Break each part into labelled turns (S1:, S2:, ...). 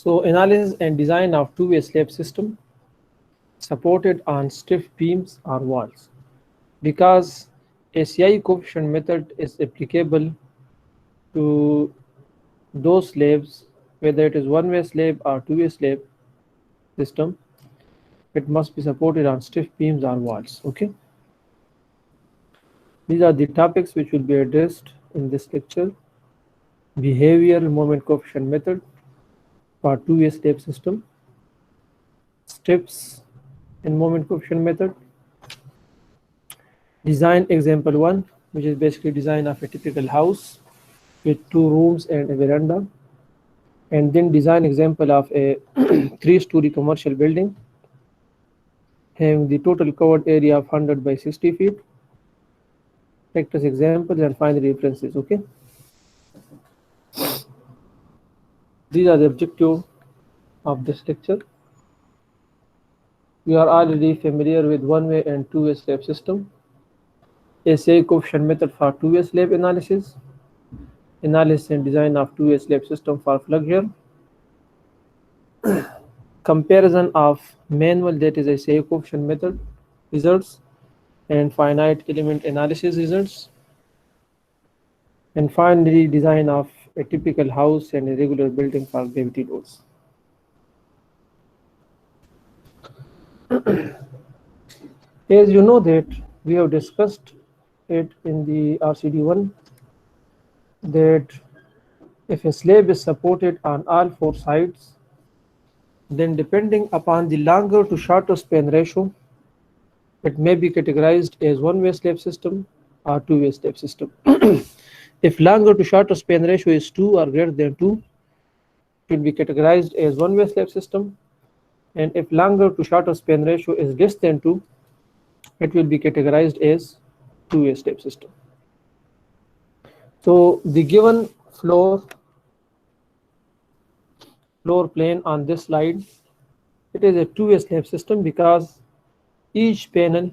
S1: So analysis and design of two-way slab system supported on stiff beams or walls. Because ACI coefficient method is applicable to those slabs, whether it is one-way slab or two-way slab system, it must be supported on stiff beams or walls. Okay. These are the topics which will be addressed in this lecture. Behavioral moment coefficient method for two-way slab system, steps in moment coefficient method, design example 1, which is basically design of a typical house with 2 rooms and a veranda, and then design example of a 3-story commercial building having the total covered area of 100 by 60 feet. Practice examples and find the references. Okay. These are the objectives of this lecture. We are already familiar with one-way and two-way slab system. ACI coefficient method for two-way slab analysis. Analysis and design of two-way slab system for flexure. Comparison of manual, that is ACI coefficient method results, and finite element analysis results. And finally, design of a typical house and a regular building for gravity loads. As you know that we have discussed it in the RCD1 that if a slab is supported on all 4 sides, then depending upon the longer to shorter span ratio, it may be categorized as one-way slab system or two-way slab system. If longer to shorter span ratio is 2 or greater than 2, it will be categorized as one-way slab system, and if longer to shorter span ratio is less than 2, it will be categorized as two-way slab system. So the given floor plane on this slide, it is a two-way slab system because each panel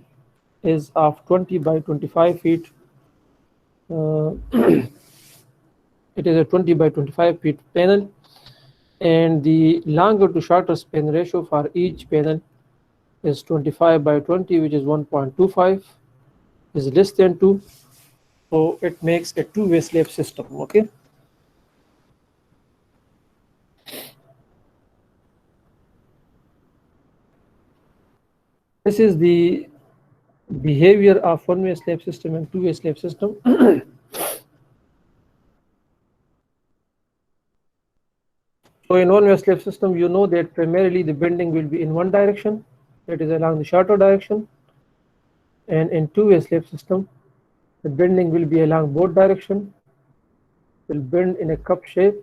S1: is of 20 by 25 feet. It is a 20 by 25 feet panel, and the longer to shorter span ratio for each panel is 25 by 20, which is 1.25, is less than 2, so it makes a two-way slab system. Okay. This is the behavior of one-way slab system and two-way slab system. So in one-way slab system, you know that primarily the bending will be in one direction, that is along the shorter direction, and in two-way slab system, the bending will be along both direction, will bend in a cup shape.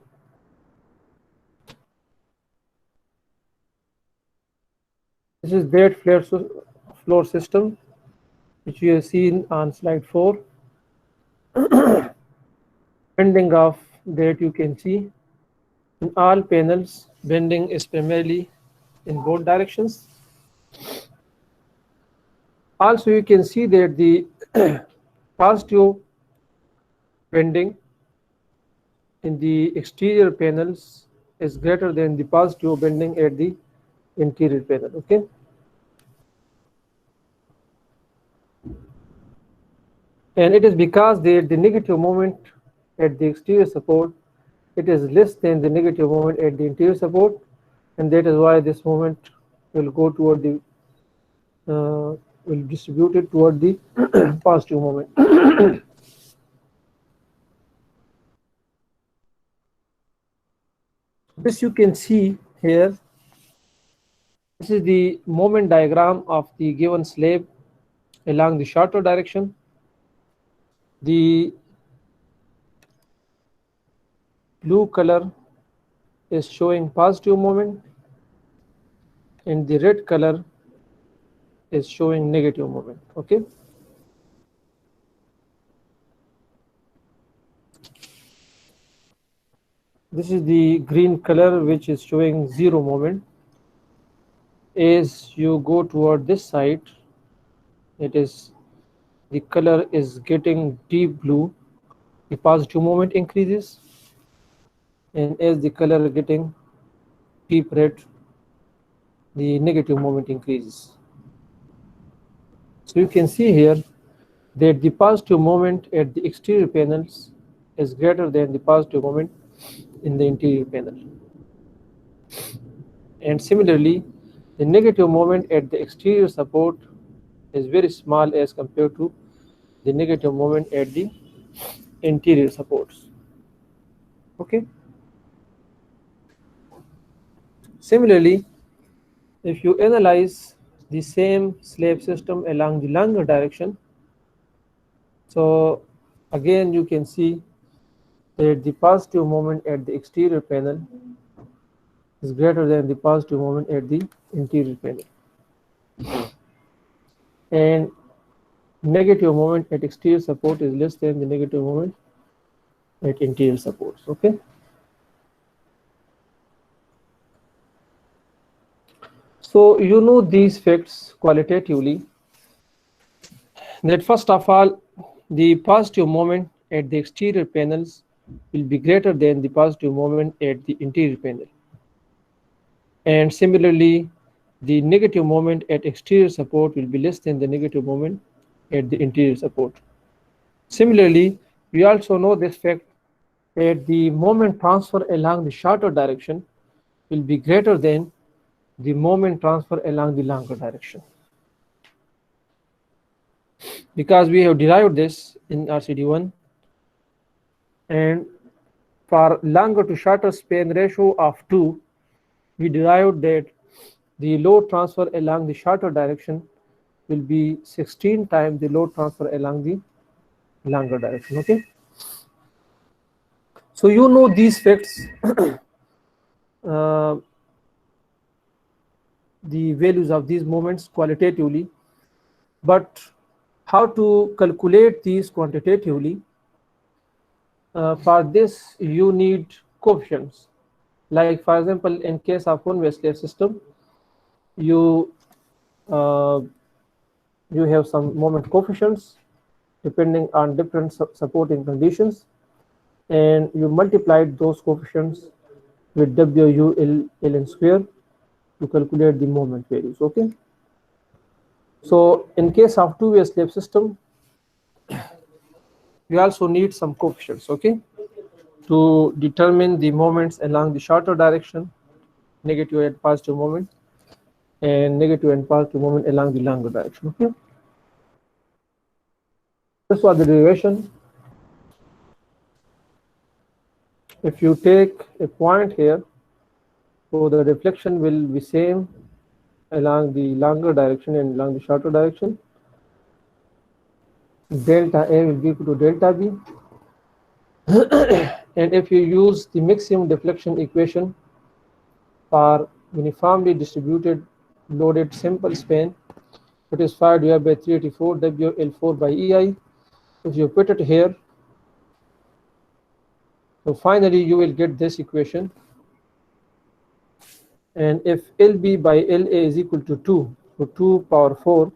S1: This is that floor system which you have seen on slide 4. Bending of that you can see in all panels, bending is primarily in both directions. Also, you can see that the positive bending in the exterior panels is greater than the positive bending at the interior panel. Okay. And it is because the negative moment at the exterior support, it is less than the negative moment at the interior support, and that is why this moment will go toward the will distribute it toward the positive moment. This you can see here. This is the moment diagram of the given slab along the shorter direction. The blue color is showing positive moment, and the red color is showing negative moment. Okay. This is the green color which is showing 0 moment. As you go toward this side, the color is getting deep blue, the positive moment increases, and as the color getting steep rate, the negative moment increases. So you can see here that the positive moment at the exterior panels is greater than the positive moment in the interior panel. And similarly, the negative moment at the exterior support is very small as compared to the negative moment at the interior supports. Okay. Similarly, if you analyze the same slab system along the longer direction, so again you can see that the positive moment at the exterior panel is greater than the positive moment at the interior panel, and negative moment at exterior support is less than the negative moment at interior supports. Okay. So you know these facts qualitatively, that first of all, the positive moment at the exterior panels will be greater than the positive moment at the interior panel. And similarly, the negative moment at exterior support will be less than the negative moment at the interior support. Similarly, we also know this fact that the moment transfer along the shorter direction will be greater than the moment transfer along the longer direction, because we have derived this in RCD1, and for longer to shorter span ratio of 2, we derived that the load transfer along the shorter direction will be 16 times the load transfer along the longer direction. Okay. So you know these facts, uh, the values of these moments qualitatively, but how to calculate these quantitatively? For this you need coefficients. Like for example, in case of one-way slave system, you uh, you have some moment coefficients depending on different supporting conditions, and you multiplied those coefficients with WU ln square to calculate the moment values. Okay. So in case of two-way slave system, we also need some coefficients. Okay, to determine the moments along the shorter direction, negative and positive moment, and negative and positive moment along the longer direction. Okay. This was the derivation. If you take a point here, so the reflection will be same along the longer direction and along the shorter direction. Delta A will be equal to delta B. And if you use the maximum deflection equation for uniformly distributed loaded simple span, it is 5 divided by 384 WL4 by EI. If you put it here, so finally you will get this equation. And if LB by LA is equal to 2, so 2 power 4,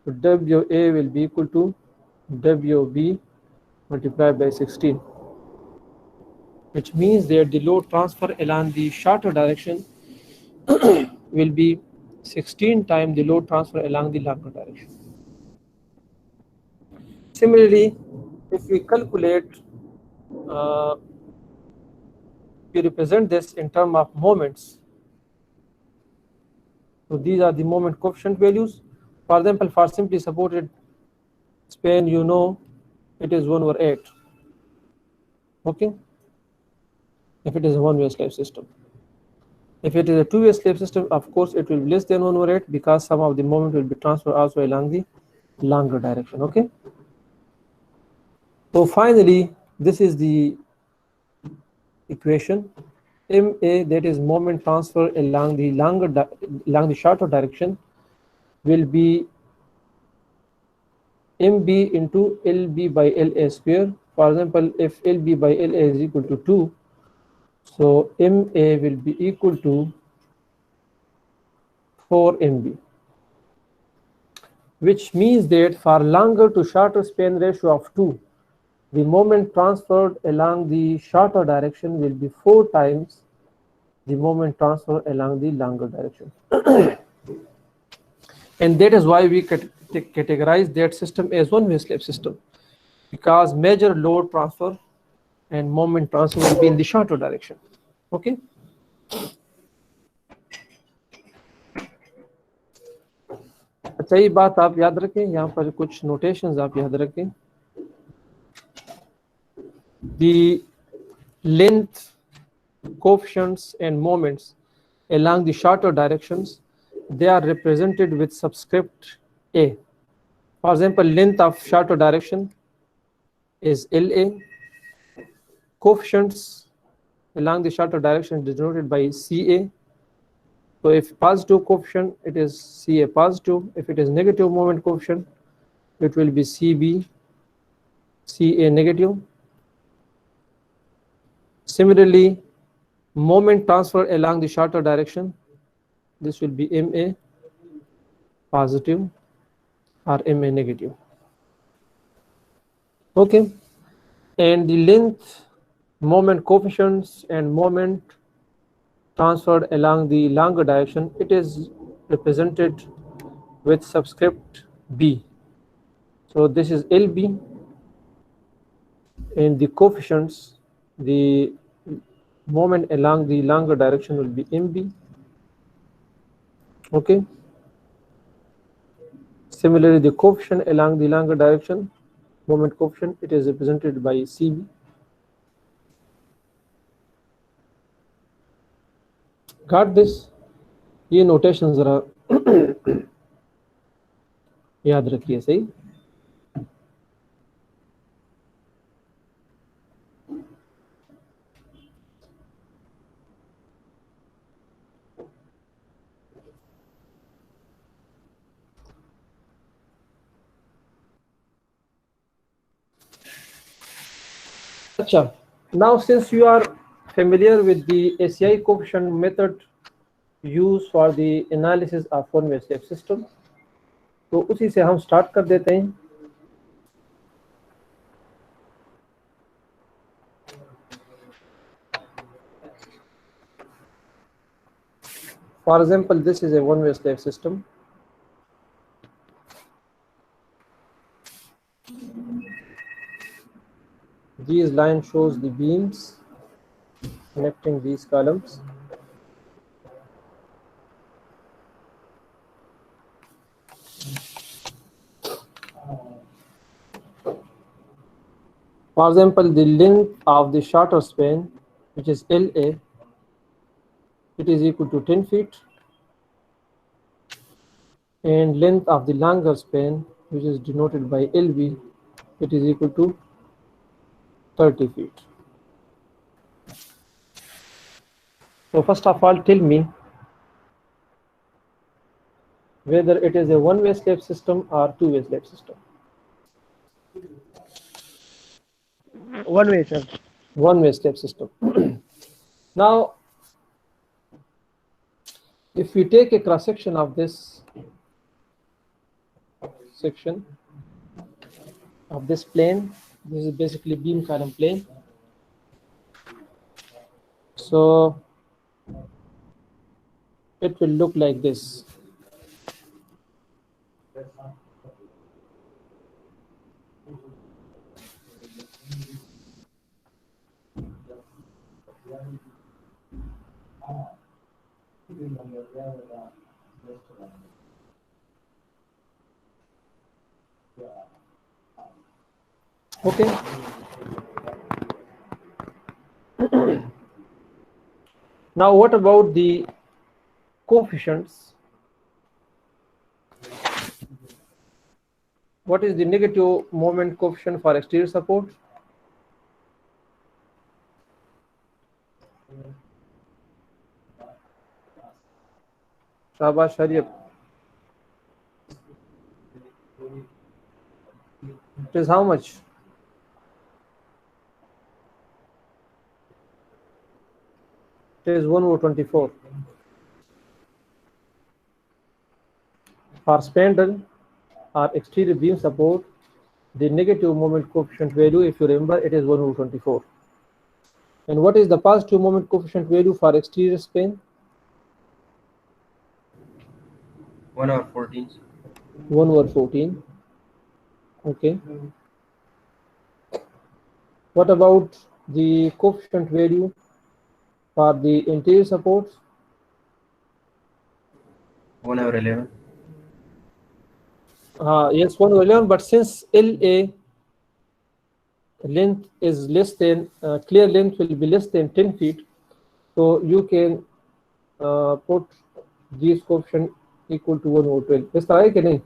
S1: so WA will be equal to WB multiplied by 16, which means that the load transfer along the shorter direction will be 16 times the load transfer along the longer direction. Similarly, if we calculate, we represent this in terms of moments. So these are the moment coefficient values. For example, for simply supported span, you know it is 1/8. Okay. If it is a one-way slave system. If it is a two-way slave system, of course it will be less than 1/8, because some of the moment will be transferred also along the longer direction. Okay. So finally, this is the equation. MA, that is moment transfer along the along the shorter direction, will be MB into LB by LA square. For example, if LB by LA is equal to 2, so MA will be equal to 4 MB, which means that for longer to shorter span ratio of 2, the moment transferred along the shorter direction will be 4 times the moment transfer along the longer direction. And that is why we categorize that system as one-way slab system, because major load transfer and moment transfer will be in the shorter direction. Okay. अच्छा, ये बात आप याद रखें, यहाँ पर कुछ notations आप याद रखें. The length, coefficients and moments along the shorter directions, they are represented with subscript A. For example, length of shorter direction is LA. Coefficients along the shorter direction is denoted by CA. So if positive coefficient, it is CA positive. If it is negative moment coefficient, it will be CB, CA negative. Similarly, moment transfer along the shorter direction, this will be MA positive or MA negative. Okay, and the length, moment coefficients and moment transferred along the longer direction, it is represented with subscript B. So this is LB, and the coefficients, the moment along the longer direction will be MB. Okay. Similarly, the coefficient along the longer direction, moment coefficient, it is represented by CB. Got this? ये notation जरा याद रखिए. सही. अच्छा, now since you are familiar with the ACI coefficient method used for the analysis of one-way slab system, तो उसी से हम स्टार्ट कर देते हैं. For example, this is a one-way slab system. These line shows the beams connecting these columns. For example, the length of the shorter span, which is LA, it is equal to 10 feet, and length of the longer span, which is denoted by LB, it is equal to 30 feet. So first of all, tell me whether it is a one-way slab system or two-way slab system.
S2: One way, sir.
S1: One-way slab system. Now, if we take a cross section of this section of this plane, this is basically beam column plane. So it will look like this. Okay. Now what about the coefficients? What is the negative moment coefficient for exterior support? Shabash Sharif. It is how much? It is 1/24. For spandrel or exterior beam support, the negative moment coefficient value, if you remember, it is 1/24. And what is the positive moment coefficient value for exterior span?
S2: 1/14.
S1: 1/14. Okay. What about the coefficient value for the interior supports?
S2: 1/11.
S1: Yes, 1/11, but since LA length is less than, clear length will be less than 10 feet, so you can put these coefficient equal to 1/12. इस तरह है कि नहीं?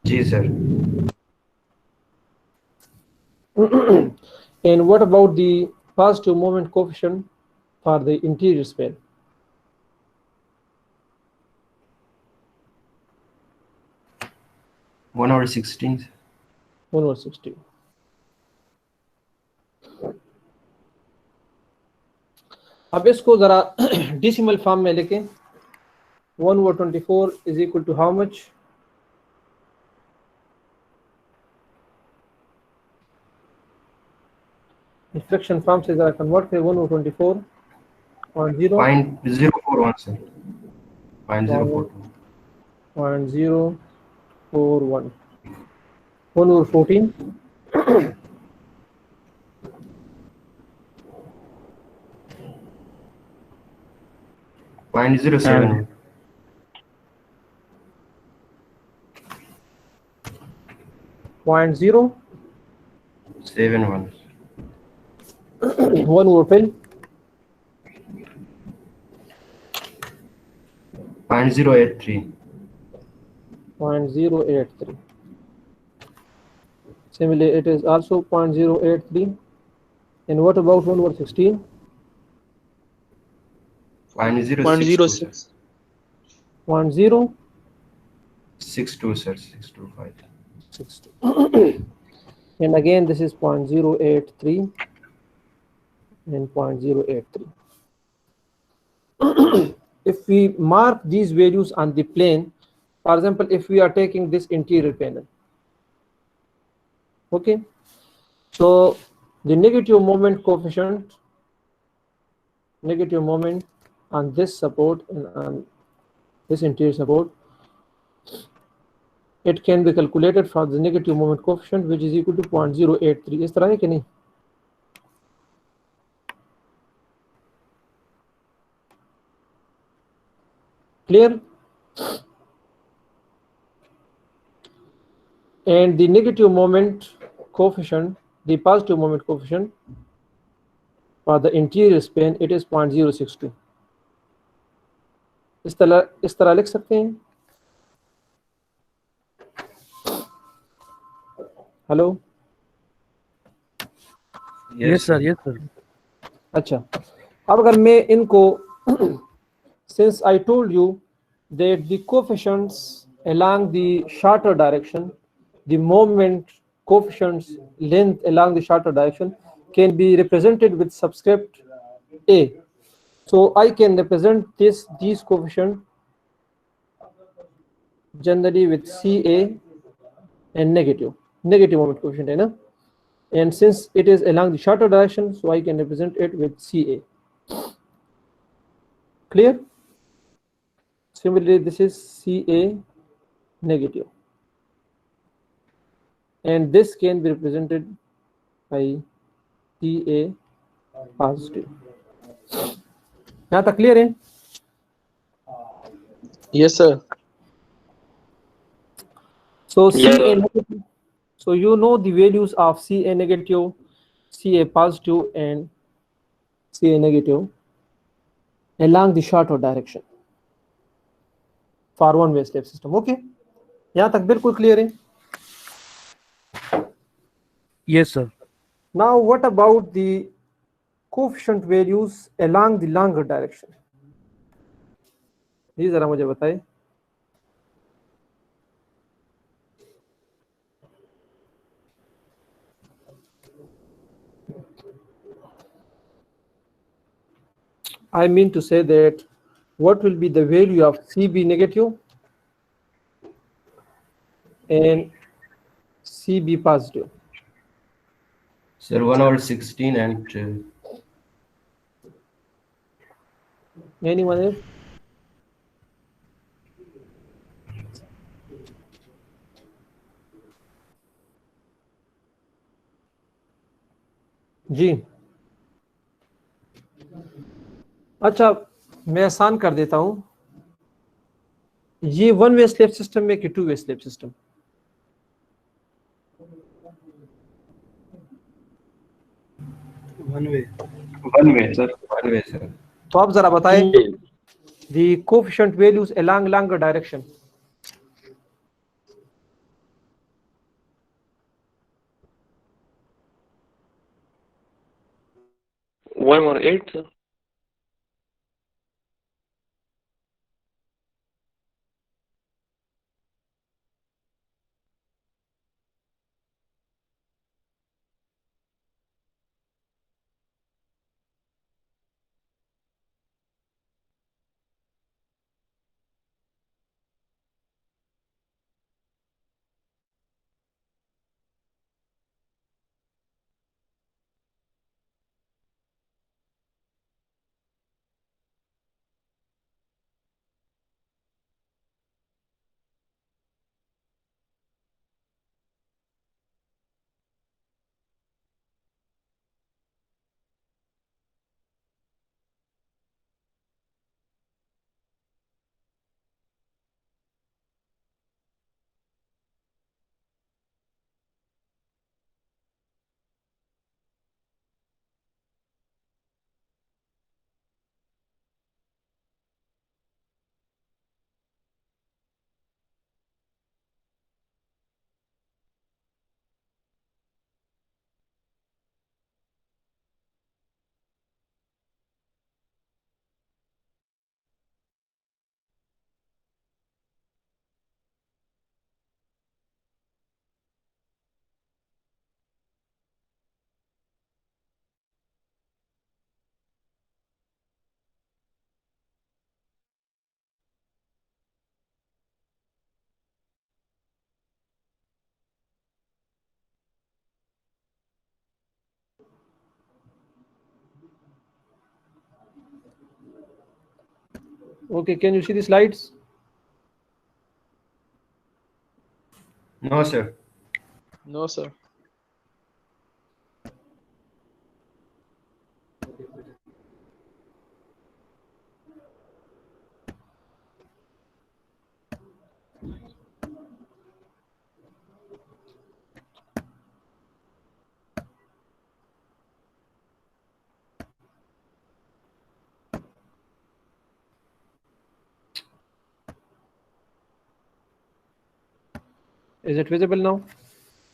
S2: जी sir.
S1: And what about the positive moment coefficient for the interior span?
S2: 1/16.
S1: 1/16. अब इसको जरा decimal form में लेके 1/24 is equal to how much? Fraction form से जरा convert करें 1/24 0.0
S2: 0.041 sir. 0.042.
S1: 0.041. 1/14.
S2: 0.071.
S1: 0.071. 1/10.
S2: 0.083.
S1: 0.083. Similarly, it is also 0.083. And what about 1/16?
S2: 0.062.
S1: 0.062.
S2: sir. 625.
S1: And again, this is 0.083 and 0.083. If we mark these values on the plane, for example, if we are taking this interior panel, okay, so the negative moment coefficient, negative moment on this support and on this interior support, it can be calculated from the negative moment coefficient, which is equal to 0.083. इस तरह है कि नहीं? Clear? And the negative moment coefficient, the positive moment coefficient for the interior span, it is 0.062. इस तरह लिख सकते हैं? हेलो?
S2: Yes sir.
S1: अच्छा, अब अगर मैं इनको since I told you that the coefficients along the shorter direction, the moment coefficients length along the shorter direction can be represented with subscript a. So I can represent these coefficients generally with CA and negative moment coefficient, है ना? And since it is along the shorter direction, so I can represent it with CA. Clear? Similarly, this is CA negative, and this can be represented by CA positive. यहाँ तक clear है?
S3: Yes, sir.
S1: So CA negative. So you know the values of CA negative, CA positive, and CA negative along the shorter direction for one-way slab system. Okay? यहाँ तक बिल्कुल clear है?
S4: Yes, sir.
S1: Now, what about the coefficient values along the longer direction? ये जरा मुझे बताएं. I mean to say that what will be the value of CB negative and CB positive?
S2: Sir, 1/16 and
S1: Anyone else? जी, अच्छा, मैं आसान कर देता हूँ। ये वन वे स्लेब सिस्टम है कि two way slab system?
S3: One way.
S2: one way, sir. One way, sir.
S1: तो आप जरा बताएं the coefficient values along longer direction.
S4: One or eight, sir.
S1: Okay, can you see the slides?
S2: No, sir.
S4: No, sir.
S1: Is it visible now?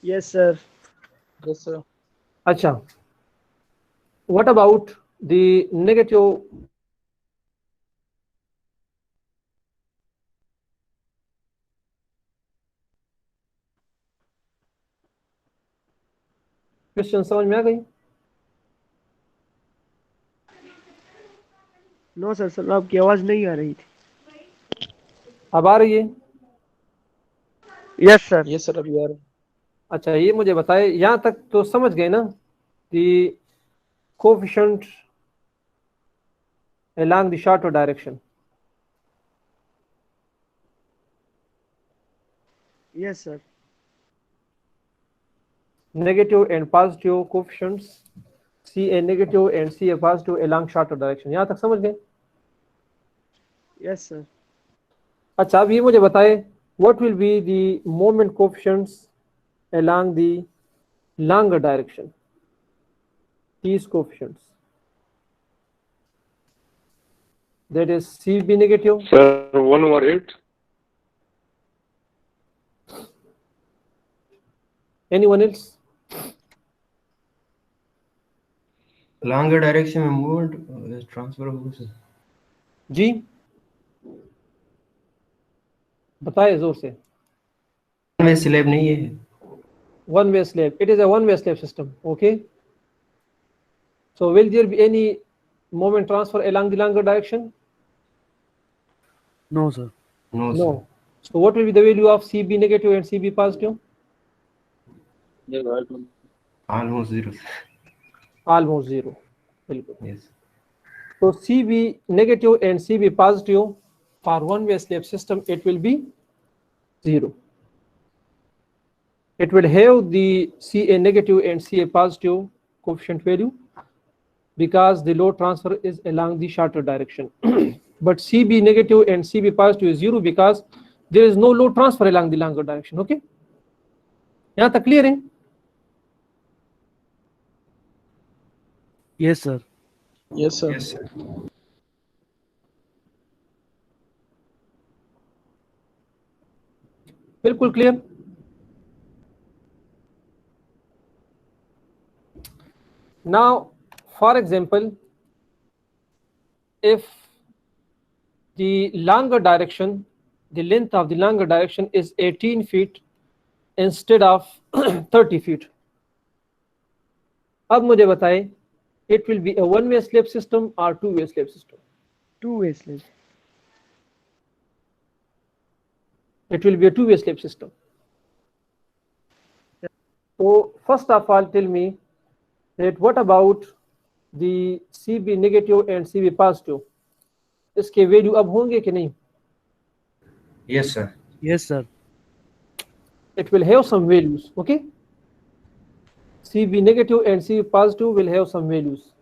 S3: Yes, sir.
S4: Yes, sir.
S1: अच्छा, what about the negative? Question समझ में आ गई?
S3: No sir, sir आपकी आवाज नहीं आ रही थी।
S1: अब आ रही है?
S3: Yes sir.
S4: Yes, sir. We are.
S1: अच्छा, ये मुझे बताए, यहाँ तक तो समझ गए ना? The coefficient along the shorter direction.
S3: Yes sir.
S1: Negative and positive coefficients, C a negative and C a positive along shorter direction. यहाँ तक समझ गए?
S3: Yes sir.
S1: अच्छा, अब ये मुझे बताए, what will be the moment coefficients along the longer direction? These coefficients. That is CB negative.
S4: Sir, 1/8.
S1: Anyone else?
S2: Longer direction में movement transfer होगा sir.
S1: जी, बताए जोर से।
S2: One way slab नहीं है.
S1: One way slab. It is a one way slab system. Okay. So will there be any moment transfer along the longer direction?
S3: No sir.
S2: No, sir.
S1: No. So what will be the value of CB negative and CB positive?
S2: Almost zero.
S1: almost zero. बिल्कुल.
S2: Yes.
S1: So CB negative and CB positive for one-way slab system, it will be 0. It will have the CA negative and CA positive coefficient value because the load transfer is along the shorter direction. But CB negative and CB positive is 0 because there is no load transfer along the longer direction. Okay? यहाँ तक clear है?
S3: Yes, sir.
S4: Yes, sir.
S2: Yes, sir.
S1: बिल्कुल clear. Now, for example, if the longer direction, the length of the longer direction is 18 feet instead of 30 feet. अब मुझे बताएं, it will be a one-way slab system or two-way slab system?
S3: Two-way slab.
S1: It will be a two-way slab system. So first of all, tell me that what about the CB negative and CB positive? इसके value अब होंगे कि नहीं?
S2: Yes, sir.
S3: Yes, sir.
S1: It will have some values, okay? CB negative and CB positive will have some values.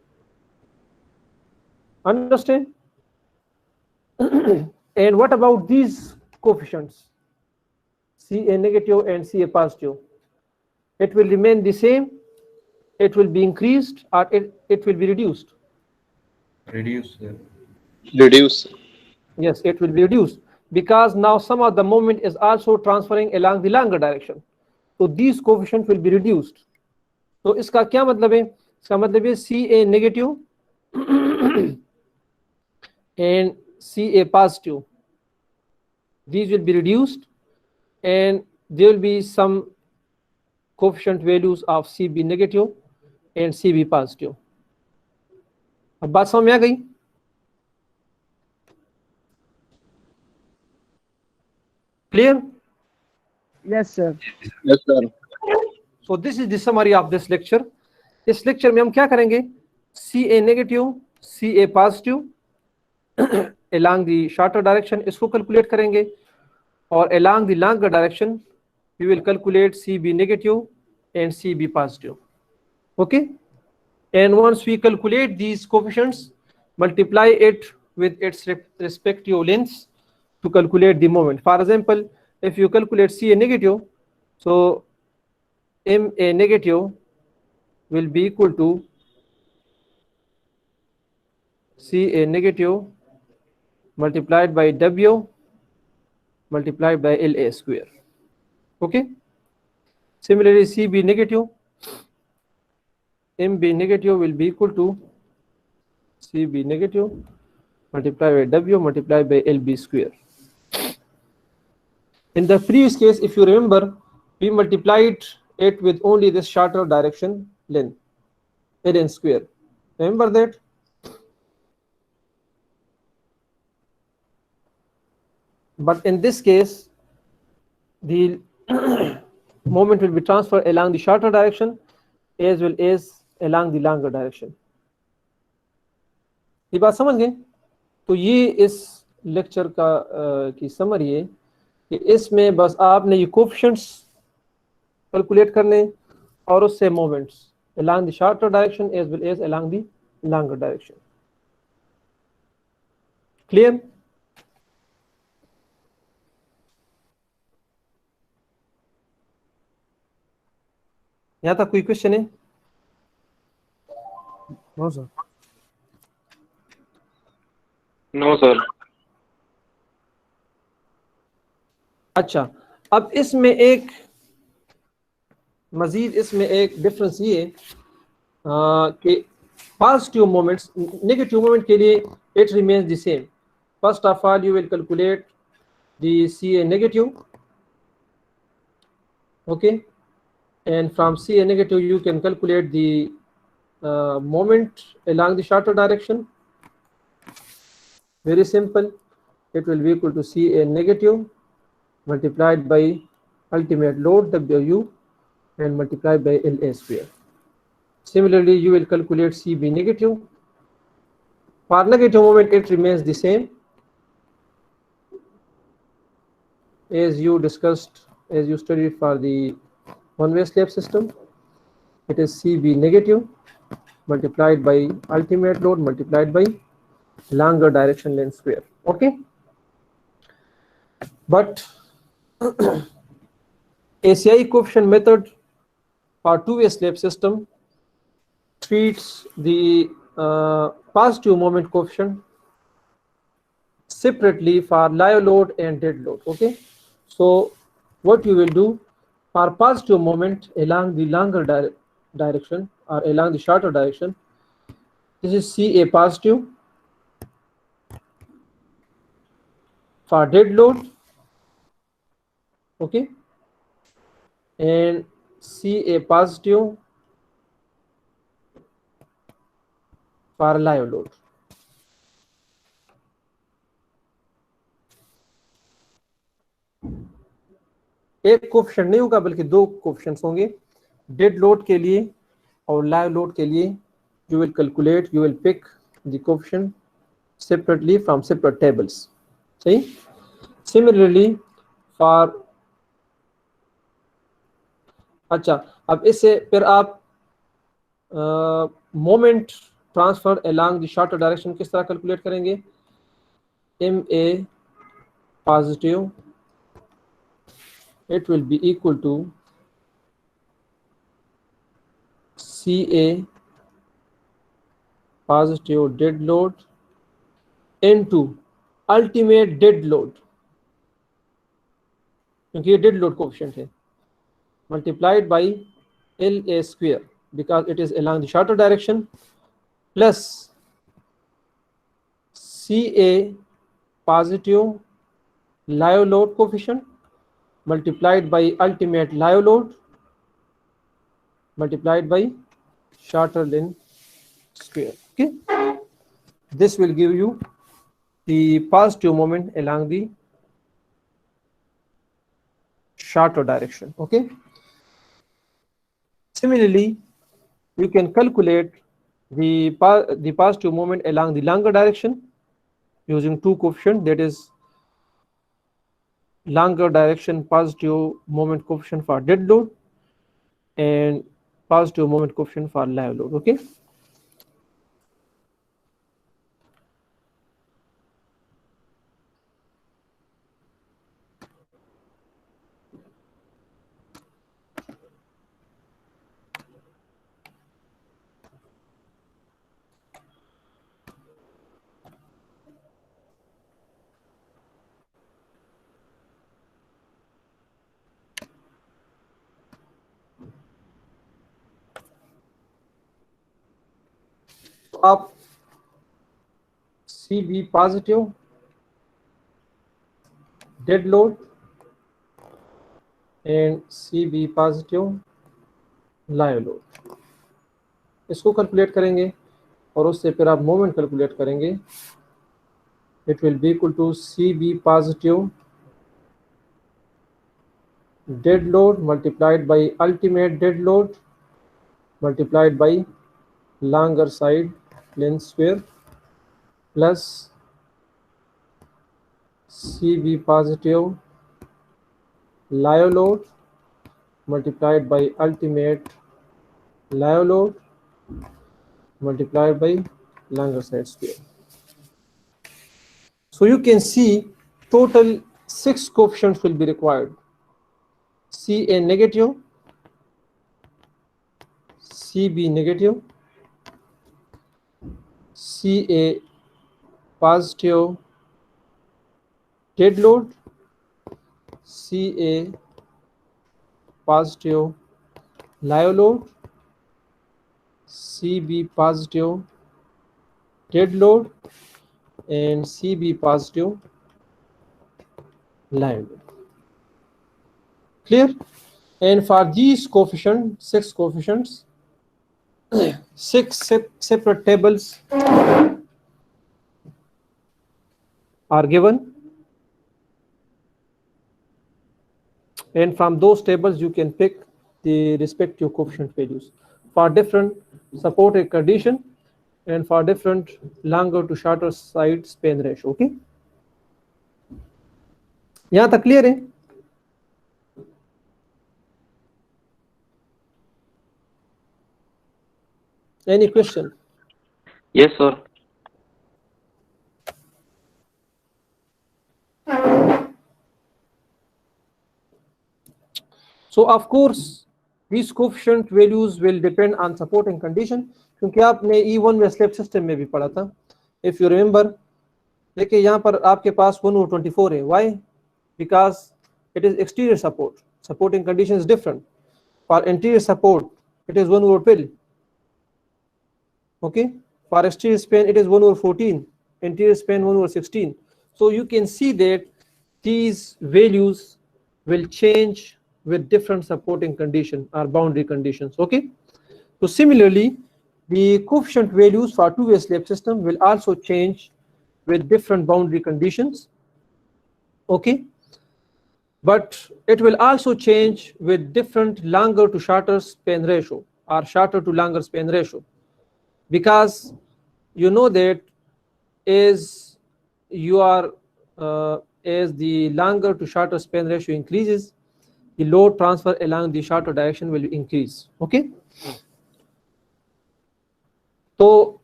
S1: Understand? And what about these coefficients? CA negative and CA positive. It will remain the same, it will be increased, or it will be reduced.
S2: Reduce.
S4: Reduce.
S1: Yes, it will be reduced because now some of the moment is also transferring along the longer direction. So these coefficients will be reduced. तो इसका क्या मतलब है? इसका मतलब है CA negative and CA positive. These will be reduced and there will be some coefficient values of CB negative and CB positive. अब बात समझ में आ गई? Clear?
S3: Yes, sir.
S4: Yes, sir.
S1: So this is the summary of this lecture. इस lecture में हम क्या करेंगे? CA negative, CA positive along the shorter direction इसको कैलकुलेट करेंगे और along the longer direction we will calculate CB negative and CB positive. Okay? And once we calculate these coefficients, multiply it with its respective lengths to calculate the moment. For example, if you calculate CA negative, so MA negative will be equal to CA negative multiplied by W multiplied by LA square. Okay? Similarly, CB negative, MB negative will be equal to CB negative multiplied by W multiplied by LB square. In the previous case, if you remember, we multiplied it with only this shorter direction length, LN square. Remember that? But in this case, the moment will be transferred along the shorter direction as well as along the longer direction. ये बात समझ गए? तो ये इस lecture का की summary है कि इसमें बस आपने ये कोफिशिएंट्स कैलकुलेट करने और उससे moments along the shorter direction as well as along the longer direction. Clear? यहाँ तक कोई क्वेश्चन है?
S3: No, sir.
S4: No, sir.
S1: अच्छा, अब इसमें एक मजीद इसमें एक डिफरेंस ये है कि पॉजिटिव मोमेंट्स नेगेटिव मोमेंट के लिए it remains the same. First of all you will calculate the CA negative, okay, and from CA negative you can calculate the moment along the shorter direction. Very simple. It will be equal to CA negative multiplied by ultimate load WU and multiplied by LA square. Similarly, you will calculate CB negative. For negative moment, it remains the same as you discussed, as you studied for the one-way slab system. It is CB negative multiplied by ultimate load multiplied by longer direction length square. Okay, but ACI coefficient method for two-way slab system treats the positive moment coefficient separately for live load and dead load. Okay, so what you will do for positive moment along the longer direction or along the shorter direction, this is CA positive. For dead load, okay, and CA positive for live load. एक coefficient नहीं होगा बल्कि दो coefficients होंगे dead load के लिए और live load के लिए. You will calculate, you will pick the coefficient separately from separate tables. सही. Similarly for अच्छा, अब इससे फिर आप moment transfer along the shorter direction किस तरह कैलकुलेट करेंगे? MA positive, it will be equal to CA positive dead load into ultimate dead load, क्योंकि ये dead load coefficient है, multiplied by LA square because it is along the shorter direction, plus CA positive live load coefficient multiplied by ultimate live load multiplied by shorter length square. Okay, this will give you the positive moment along the shorter direction. Okay, similarly you can calculate the positive moment along the longer direction using two coefficients, that is longer direction positive moment coefficient for dead load and positive moment coefficient for live load. Okay, आप CB positive dead load and CB positive live load इसको calculate करेंगे और उससे फिर आप moment calculate करेंगे. It will be equal to CB positive dead load multiplied by ultimate dead load multiplied by longer side length square plus CB positive live load multiplied by ultimate live load multiplied by longer side square. So you can see total 6 coefficients will be required. CA negative, CB negative, CA positive dead load, CA positive live load, CB positive dead load and CB positive live load. Clear? And for these coefficients, 6 coefficients, 6 separate tables are given, and from those tables you can pick the respective coefficient values. for different supported condition and for different longer to shorter side span ratio. Okay, यहाँ तक clear है? Any question?
S4: Yes, sir.
S1: So of course these coefficient values will depend on supporting condition, क्योंकि आपने E1 में slab system में भी पढ़ा था, if you remember. देखिए यहाँ पर आपके पास 1/24 है. Why? Because it is exterior support. Supporting condition is different. For interior support it is 1/12. Okay, for exterior span it is 1/14, interior span 1/16. So you can see that these values will change with different supporting condition or boundary conditions. Okay, so similarly the coefficient values for two-way slab system will also change with different boundary conditions. Okay, but it will also change with different longer to shorter span ratio or shorter to longer span ratio, because you know that as you are as the longer to shorter span ratio increases, the load transfer along the shorter direction will increase. Okay, तो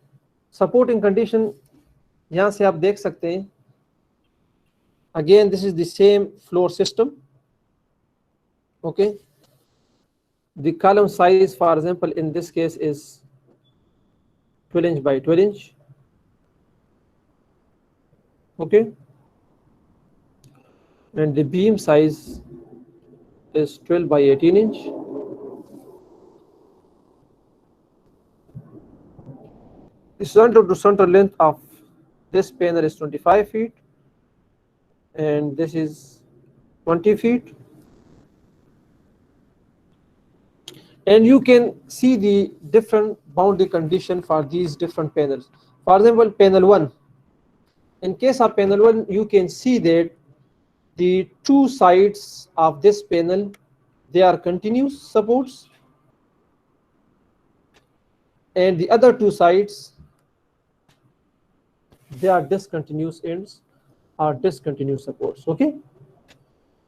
S1: supporting condition यहाँ से आप देख सकते हैं. Again this is the same floor system. Okay, the column size for example in this case is 12 inch by 12 inch. Okay, and the beam size is 12 by 18 inch. The center to center length of this panel is 25 feet and this is 20 feet, and you can see the different boundary condition for these different panels. For example, panel 1, in case of panel 1 you can see that the two sides of this panel, they are continuous supports, and the other two sides, they are discontinuous ends or discontinuous supports. Okay,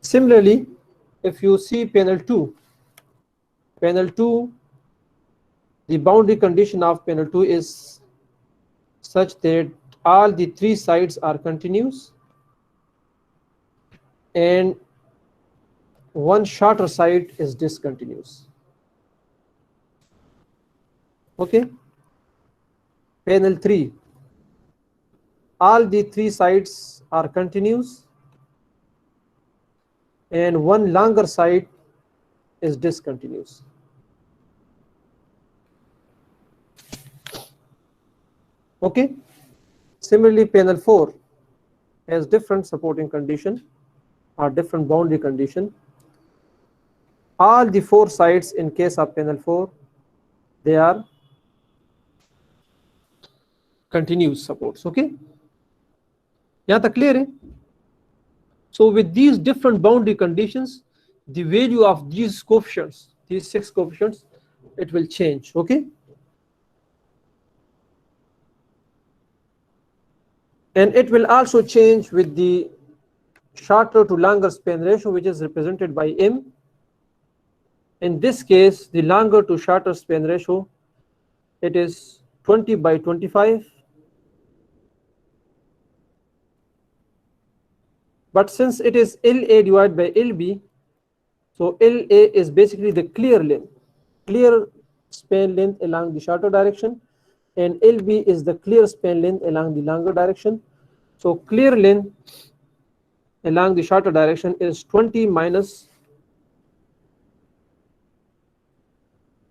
S1: similarly if you see panel 2, the boundary condition of panel 2 is such that all the three sides are continuous and one shorter side is discontinuous. Okay, panel 3, all the three sides are continuous and one longer side is discontinuous. Okay, similarly panel 4 has different supporting condition or different boundary condition. All the four sides in case of panel 4, they are continuous supports. Okay, यहाँ तक clear है? So with these different boundary conditions, the value of these coefficients, these 6 coefficients, it will change. Okay, and it will also change with the shorter to longer span ratio, which is represented by M. In this case, the longer to shorter span ratio, it is 20 by 25. But since it is LA divided by LB, so LA is basically the clear length, clear span length along the shorter direction, and LB is the clear span length along the longer direction. So clear length along the shorter direction is 20 minus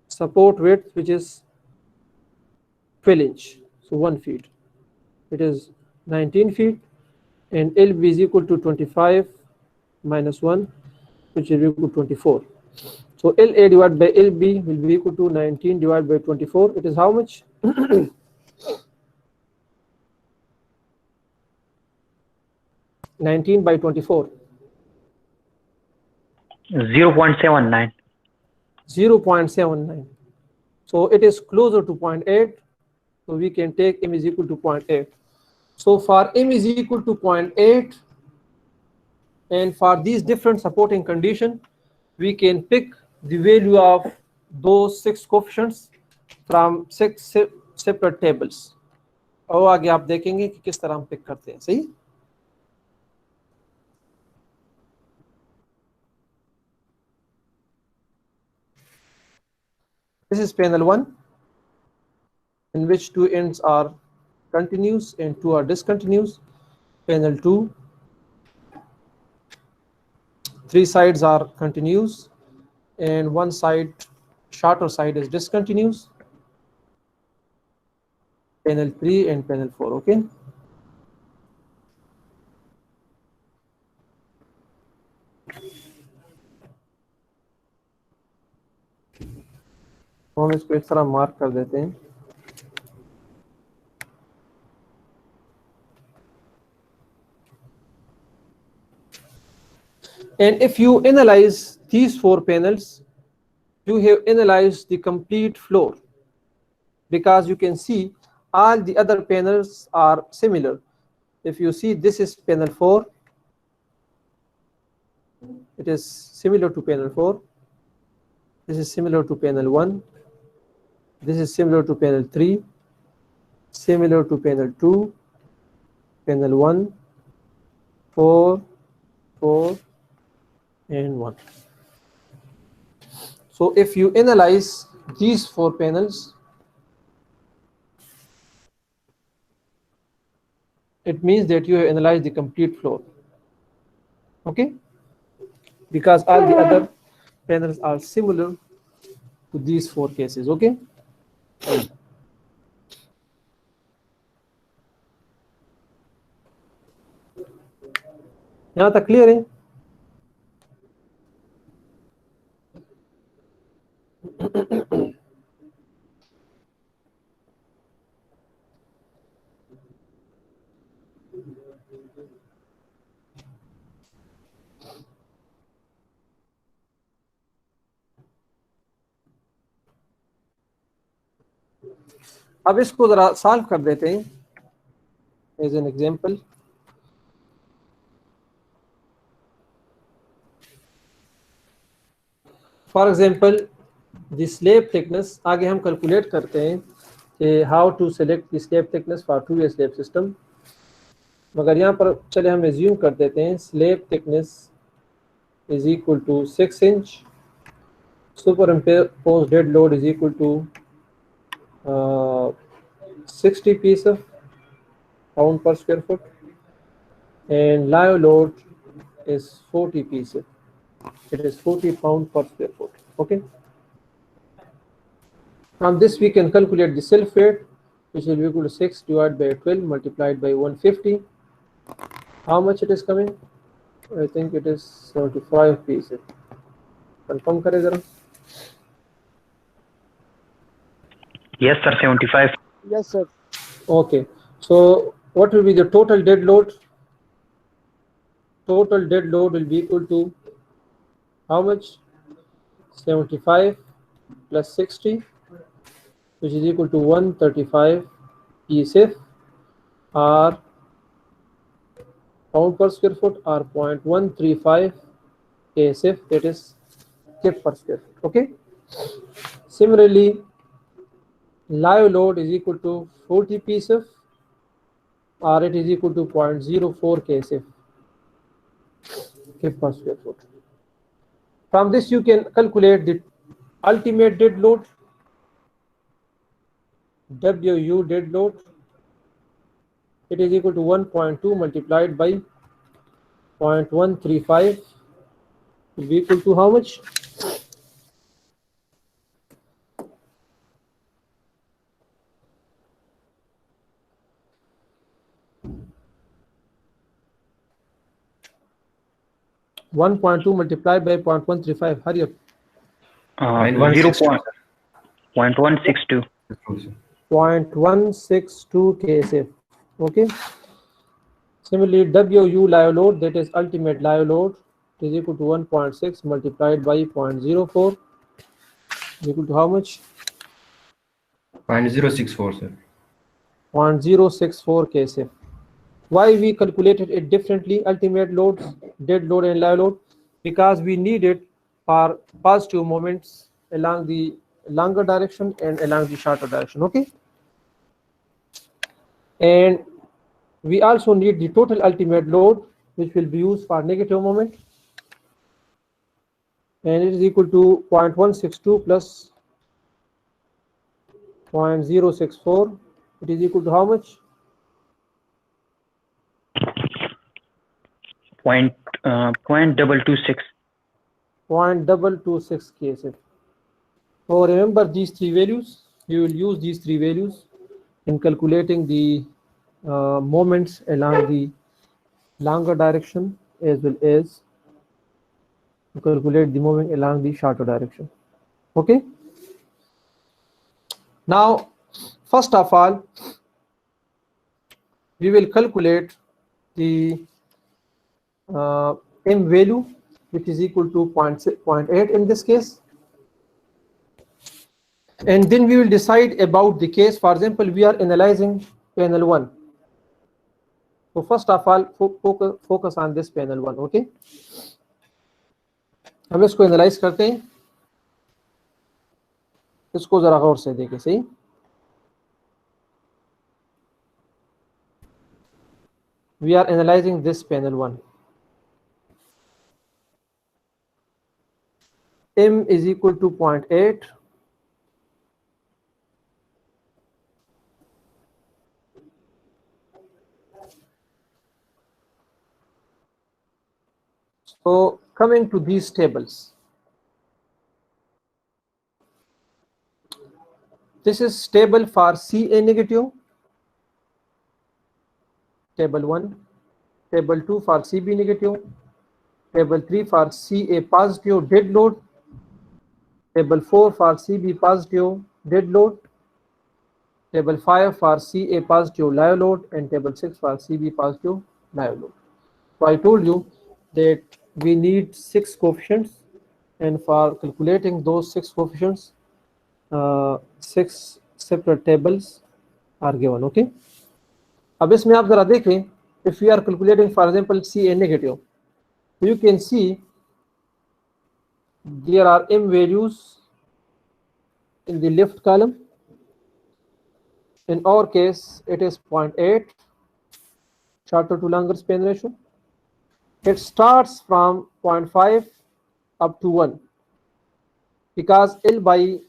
S1: support width, which is 12 inch, so 1 feet, it is 19 feet, and LB is equal to 25 minus 1, which is equal to 24. So LA divided by LB will be equal to 19 divided by 24. It is how much? 19 by 24.
S5: 0.79.
S1: 0.79. So it is closer to 0.8. So we can take m is equal to 0.8. So for m is equal to 0.8, and for these different supporting condition, we can pick the value of those 6 coefficients from 6 separate tables. और आगे आप देखेंगे कि किस तरह हम pick करते हैं. सही. This is panel 1, in which 2 ends are continuous and 2 are discontinuous. Panel 2, 3 sides are continuous and 1 side, shorter side, is discontinuous. Panel 3 and panel 4. Okay. हम इसको इस तरह मार्क कर देते हैं. And if you analyze these 4 panels, you have analyzed the complete floor, because you can see all the other panels are similar. If you see, this is panel 4, it is similar to panel 4. This is similar to panel 1. This is similar to panel 3, similar to panel 2, panel 1, 4, 4, and 1. So if you analyze these 4 panels, it means that you have analyzed the complete floor. Okay, because all the other panels are similar to these 4 cases. Okay. यहाँ तक clear है. अब इसको जरा solve कर देते हैं as an example. For example the slab thickness, आगे हम कैलकुलेट करते हैं कि how to select the slab thickness for 2-way slab system. मगर यहाँ पर चले हम एज्यूम कर देते हैं slab thickness is equal to 6 inch, superimposed dead load is equal to 60 pieces of pound per square foot, and live load is 40 pieces. It is 40 pound per square foot. Okay. From this we can calculate the self weight, which will be equal to 6 divided by 12 multiplied by 150. How much it is coming? I think it is 75 pieces. Confirm kare zara.
S5: Yes, sir, 75.
S3: Yes, sir.
S1: Okay. So what will be the total dead load? Total dead load will be equal to how much? 75 plus 60, which is equal to 135 pieces, or pound per square foot, or 0.135 kSF, that is kip per square foot. Okay. Similarly, live load is equal to 40 pieces, or it is equal to 0.04 kSF, kip per square foot. From this you can calculate the ultimate dead load, WU dead load. It is equal to 1.2 multiplied by 0.135, will be equal to how much? One 1.2 multiplied by 0.135. Hurry up.
S5: 0.162.
S1: 0.162 kSF. Okay. Similarly, WU live load, that is ultimate live load, is equal to 1.6 multiplied by 0.04, is equal to how much?
S2: 0.064, sir.
S1: 0.064 kSF. Why we calculated it differently, ultimate loads, dead load and live load? Because we need it for positive moments along the longer direction and along the shorter direction, okay? And we also need the total ultimate load, which will be used for negative moment, and it is equal to 0.162 plus 0.064. It is equal to how much?
S5: Point 0.226.
S1: 0.226 kSF. So remember these three values. You will use these three values in calculating the moments along the longer direction as well as to calculate the moment along the shorter direction. Okay. Now, first of all, we will calculate the m value, which is equal to 0.8 in this case, and then we will decide about the case. For example, we are analyzing panel 1. So first of all, focus on this panel 1. Okay, हम इसको analyse करते हैं, इसको जरा गौर से देखें. सही, we are analyzing this panel 1. M is equal to 0.8. So coming to these tables, this is table for CA negative, table 1, table 2 for CB negative, table 3 for CA positive dead load, table 4 for CB positive dead load, table 5 for CA positive live load, and table 6 for CB positive live load. So I told you that we need 6 coefficients, and for calculating those 6 coefficients, 6 separate tables are given. Okay. अब इसमें आप जरा देखें, if we are calculating for example CA negative, you can see there are m values in the left column. In our case, it is 0.8, shorter to longer span ratio. It starts from 0.5 up to 1, because LB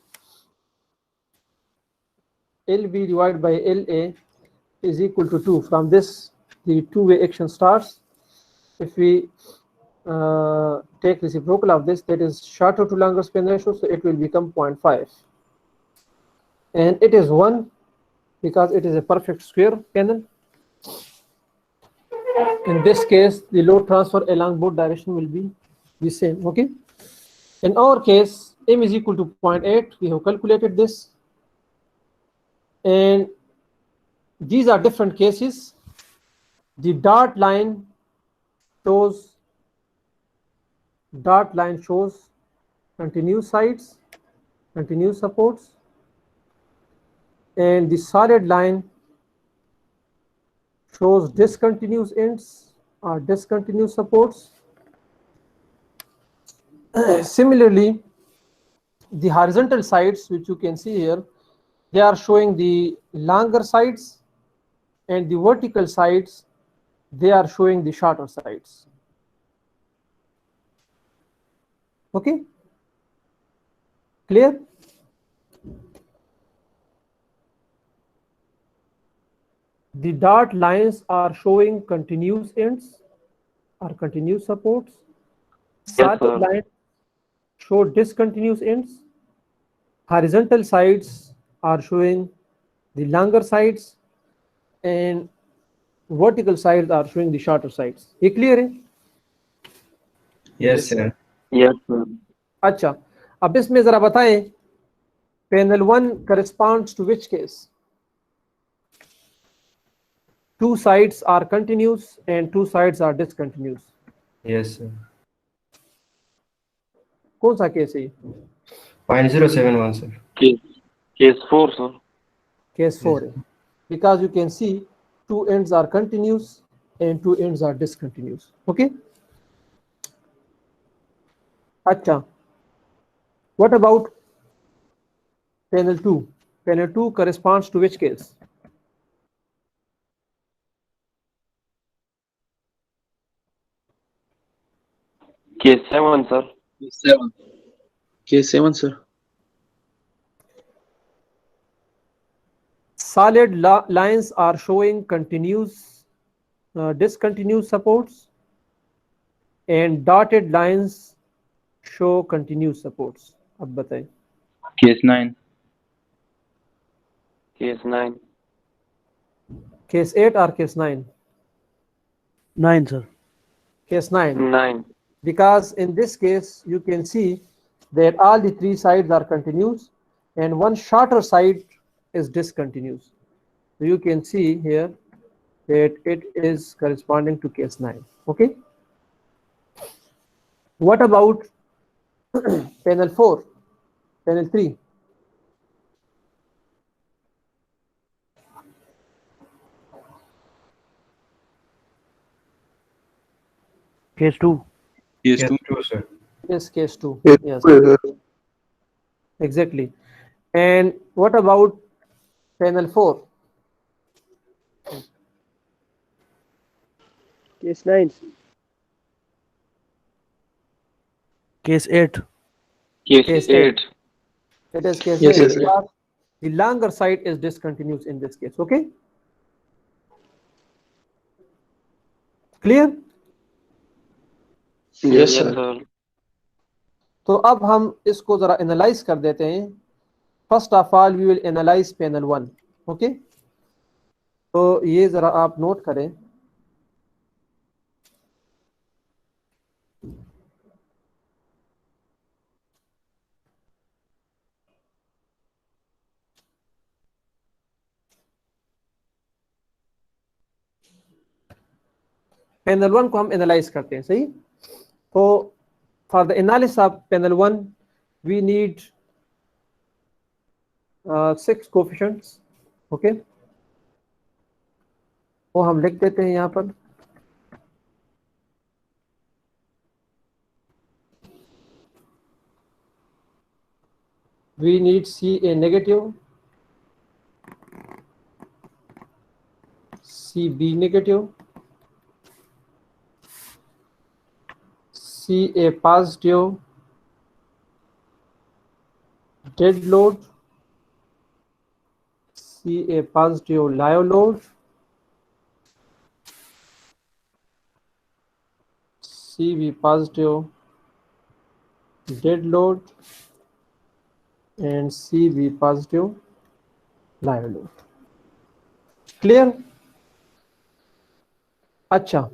S1: divided by LA is equal to 2. From this, the two-way action starts. If we take reciprocal of this, that is shorter to longer span ratio, so it will become 0.5. And it is 1 because it is a perfect square panel. In this case, the load transfer along both direction will be the same. Okay. In our case, M is equal to 0.8. We have calculated this, and these are different cases. The dot line shows continuous sides, continuous supports, and the solid line shows discontinuous ends or discontinuous supports. Similarly, the horizontal sides, which you can see here, they are showing the longer sides, and the vertical sides, they are showing the shorter sides. Okay, clear? The dot lines are showing continuous ends or continuous supports.
S4: Yes,
S1: Solid
S4: sir.
S1: lines show discontinuous ends. Horizontal sides are showing the longer sides, and vertical sides are showing the shorter sides. ये clear है?
S2: Yes, sir.
S4: Yes, sir.
S1: अच्छा, अब इसमें जरा बताएं, panel 1 corresponds to which case? Two sides are continuous and two sides are discontinuous.
S2: Yes, sir.
S1: कौन सा case है?
S2: 0.071, sir.
S4: Case 4, sir.
S1: Case 4A. Because you can see two ends are continuous and two ends are discontinuous. Okay. Acha. What about panel 2? Panel 2 corresponds to which case?
S4: Case 7, sir.
S6: Case 7, sir.
S1: Solid lines are showing continuous, discontinuous supports, and dotted lines show continuous supports. अब बताएं.
S5: Case 9.
S4: Case 9.
S1: Case 8 or case 9?
S3: 9, sir.
S1: Case 9.
S4: 9.
S1: Because in this case you can see that all the three sides are continuous and one shorter side is discontinuous. So you can see here that it is corresponding to case 9. Okay. What about panel 4, panel 3?
S3: Case 2.
S6: Case
S2: Yes,
S6: 2.
S2: true, sir.
S1: Yes, case 2.
S6: Case
S1: Yes,
S6: 2, sir.
S1: exactly. And what about panel 4?
S3: Case 9.
S1: Case
S3: 8.
S4: Case
S1: Case
S4: 8.
S1: 8. It is case
S6: Yes,
S1: 8
S6: yes, sir.
S1: because the longer side is discontinuous in this case. Okay. Clear?
S6: Yes,
S4: Yes,
S6: sir.
S4: sir.
S1: तो अब हम इसको जरा analyse कर देते हैं. First of all we will analyse panel 1. Okay. तो ये जरा आप नोट करें. पैनल 1 को हम एनालाइज करते हैं. सही. तो for the analysis of panel 1 we need 6 coefficients. Okay. वो हम लिख देते हैं यहाँ पर. We need CA negative, CB negative, CA positive, dead load, CA positive live load, CB positive dead load, and CB positive live load. Clear? Acha.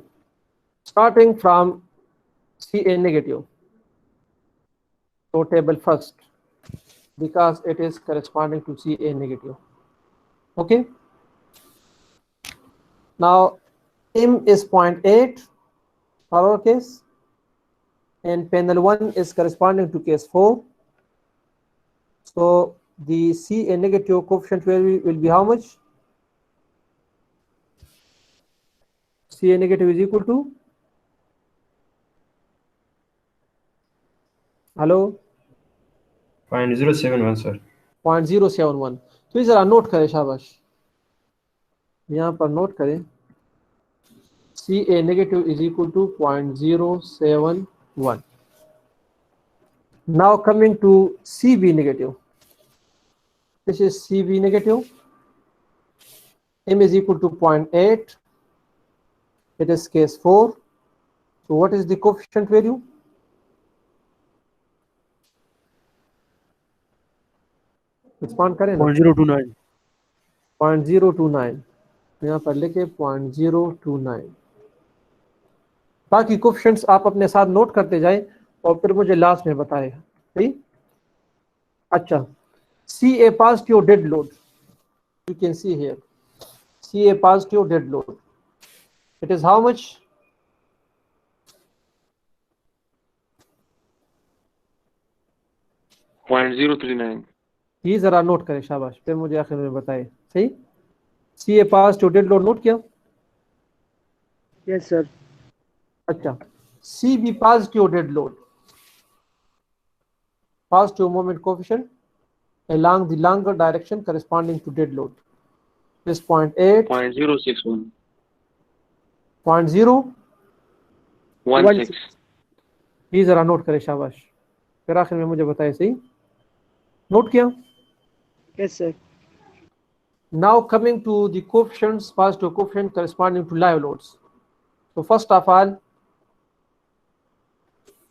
S1: Starting from CA negative. So table first because it is corresponding to CA negative. Okay. Now M is 0.8 for our case and panel 1 is corresponding to case 4. So the CA negative coefficient value will be how much? CA negative is equal to, hello,
S2: 0.071, sir.
S1: 0.071. तो ये जरा note करें. शाबाश. यहाँ पर note करें. CA negative is equal to 0.071. Now coming to CB negative. This is CB negative. M is equal to 0.8. It is case 4. So what is the coefficient value? Respond करें ना.
S3: 0.029.
S1: 0.029. यहाँ पर लिखे 0.029. बाकी कोफिशिएंट्स आप अपने साथ नोट करते जाएं और फिर मुझे लास्ट में बताएं. सही. अच्छा. CA positive dead load. You can see here. CA positive dead load. It is how much?
S4: .039.
S1: ये जरा नोट करें. शाबाश. फिर मुझे आखिर में बताएं. सही। C A positive dead load note किया।
S3: Yes sir.
S1: अच्छा, C B positive dead load, positive moment coefficient along the longer direction corresponding to dead load is 0.8,
S4: 0.061.
S1: 0.0।
S4: 16.
S1: ये जरा नोट करें, शाबाश। फिर आखिर में मुझे बताए, सही नोट किया।
S3: Yes sir.
S1: Now coming to the coefficients, positive coefficient corresponding to live loads. So first of all,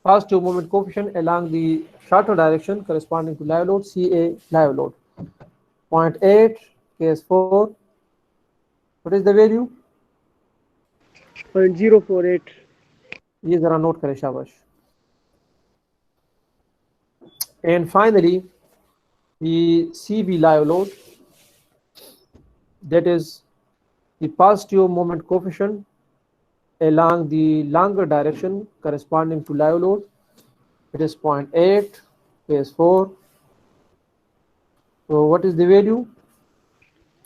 S1: positive moment coefficient along the shorter direction corresponding to live load, CA live load, 0.8, case 4. What is the value?
S3: 0.048.
S1: ये जरा note करें, शाबाश। And finally, the CB live load, that is the positive moment coefficient along the longer direction corresponding to live load. It is 0.8, case 4. So what is the value?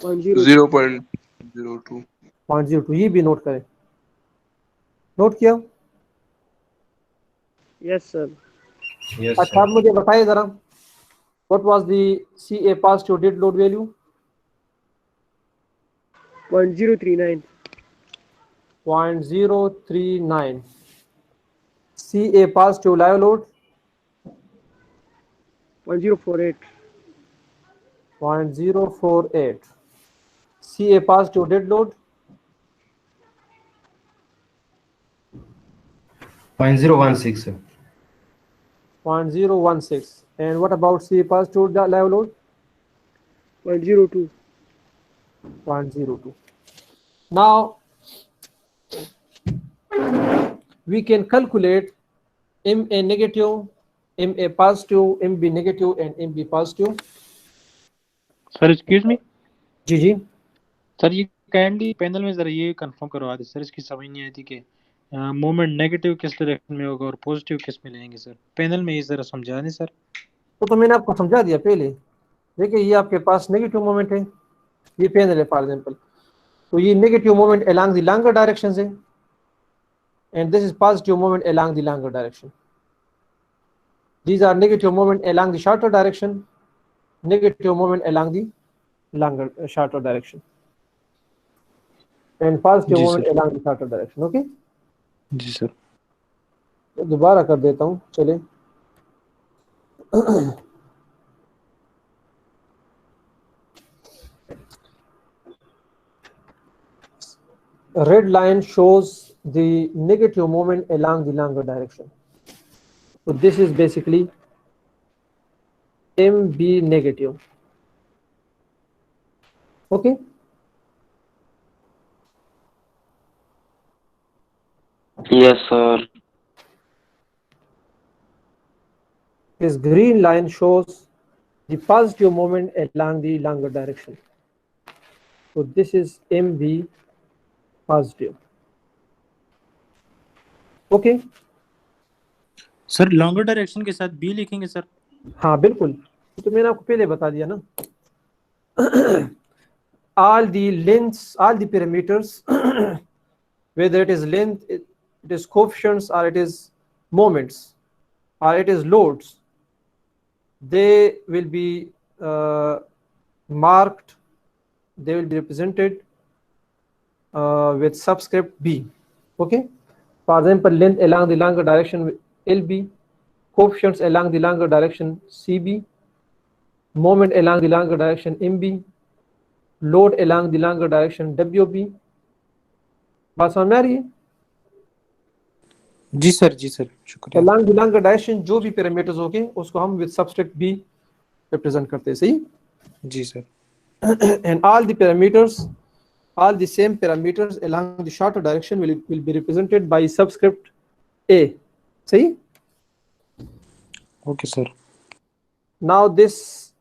S3: 0.02.
S6: 0.02.
S1: 0.02। ये भी note करें। Note किया।
S3: Yes sir.
S2: Yes,
S1: अच्छा, अब
S2: sir.
S1: मुझे बताइए जरा, what was the CA positive dead load value?
S3: 0.039.
S1: 0.039. CA positive live load,
S3: 0.048.
S1: 0.048. CA positive dead load,
S2: 0.016, sir.
S1: 0.016. And what about CA positive live load?
S3: 0.02.
S1: 0.02. Now we can calculate MA negative, MA positive, MB negative, and MB positive.
S7: Sir excuse me
S1: जी जी।
S7: Sir, ये kindly panel में जरा ये confirm करवा दे sir, इसकी समझ नहीं आई थी कि मोमेंट नेगेटिव किस डायरेक्शन में होगा और पॉजिटिव किस में लेंगे सर। पैनल में ये जरा समझा दें सर।
S1: तो मैंने आपको समझा दिया पहले। देखिए, ये आपके पास नेगेटिव मोमेंट है, ये पैनल है फॉर एग्जांपल, तो ये negative moment along the longer direction है, and this is positive moment along the longer direction. These are negative moment along the shorter direction, negative moment along the longer shorter direction, and positive
S7: जी
S1: moment
S7: sir.
S1: Along the shorter direction. Okay,
S7: जी sir.
S1: तो दोबारा कर देता हूँ, चले। Red line shows the negative moment along the longer direction. So this is basically MB negative. Okay.
S4: Yes, sir.
S1: This green line shows the positive moment along the longer direction. So this is MB positive. Okay.
S7: Sir longer direction के साथ B लिखेंगे sir.
S1: हाँ बिल्कुल, तो मैंने आपको पहले बता दिया ना। all the lengths, all the parameters, whether it is length, it is coefficients, or it is moments, or it is loads, they will be marked, they will be represented with subscript B. Okay, for example, length along the longer direction LB, coefficients along the longer direction CB, moment along the longer direction MB, load along the longer direction WB. बात समझ में आ रही है?
S7: जी sir, जी sir, शुक्रिया।
S1: along the longer direction जो भी parameters होंगे उसको हम with subscript B represent करते हैं, सही?
S7: जी sir.
S1: And all the parameters, all the same parameters along the shorter direction will be represented by subscript A, सही?
S7: Okay sir.
S1: Now this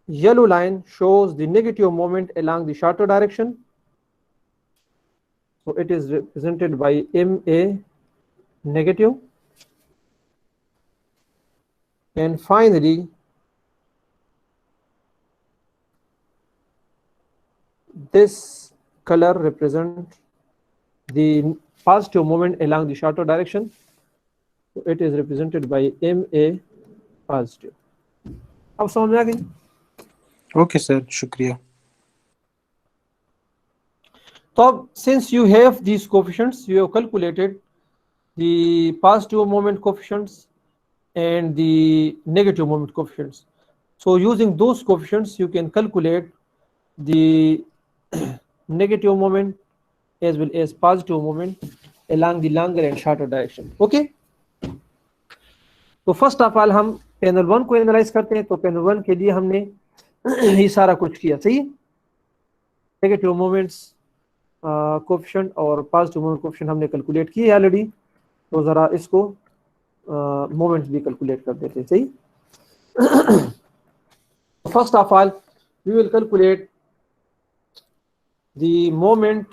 S1: yellow line shows the negative moment along the shorter direction, so it is represented by MA negative. And finally this color represent the positive moment along the shorter direction. So it is represented by MA positive. अब समझ में आ गई?
S7: Okay sir, शुक्रिया।
S1: So since you have these coefficients, you have calculated the positive moment coefficients and the negative moment coefficients. So using those coefficients, you can calculate the negative moment as well as positive moment along the longer and shorter direction. Okay. तो first of all हम panel 1 को analyse करते हैं। तो panel 1 के लिए हमने ये सारा कुछ किया, सही। नेगेटिव मोमेंट्स कोएफिशिएंट और पॉजिटिव मोमेंट कोएफिशिएंट हमने कैलकुलेट किए ऑलरेडी। तो जरा इसको मोमेंट्स भी कैलकुलेट कर देते हैं, सही। First of all we will calculate the moment,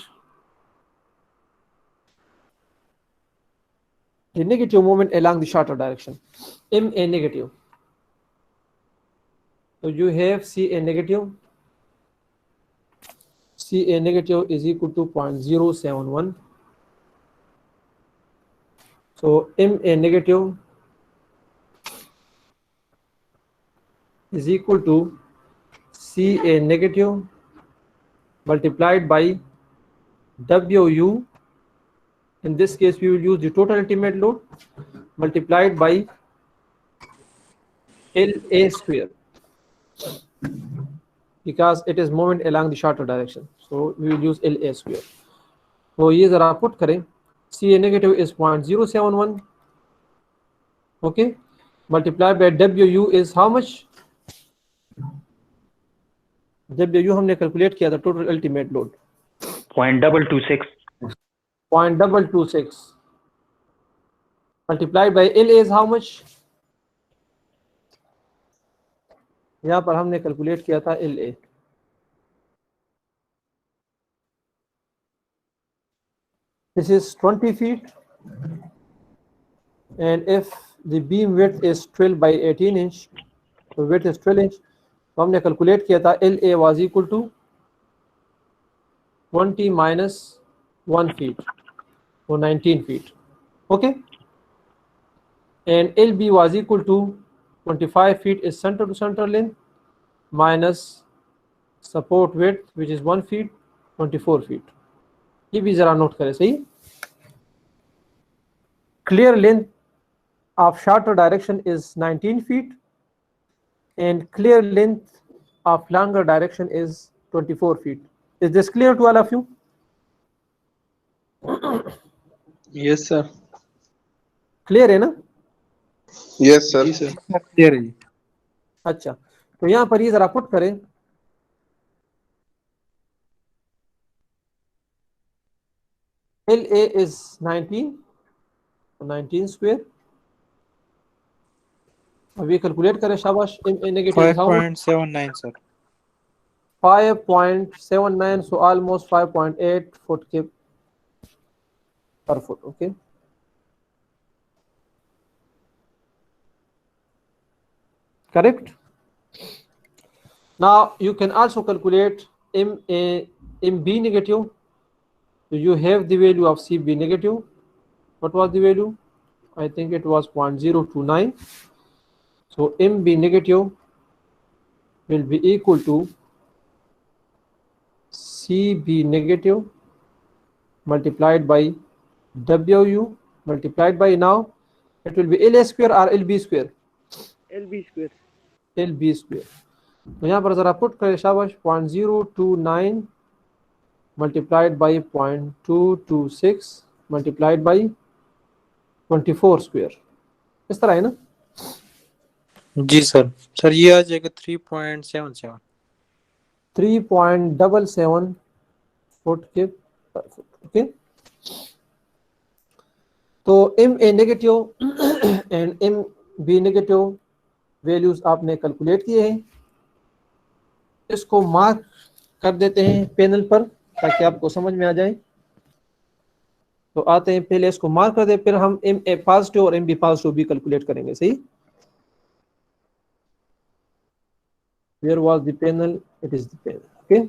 S1: the negative moment along the shorter direction, MA negative. So you have CA negative. CA negative is equal to 0.071. So MA negative is equal to CA negative multiplied by WU. In this case, we will use the total ultimate load multiplied by LA square because it is moment along the shorter direction. So we will use LA square. So ये जरा put करें, CA negative is 0.071, okay, multiplied by WU is how much? WU हमने calculate किया था total ultimate load
S5: 0.226.
S1: 0.226 multiplied by LA is how much? यहाँ पर हमने calculate किया था LA, this is 20 feet, and if the beam width is 12 by 18 inch, so width is 12 inch, तो हमने कैलकुलेट किया था LA was equal to 20 minus 1 feet, so 19 feet, okay, and LB was equal to 25 feet is center to center length minus support width which is 1 feet, 24 feet. ये भी जरा note करें, सही। Clear length of shorter direction is 19 feet and clear length of longer direction is 24 feet. Is this clear to all of you?
S6: Yes, sir.
S1: Clear है ना?
S8: Yes, sir.
S6: जी sir.
S7: Clear है जी।
S1: अच्छा, तो यहाँ पर ये जरा पुट करें, LA is 19, 19 square. अभी कैलकुलेट करें, शाबाश। MA negative is how much?
S7: 5.79 sir.
S1: 5.79, so almost 5.8 foot cube per foot, okay. Correct. Now you can also calculate MB negative. So you have the value of CB negative. What was the value? I think it was 0.029. So MB negative will be equal to CB negative multiplied by WU multiplied by, now it will be LA square or LB square?
S3: LB square.
S1: LB square. तो यहाँ पर जरा put करें, शाबाश। 0.029 multiplied by 0.226 multiplied by 24 square, इस तरह है ना?
S7: जी सर। सर ये आ जाएगा 3.77।
S1: 3.77 फुट के पर फुट, ओके। तो MA negative and MB negative values आपने कैलकुलेट किए हैं। इसको मार्क कर देते हैं पैनल पर ताकि आपको समझ में आ जाए। तो आते हैं, पहले इसको मार्क कर दे, फिर हम MA पॉजिटिव और MB पॉजिटिव भी कैलकुलेट करेंगे, सही। Where was the panel? It is the panel, okay.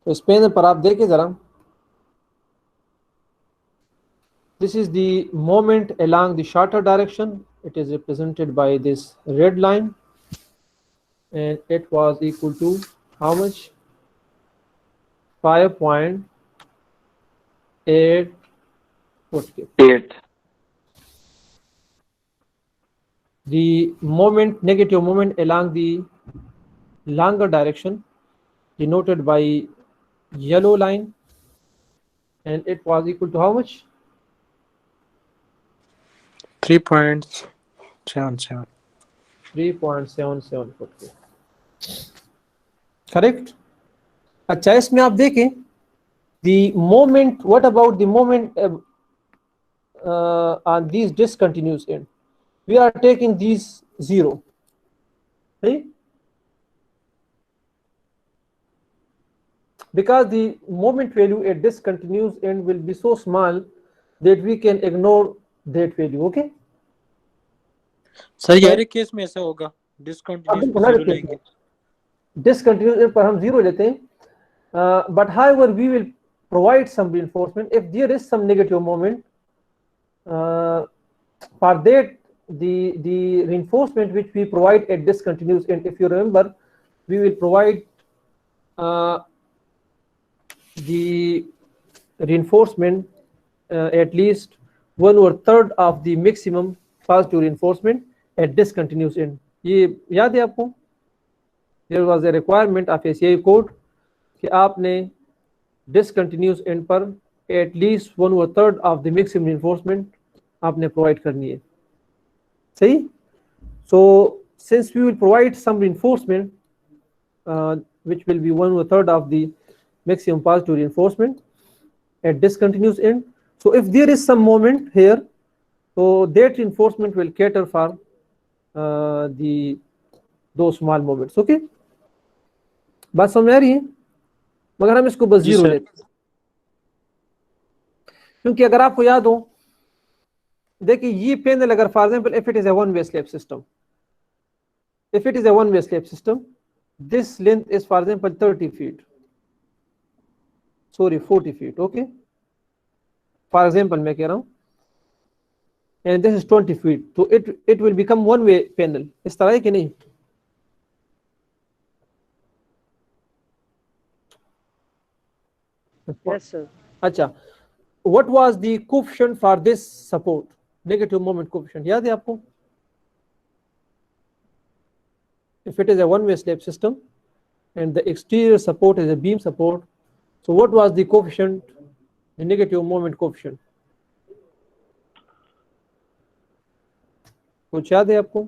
S1: तो इस पैनल पर आप देखें जरा, this is the moment along the shorter direction. It is represented by this red line, and it was equal to how much? 5.8 foot.
S4: 8.
S1: The moment, negative moment along the longer direction, denoted by yellow line, and it was equal to how much?
S7: 3.77.
S1: 3.77 foot. Correct. अच्छा, इसमें आप देखें the moment, what about the moment on these discontinuous end? We are taking these 0, right? Because the moment value at discontinuous end will be so small that we can ignore that value. Okay,
S7: sir यार case में ऐसा होगा, discontinuous पे zero लेंगे,
S1: discontinuous end पर हम 0 लेते हैं, but however we will provide some reinforcement if there is some negative moment. For that, the reinforcement which we provide at discontinuous end, if you remember, we will provide the reinforcement at least 1/3 of the maximum positive reinforcement at discontinuous end. ये याद है आपको? There was a requirement of ACI code कि आपने discontinuous end पर at least 1/3 of the maximum reinforcement आपने provide करनी है, सही? So since we will provide some reinforcement which will be 1/3 of the maximum positive reinforcement at discontinuous end, so if there is some moment here, so that reinforcement will cater for those small moments. Okay, बात समझ आ रही है? मगर हम इसको बस 0 लेते हैं, क्योंकि अगर आपको याद हो, देखिए ये पैनल अगर for example if it is a one way slab system, if it is a one way slab system, this length is for example 30 feet, sorry 40 feet. Okay, for example मैं कह रहा हूं, and this is 20 feet, so it will become one way panel. इस तरह है कि नहीं?
S3: Yes, sir.
S1: अच्छा, what was the coefficient for this support, negative moment coefficient? याद है आपको? If it is a one way slab system and the exterior support is a beam support, so what was the coefficient, the negative moment coefficient? कुछ याद है आपको?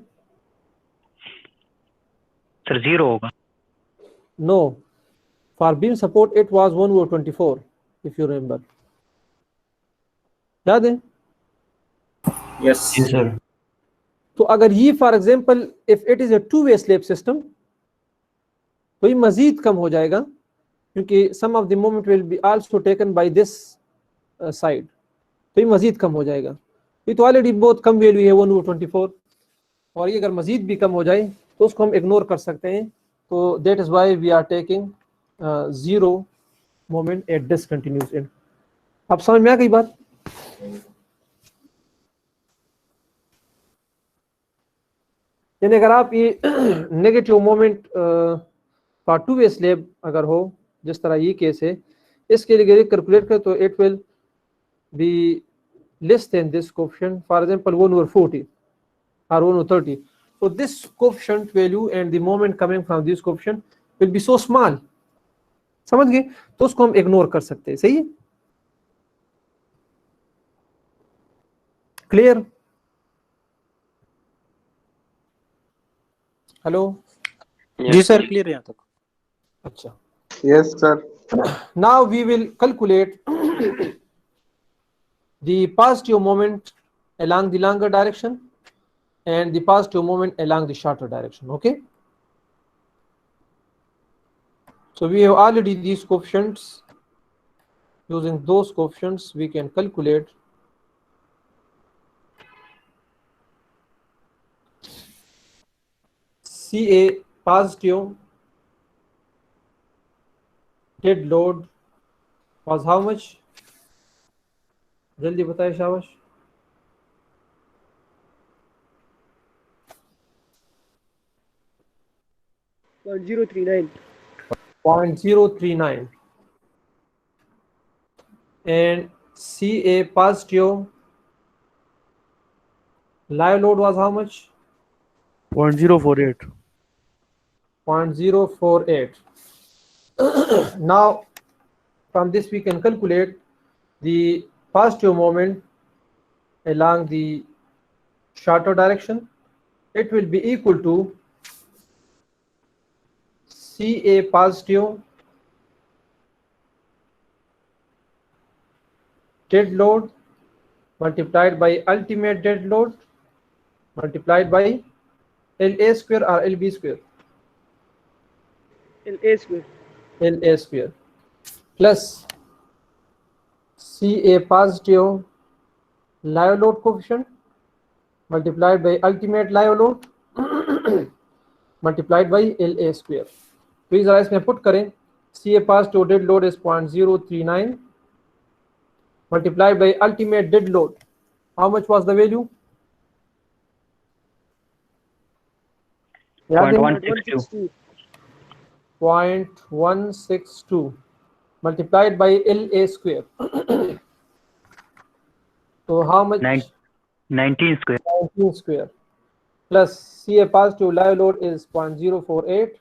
S5: Sir 0 होगा।
S1: No, for beam support it was 1/24, if you remember. याद है?
S2: Yes, sir.
S1: तो अगर ये for example if it is a two way slab system, तो ये मजीद कम हो जाएगा, क्योंकि some of the moment will be also taken by this side, तो ये मजीद कम हो जाएगा। ये तो ऑलरेडी बहुत कम वैल्यू है 1/24, और ये अगर मजीद भी कम हो जाए तो उसको हम इग्नोर कर सकते हैं। तो that is why we are taking 0 moment at discontinuous end. अब समझ में आ गई बात? यानी अगर आप ये negative moment for to way slab अगर हो, जिस तरह ये केस है, इसके लिए कैलकुलेट कर तो it will B less than this coefficient, for example 1/40 or 1/30. So this coefficient value and the moment coming from this coefficient will be so small, समझ गए? तो उसको हम इग्नोर कर सकते हैं, सही है? क्लियर? हेलो?
S7: जी सर, क्लियर है यहाँ तक।
S1: अच्छा,
S8: Yes, sir.
S1: now we will calculate the positive moment along the longer direction and the positive moment along the shorter direction. Okay, so we have already these coefficients. Using those coefficients we can calculate CA positive dead load was how much? जल्दी बताए शाबाश.
S3: 0.039.
S1: 0.039. And Ca positive live load was how much?
S3: 0.048.
S1: 0.048. Now from this we can calculate the positive moment along the shorter direction. It will be equal to Ca positive dead load multiplied by ultimate dead load multiplied by La square or Lb square?
S3: LA square.
S1: La square plus Ca positive live load coefficient multiplied by ultimate live load multiplied by La square. तो इस इसमें put करें Ca positive dead load is 0.039 multiplied by ultimate dead load. How much was the value? याद है?
S5: 0.162.
S1: 0.162 multiplied by La square. So how much?
S5: 19 square.
S1: 19 square plus Ca positive live load is 0.048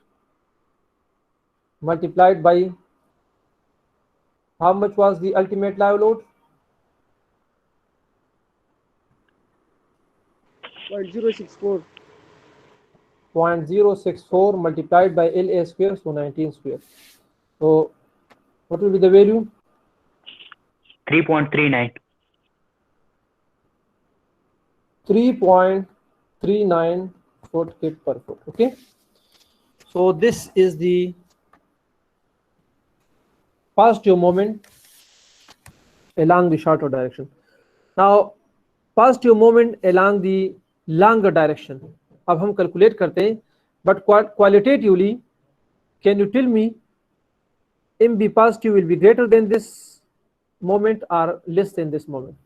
S1: multiplied by how much was the ultimate live load?
S3: 0.064.
S1: 0.064 multiplied by La square, so 19 square. So what will be the value?
S5: 3.39.
S1: 3.39 foot kit per foot. Okay, so this is the positive moment along the shorter direction. Now positive moment along the longer direction. अब हम calculate करते हैं, but qualitatively, can you tell me MB positive will be greater than this moment or less than this moment?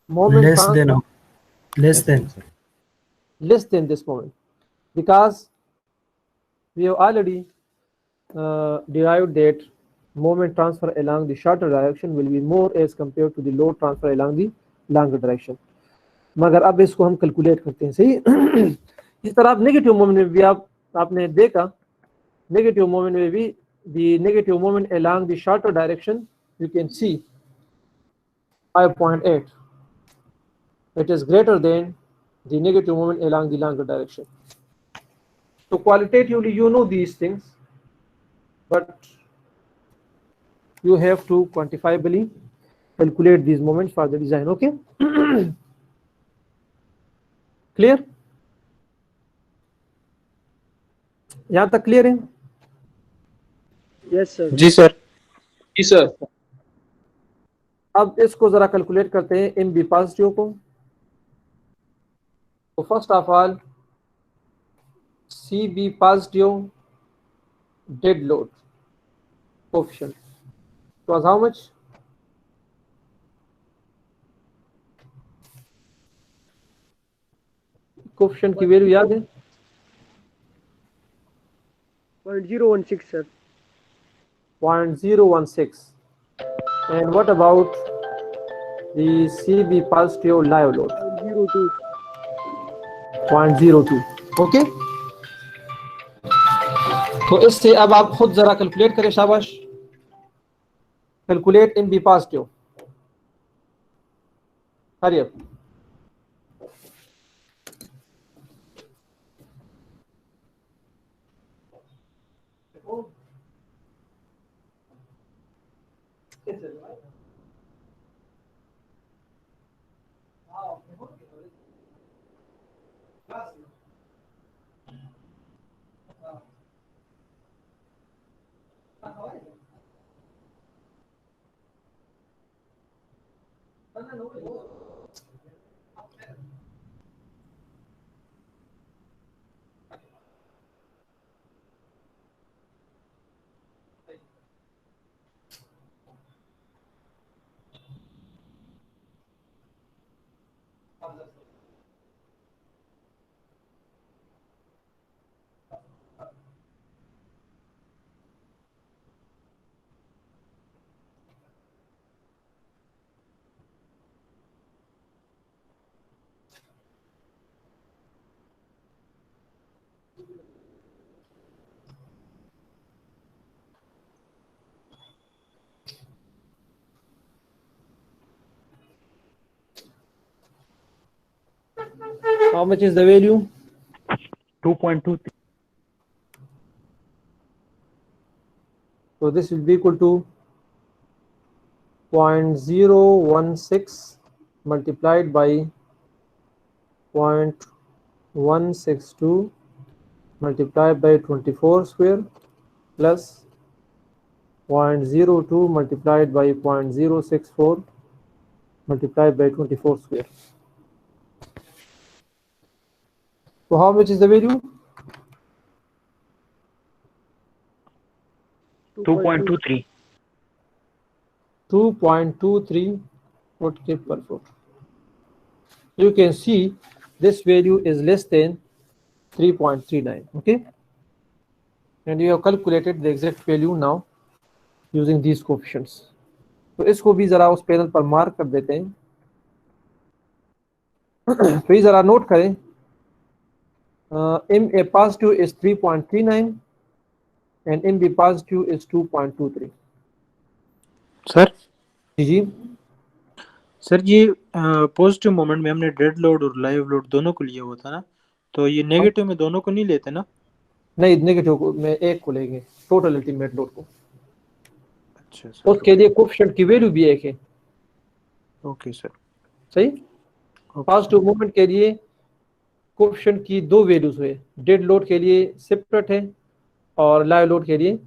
S1: Moment
S9: Less
S1: transfer
S9: than.
S1: less than this moment, because we have already derived that moment transfer along the shorter direction will be more as compared to the load transfer along the longer direction. मगर अब इसको हम calculate करते हैं. सही. इस तरह आप नेगेटिव मोमेंट में भी आपने देखा, नेगेटिव मोमेंट में भी the negative moment along the shorter direction you can see 5.8. It is greater than the negative moment along the longer direction. So qualitatively you know these things, but you have to quantifiably calculate these moments for the design. Okay. Clear? यहाँ तक clear है?
S3: Yes, sir.
S6: जी sir. जी sir.
S1: अब इसको जरा calculate करते हैं MB positive को. तो first of all CB positive dead load coefficient was how much? Coefficient की वैल्यू याद है?
S3: 0.016, sir.
S1: 0.016. And what about the CB positive live load?
S3: 0.02.
S1: 0.02. Okay. तो इससे अब आप खुद जरा कैलकुलेट करें. शाबाश. Calculate MB positive. Hurry up. How much is the value?
S5: 2.23.
S1: So this will be equal to 0.016 multiplied by 0.162 multiplied by 24 square plus 0.02 multiplied by 0.064 multiplied by 24 square. So how much is the value?
S5: 2.23.
S1: 2.23 foot K per foot. You can see this value is less than 3.39. Okay, and you have calculated the exact value now using these coefficients. तो इसको भी जरा उस panel पर mark कर देते हैं. तो ये जरा नोट करें. MA positive is 3.39 and MB positive is 2.23.
S7: Sir
S1: जी
S7: सर ये पॉजिटिव मोमेंट में हमने डेड लोड और लाइव लोड दोनों को लिया हुआ था ना, तो ये नेगेटिव में दोनों को नहीं लेते ना?
S1: नहीं, नेगेटिव को में एक को लेंगे, टोटल अल्टीमेट लोड को.
S7: अच्छा सर,
S1: उसके लिए कोएफिशिएंट की वैल्यू भी एक है.
S7: Okay sir.
S1: सही.
S7: ओके
S1: पॉजिटिव मोमेंट के लिए कोएफिशिएंट की दो वैल्यूज हुए. डेड लोड के लिए सेपरेट है और लाइव लोड के लिए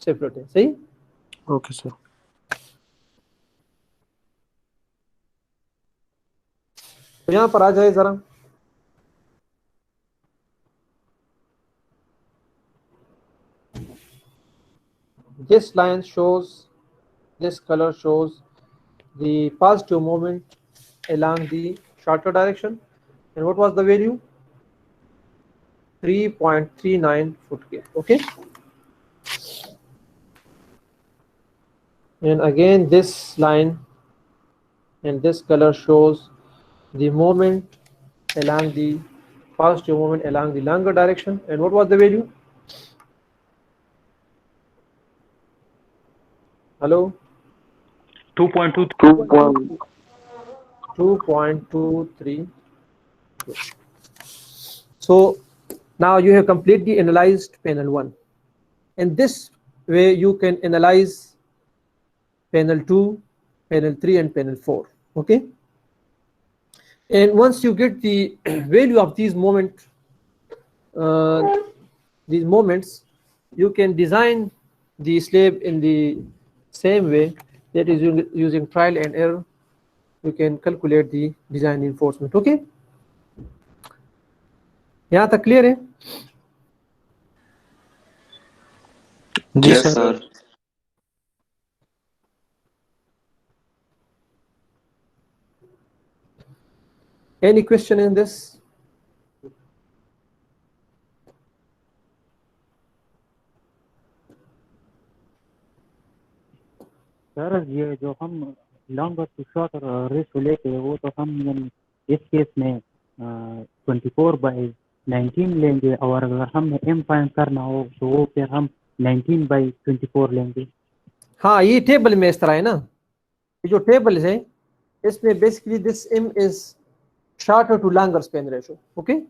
S1: सेपरेट है. सही.
S7: Okay sir.
S1: तो यहाँ पर आ जाए जरा. This line shows, this color shows the positive moment along the shorter direction. And what was the value? 3.39 foot K. Okay. And again, this line and this color shows the moment along the positive moment along the longer direction. And what was the value? Hello?
S5: 2.23.
S1: 2.23. So now you have completely analyzed panel 1. In this way you can analyze panel 2, panel 3 and panel 4. Okay. And once you get the value of these moments, you can design the slab in the same way, that is using trial and error. You can calculate the design reinforcement. Okay. यहाँ तक clear है?
S7: जी
S4: Yes,
S7: sir.
S4: sir.
S1: Any question in this?
S5: Sir ये जो हम long और short ratio लेते हैं वो तो हम इस केस में 24/19 लेंगे, और अगर हमें एम फाइंड करना हो तो वो फिर हम 19/24 लेंगे.
S1: हाँ, ये टेबल में इस तरह है ना. ये जो टेबल है इसमें basically this m is shorter to longer span ratio. Okay.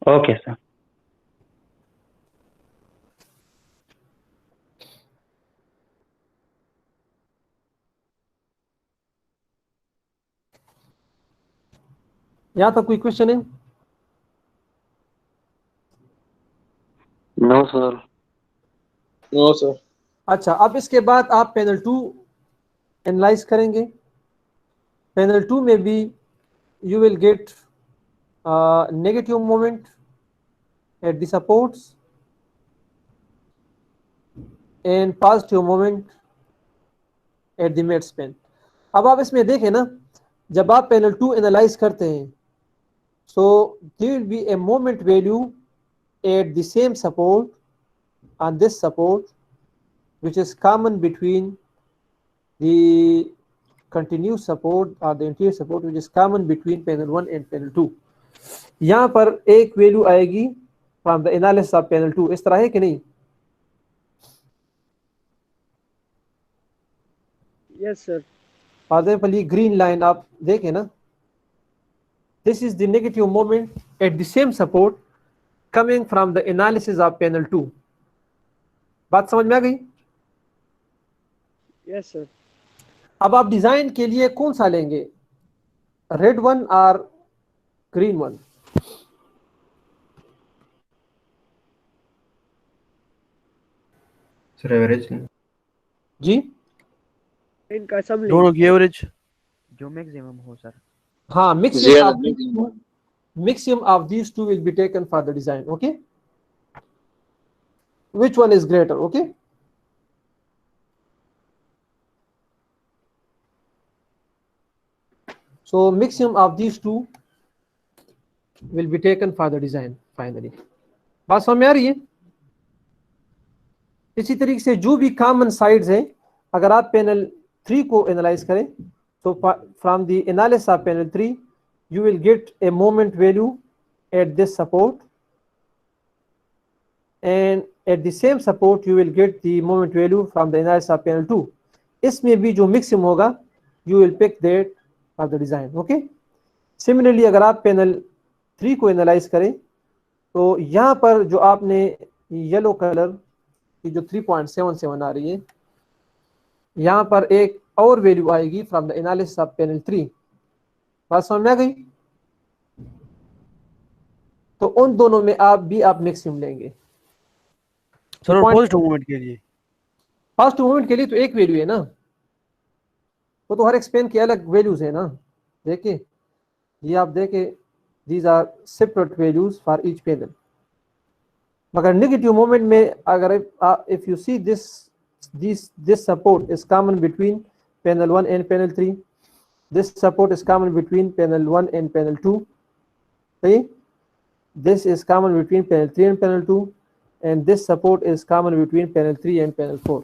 S5: Okay sir.
S1: यहाँ तक कोई क्वेश्चन है?
S4: No, sir.
S6: No, sir.
S1: अच्छा, अब इसके बाद आप पैनल 2 एनालाइज करेंगे. पैनल 2 में भी you will get negative moment at the supports and positive moment at the mid span. अब आप इसमें देखें ना, जब आप पैनल 2 एनालाइज करते हैं, so there will be a moment value at the same support on this support which is common between the continuous support or the interior support which is common between panel 1 and panel 2. यहाँ पर एक value आएगी from the analysis of panel 2. इस तरह है कि नहीं?
S3: Yes sir.
S1: For example ये ग्रीन लाइन आप देखें ना, this is the negative moment at the same support coming from the analysis of panel 2. बात समझ में आ गई?
S3: Yes sir.
S1: अब आप डिजाइन के लिए कौन सा लेंगे, रेड वन और ग्रीन वन?
S2: सर एवरेज
S1: जी
S3: इनका सब
S9: दोनों की एवरेज
S5: जो मैक्सिमम हो सर।
S1: हाँ,
S6: Zero.
S1: maximum of these two will be taken for the design. Okay, which one is greater? Okay, so maximum of these two will be taken for the design finally. बात समझ में आ रही है? इसी तरीके से जो भी कॉमन साइड्स हैं, अगर आप पैनल 3 को एनालाइज करें, तो from the analysis of panel 3 you will get a moment value at this support, and at the same support you will get the moment value from the analysis of panel 2. इसमें भी जो मिक्सिम होगा you will pick that for the design. Okay, similarly अगर आप panel 3 को analyse करें, तो यहाँ पर जो आपने येलो कलर की जो 3.77 आ रही है, यहाँ पर एक और वैल्यू आएगी from the analysis of panel 3. बात समझ में आ गई? तो उन दोनों में आप मैक्सिमम लेंगे.
S9: सर और पॉजिटिव मूवमेंट के लिए,
S1: पॉजिटिव मूवमेंट के लिए तो एक वैल्यू है ना, वो तो हर एक पेन के अलग वैल्यूज है ना. देखिए ये आप देखें, these are separate values for each panel. मगर नेगेटिव मूवमेंट में अगर if you see this support is common between panel 1 and panel 3, this support is common between panel 1 and panel 2, see, this is common between panel 3 and panel 2, and this support is common between panel 3 and panel 4.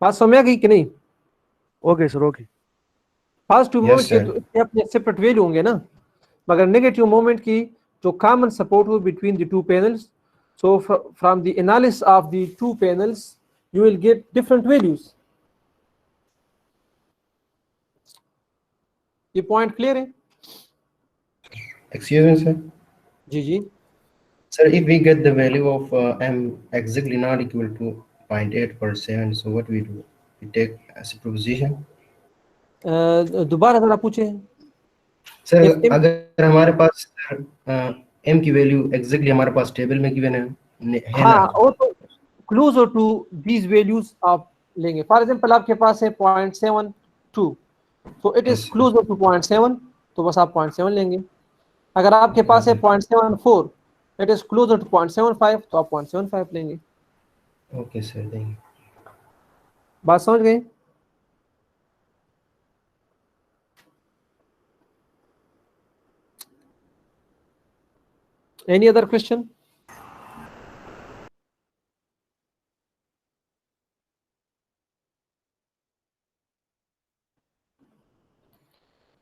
S1: बात समझ आ गई कि नहीं?
S9: Okay sir okay.
S1: Positive
S2: Yes,
S1: movement के
S2: sir.
S1: तो इसके अपने separate value होंगे ना, मगर नेगेटिव मूवमेंट की जो कॉमन सपोर्ट हो between the two panels, so from the analysis of the two panels you will get different values. ये पॉइंट क्लियर है?
S2: Excuse me, sir.
S1: जी जी.
S2: Sir, if we get the value of m exactly not equal to 0.8/7, so what we do? We take as a proposition.
S1: दोबारा जरा पूछे.
S2: Sir
S1: If m-
S2: अगर हमारे पास m की वैल्यू एग्जैक्टली हमारे पास टेबल में गिवन है
S1: हाँ,
S2: ना,
S1: वो तो क्लोजर टू दीज वैल्यूज आप लेंगे. फॉर एग्जांपल आपके पास है 0.72, तो it is
S2: Yes.
S1: Closer to 0.7, तो बस आप 0.7 लेंगे. अगर आपके पास है 0.74, इट इज क्लोजर टू 0.75, तो आप 0.75 लेंगे.
S2: Okay sir, thank you.
S1: बात समझ गए? Any other question?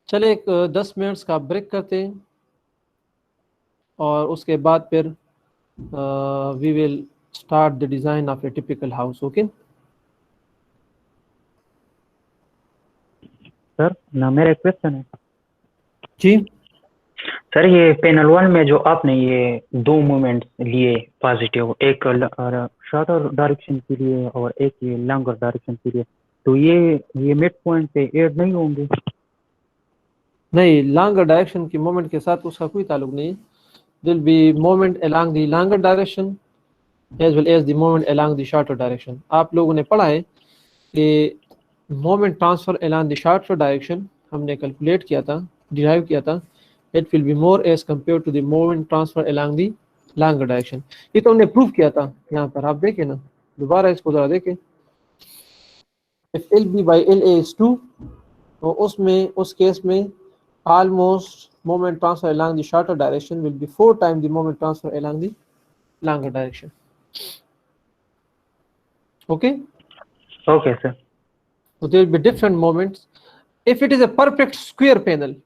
S1: चले एक 10 मिनट्स का ब्रेक करते हैं, और उसके बाद फिर we will start the design of a typical house. Okay
S5: sir ना मेरा एक क्वेश्चन है
S1: जी.
S5: सर, ये पैनल 1 में जो आपने ये दो मूवमेंट्स लिए पॉजिटिव, एक शॉर्टर डायरेक्शन के लिए और एक ये लॉन्गर डायरेक्शन के लिए, तो ये मिड पॉइंट पे ऐड नहीं होंगे?
S1: नहीं, लॉन्गर डायरेक्शन की मोमेंट के साथ उसका कोई ताल्लुक नहीं. Will be moment along the longer direction as well as the moment along the shorter direction. आप लोगों ने पढ़ा है कि moment transfer along the shorter direction हमने कैलकुलेट किया था, डिराइव किया था. It will be more as compare to the moment transfer along the longer direction. ये तो हमने प्रूव किया था. यहाँ पर आप देखें ना, दोबारा इसको जरा देखें. if LB by LA is 2, तो उसमें उस केस में almost moment transfer along the shorter direction will be 4 times the moment transfer along the longer direction. Okay,
S5: Okay, sir.
S1: so there will be different moments. If it is a perfect square panel,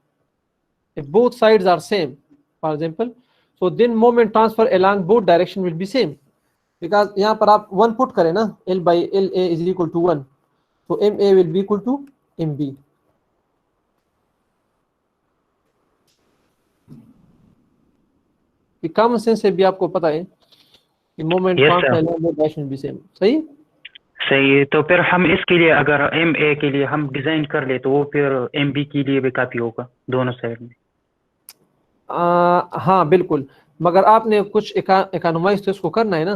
S1: if both sides are same, for example, so then moment transfer along both direction will be same, because यहाँ पर आप 1 put करें ना, L by LA is equal to 1, so MA will be equal to MB. ये common sense से भी आपको पता है कि moment
S5: Yes,
S1: transfer
S5: sir.
S1: along both direction will be same. सही?
S5: सही है। तो फिर हम इसके लिए अगर MA के लिए हम डिजाइन कर ले तो वो फिर MB के लिए भी काफी होगा दोनों साइड में।
S1: हाँ बिल्कुल, मगर आपने कुछ इकोनोमाइज तो इसको करना है ना,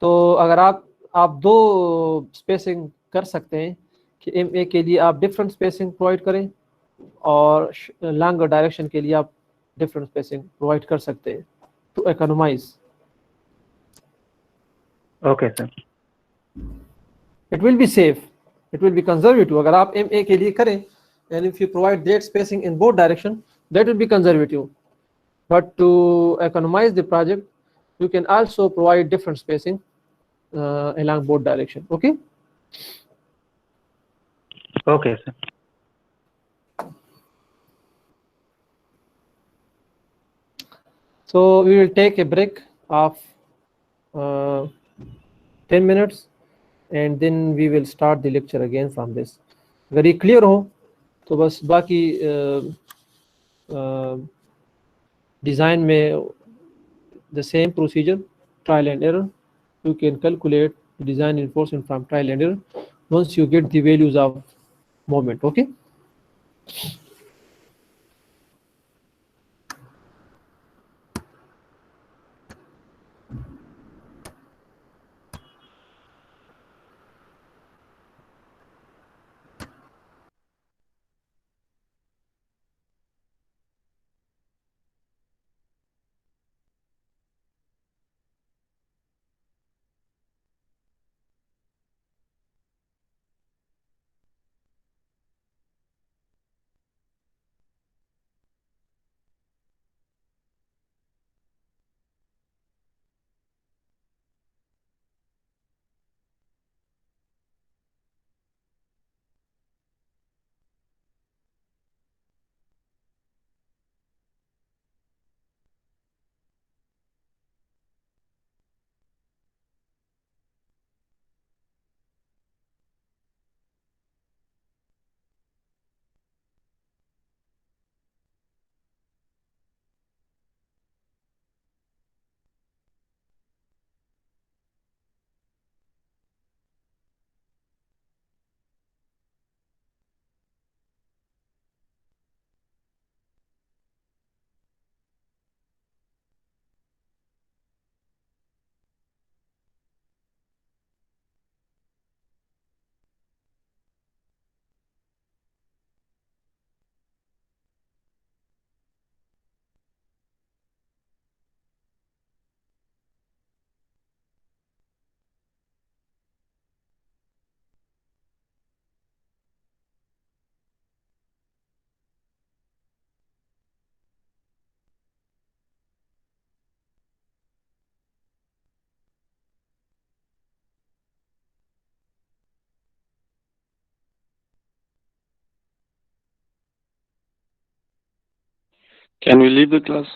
S1: तो अगर आप दो स्पेसिंग कर सकते हैं कि MA के लिए आप डिफरेंट स्पेसिंग प्रोवाइड करें और लॉन्गर डायरेक्शन के लिए आप डिफरेंट स्पेसिंग प्रोवाइड कर सकते हैं to economise.
S5: Okay sir.
S1: It will be safe, it will be conservative. अगर आप MA के लिए करें and if you provide that spacing in both direction, that will be conservative. But to economize the project, you can also provide different spacing along both direction. Okay.
S5: Okay, sir.
S1: So we will take a break of 10 minutes and then we will start the lecture again from this. अगर ये clear हो तो बस बाकी design में the same procedure, trial and error. You can calculate design reinforcement from trial and error once you get the values of moment. Okay.
S4: Can we leave the class?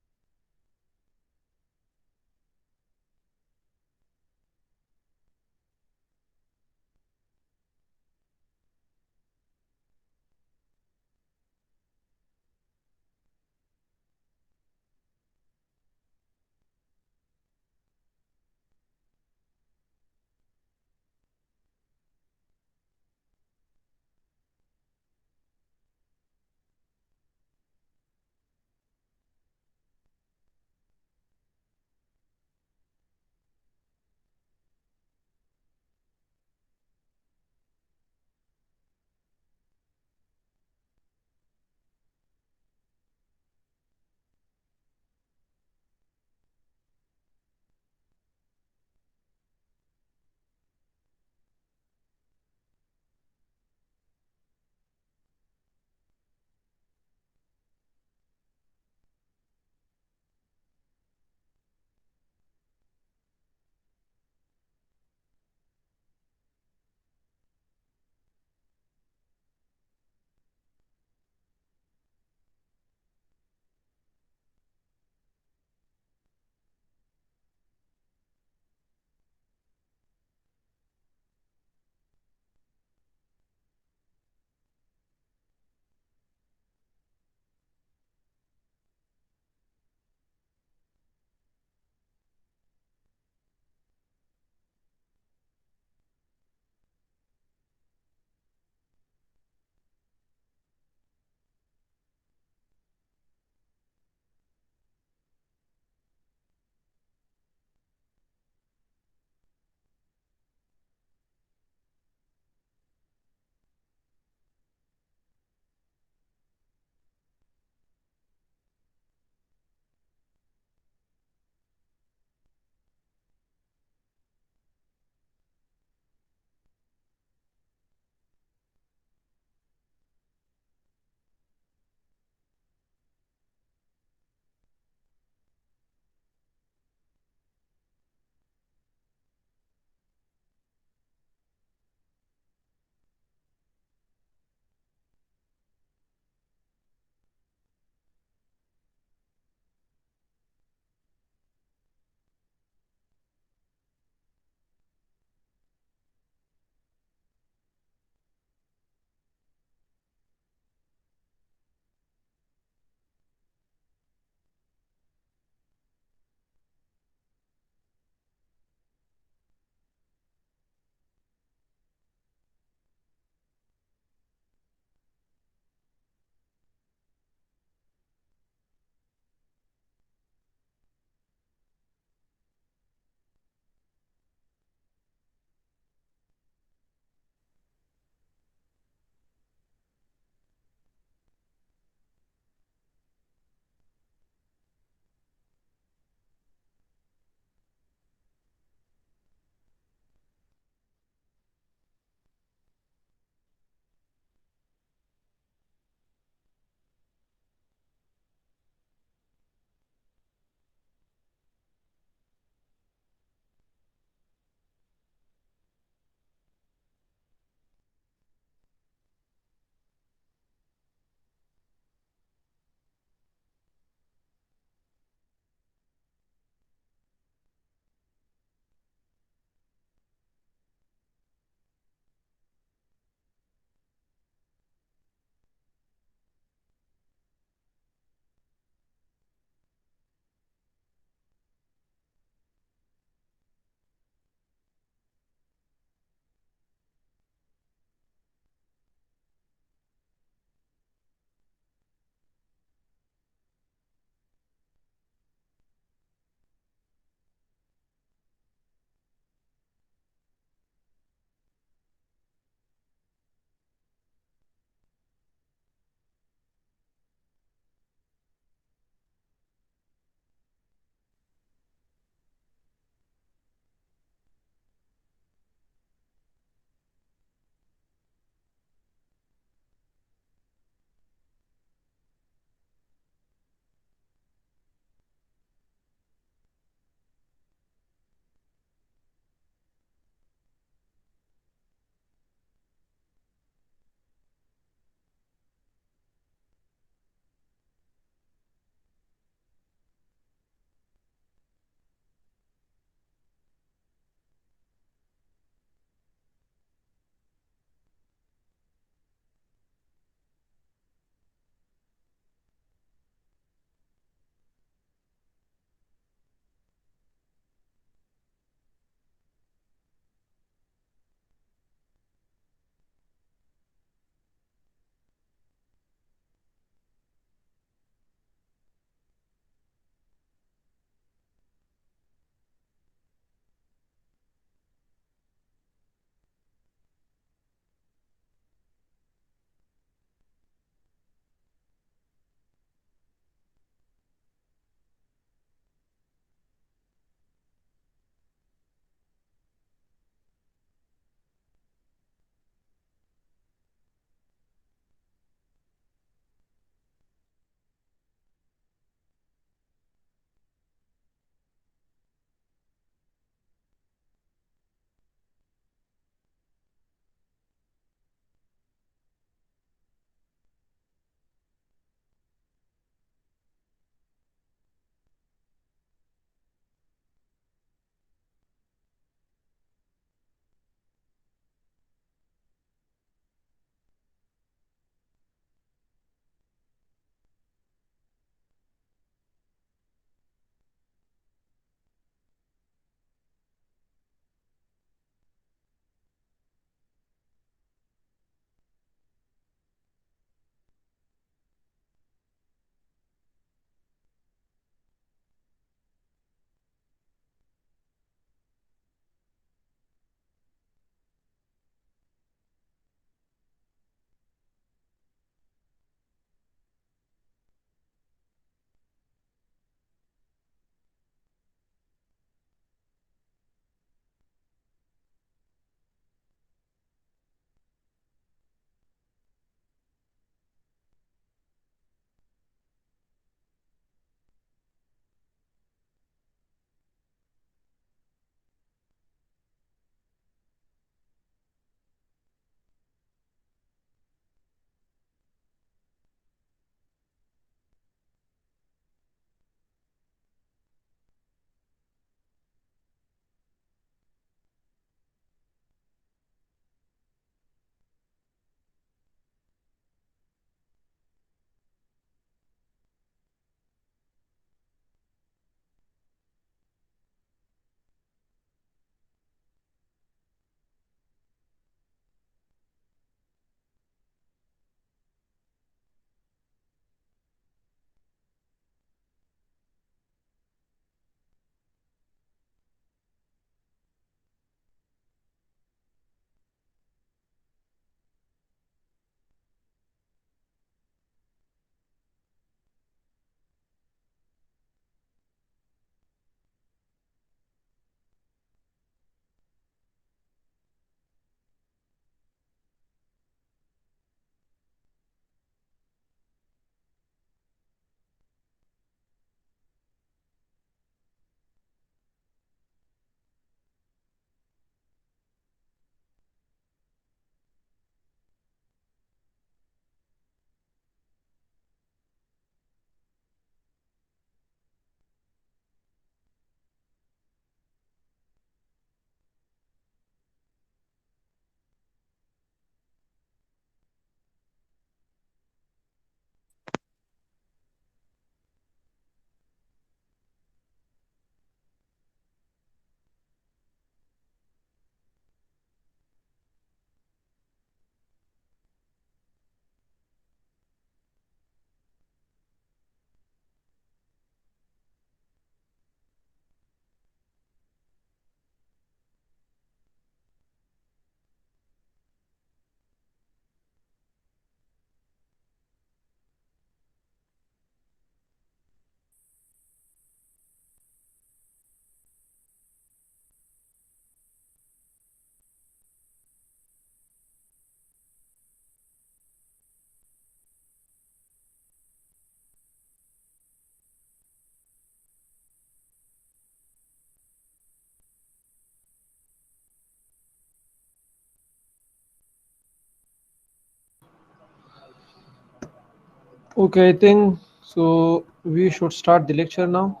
S1: Okay, I think so. We should start the lecture now.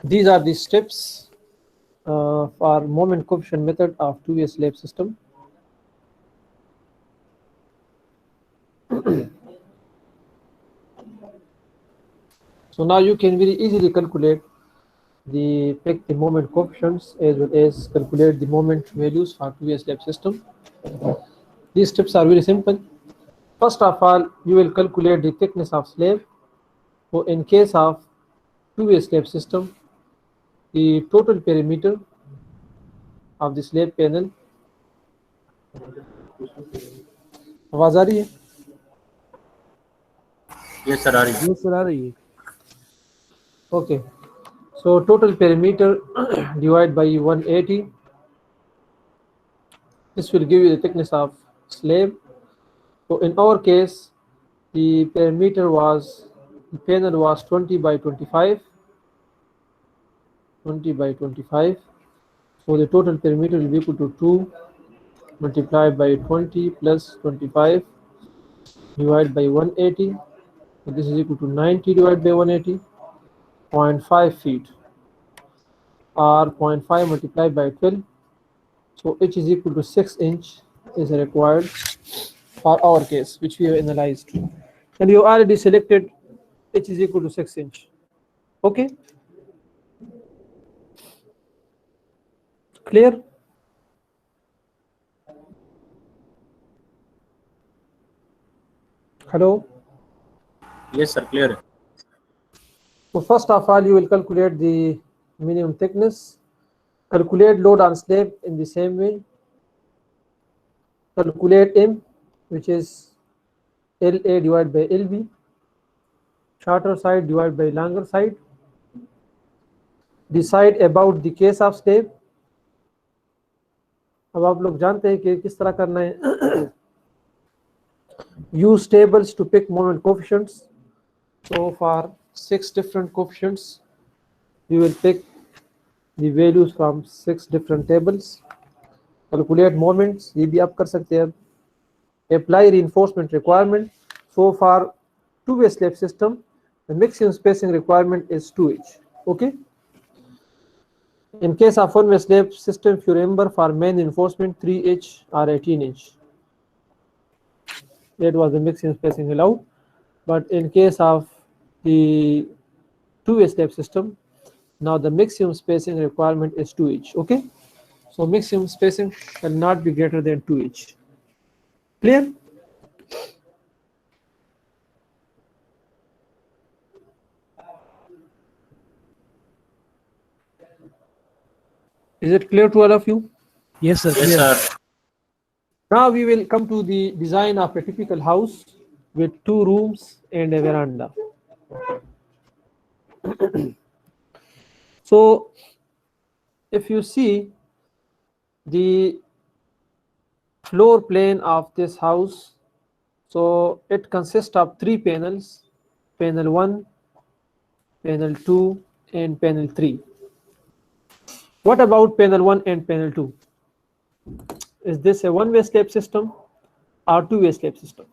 S1: These are the steps for moment coefficient method of two-way slab system. So now you can very easily calculate pick the moment coefficients as well as calculate the moment values for two-way slab system. These steps are very simple. First of all, you will calculate the thickness of slab. So in case of two-way slab system, the total perimeter of the slab panel. आवाज आ रही है?
S5: Yes sir, आ रही है.
S9: ये sir आ रही है.
S1: Okay. So total perimeter divided by 180. This will give you the thickness of slab. So in our case, the panel was 20 by 25. 20 by 25. So the total perimeter will be equal to 2 multiplied by 20 plus 25 divided by 180. So this is equal to 90 divided by 180. 0.5 feet or 0.5 multiplied by 12. So h is equal to 6 inch is required for our case, which we have analyzed. And you already selected h is equal to 6 inch. Okay? Clear? Hello?
S5: Yes sir, clear.
S1: So first of all, you will calculate the minimum thickness. Calculate load on slab in the same way. Calculate M, which is LA divided by LB. Shorter side divided by longer side. Decide about the case of slab. अब आप लोग जानते हैं कि किस तरह करना है. Use tables to pick moment coefficients. So for 6 different coefficients, you will pick the values from 6 different tables. Calculate moments, ये भी आप कर सकते हैं. Apply reinforcement requirement. So for two-way slab system, the maximum spacing requirement is 2h. Okay. In case of one-way slab system, if you remember, for main reinforcement 3h or 18 inch. That was the maximum spacing allowed. But in case of the two-way slab system, now the maximum spacing requirement is 2h. Okay. So maximum spacing cannot be greater than 2h. Clear? Is it clear to all of you?
S9: Yes sir.
S5: Yes
S9: Clear.
S5: sir.
S1: Now we will come to the design of a typical house with 2 rooms and a veranda. So if you see the floor plan of this house, so it consists of 3 panels, panel 1, panel 2 and panel 3. What about panel 1 and panel 2? Is this a one-way slab system or two-way slab system?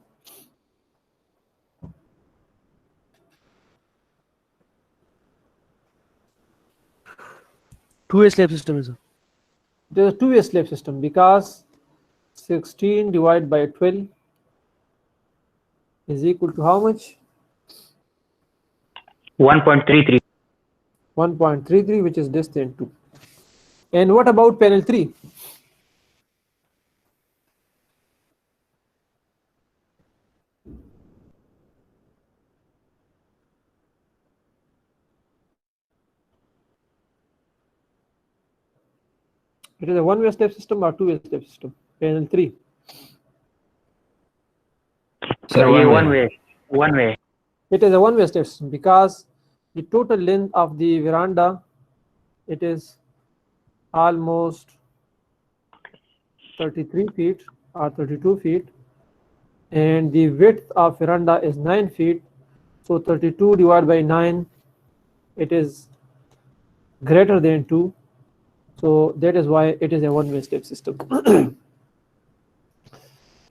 S9: Two-way slab system is.
S1: It is a two-way slab system because 16 divided by 12 is equal to how much?
S5: 1.33.
S1: 1.33, which is less than 2. And what about panel 3? It is a one-way slab system or two-way slab system? Panel 3.
S2: Sir,
S5: ये
S2: one
S5: one
S2: way.
S5: way. One way.
S1: It is a one-way slab system because the total length of the veranda, it is almost 33 feet or 32 feet, and the width of veranda is 9 feet. So 32 divided by 9, it is greater than 2. So that is why it is a one-way slab system.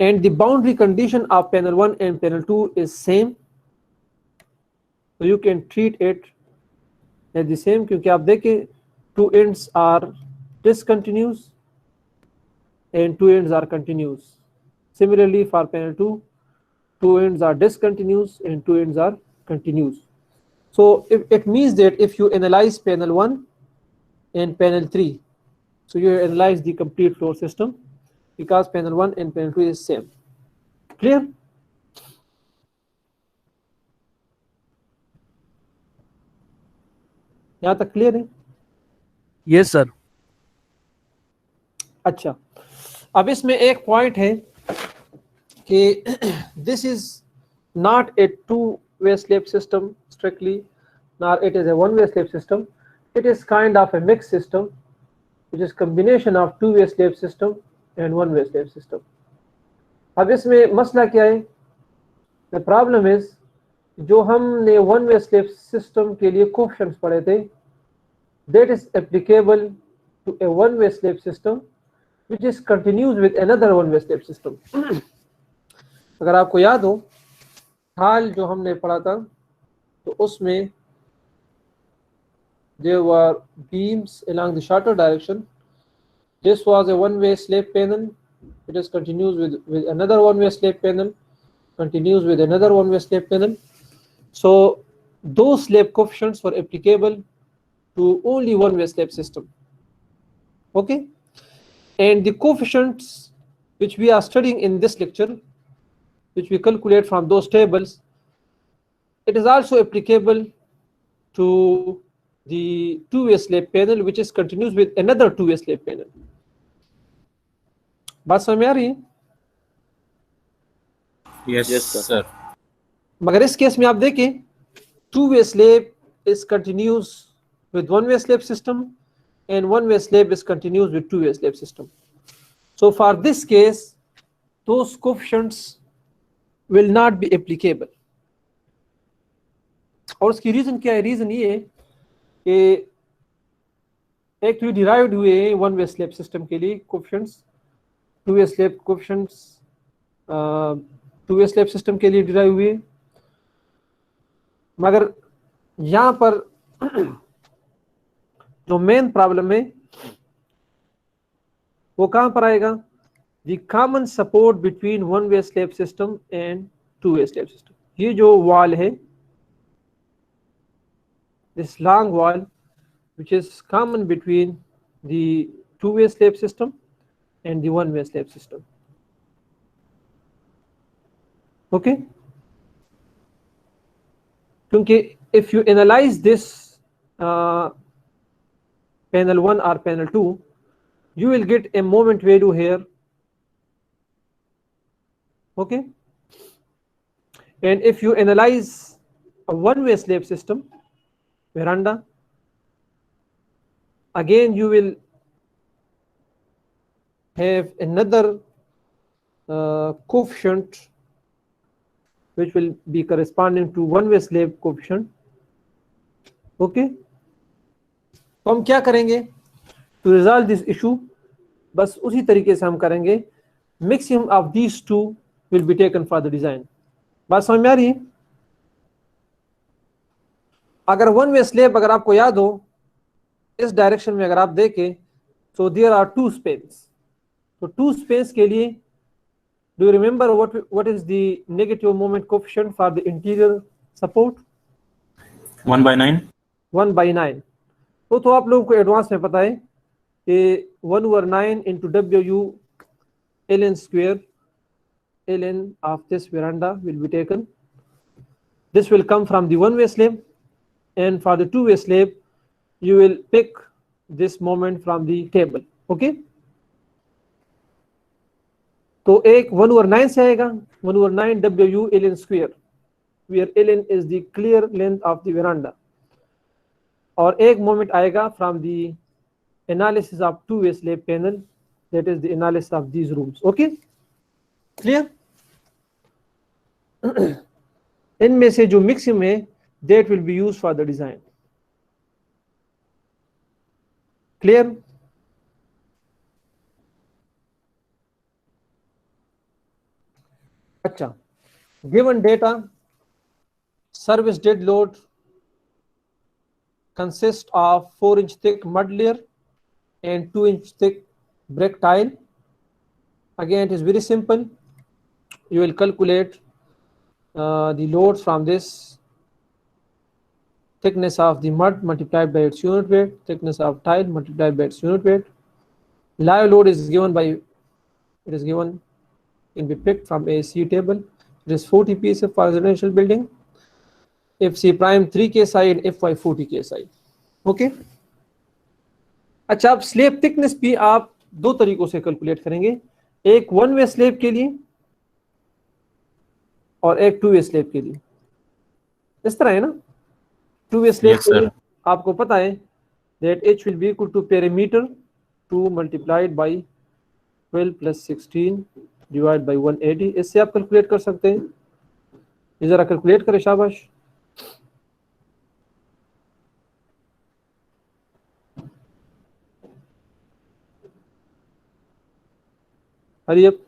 S1: And the boundary condition of panel 1 and panel 2 is same. So you can treat it as the same, क्योंकि आप देखें two ends are discontinuous and two ends are continuous. Similarly for panel 2, two ends are discontinuous and two ends are continuous. So it means that if you analyze panel 1 and panel 3, so you analyze the complete floor system, because panel 1 and panel 2 is same. Clear? यहाँ तक clear है?
S9: Yes, sir.
S1: अच्छा, अब इसमें एक point है कि this is not a two-way slab system strictly, nor it is a one-way slab system. It is kind of a mixed system, which is combination of two-way slab system and one-way slab system. अब इसमें मसला क्या है? The problem is, जो हमने one-way slab system के लिए coefficients पढ़े थे, that is applicable to a one-way slab system which is continues with another one-way slab system. अगर आपको याद हो हाल जो हमने पढ़ा था, तो उसमें there were beams along the shorter direction. This was a one-way slab panel. It is continues with another one-way slab panel, continues with another one-way slab panel. So those slab coefficients were applicable to only one-way slab system. Okay, and the coefficients which we are studying in this lecture, which we calculate from those tables, it is also applicable to the two-way slab panel, which is continues with another two-way slab panel. बात समझ में आ रही है?
S10: Yes, sir.
S1: मगर इस case में आप देखें, two-way slab is continues with one-way slab system, and one-way slab is continues with two-way slab system. So for this case, those coefficients will not be applicable. और उसकी रीजन क्या है? Reason ये है कि एक तो डिराइव्ड हुए हैं वन वे स्लैब सिस्टम के लिए coefficients, to way slab coefficients to way slab system के लिए डिराइव हुए, मगर यहाँ पर जो मेन प्रॉब्लम है वो कहाँ पर आएगा? The common support between one way slab system and to way slab system. ये जो वॉल है, this long wall which is common between the two-way slab system and the one-way slab system. Okay, क्योंकि if you analyze this panel 1 or panel 2, you will get a moment value here. Okay, and if you analyze a one-way slab system veranda, again you will have another coefficient which will be corresponding to one-way slab coefficient. Okay, तो हम क्या करेंगे to resolve this issue? बस उसी तरीके से हम करेंगे, maximum of these two will be taken for the design. बात समझ में आ रही है? अगर वन वे स्लैब अगर आपको याद हो, इस डायरेक्शन में अगर आप देखें, so there are two spans. तो two spans के लिए, do you remember what is the negative moment coefficient for the interior support?
S10: 1/9.
S1: 1/9. तो आप लोगों को एडवांस में पता है कि 1/9 into WU ln square ln of this veranda will be taken. This will come from the one way slab, and for the two-way slab you will pick this moment from the table. Okay, तो एक 1/9 से आएगा, 1/9 WU ln square, where ln is the clear length of the veranda. और एक moment आएगा from the analysis of two way slab panel, that is the analysis of these rooms. Okay, clear? इनमें से जो मिक्सिम है that will be use for the design. Clear? अच्छा, given data service dead load consists of 4-inch thick mud layer and 2-inch thick brick tile. Again, it is very simple. You will calculate the load from this thickness of the mud multiplied by its unit weight, thickness of tile multiplied by its unit weight. Live load is given by, it is given, can be picked from a C table. It is 40 psi for residential building, FC prime 3 KSI and FY 40 KSI. Okay, अच्छा, आप slab thickness भी आप दो तरीकों से calculate करेंगे, एक one way slab के लिए और एक टू वे स्लेब के लिए। इस तरह है ना, टू वे स्लेब
S10: Yes,
S1: के लिए
S10: sir.
S1: आपको पता है that H will be equal to perimeter 2 multiplied by 12 plus 16 divide by 180। इससे आप कैलकुलेट कर सकते हैं, ये जरा कैलकुलेट करें, शाबाश। हरी अप,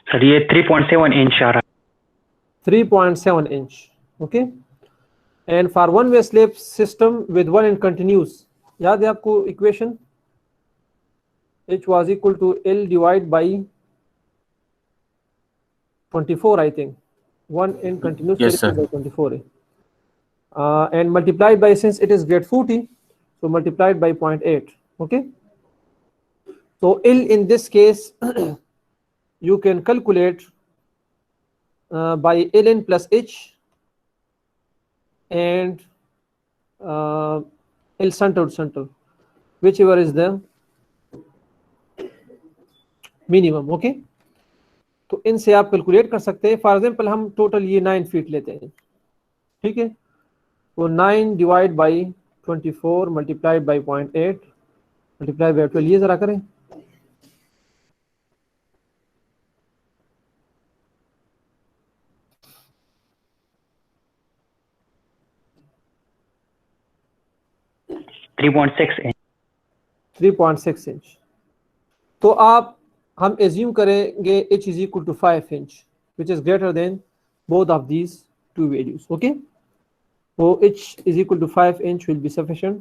S5: सर ये 3.7 इंच आ रहा
S1: 3.7 inch. Okay, and for one way slab system with one end continuous, याद है आपको equation, H was equal to L divided by 24, I think, one end continuous
S10: Yes, sir.
S1: by 24 है, and multiplied by, since it is grade 40, so multiplied by 0.8. Okay, so L in this case you can calculate by ln plus H and L center to center, whichever is the minimum. Okay, तो इनसे आप calculate कर सकते हैं। For example हम total ये 9 feet लेते हैं, ठीक है, तो 9 divide by 24 multiplied by 0.8 multiply by 12, ये जरा करें।
S5: है 3.6 इंच।
S1: 3.6 इंच। तो आप, हम एज्यूम करेंगे h is equal to 5 inch which is greater than both of these two values. Okay, so h is equal to 5 inch will be sufficient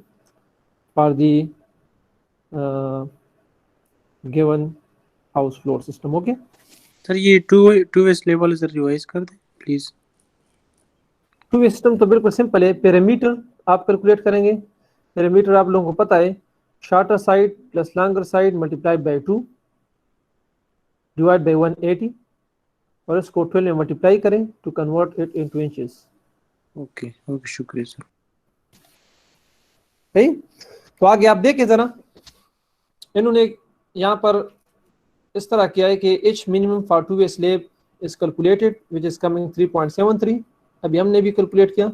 S1: for the given house floor system. Okay,
S7: sir ये two way slab वाले sir revise कर दें please.
S1: Two way system तो बिल्कुल simple है। Perimeter आप calculate करेंगे, perimeter आप लोगों को पता है, shorter side plus longer side multiplied by 2 divide by 180, और इसको 12 में मल्टीप्लाई करें to convert it into inches.
S7: Okay okay, शुक्रिया सर।
S1: सही, तो आगे आप देखें जरा, इन्होंने यहाँ पर इस तरह किया है कि H minimum for two way slab is calculated which is coming 3.73। अभी हमने भी कैलकुलेट किया,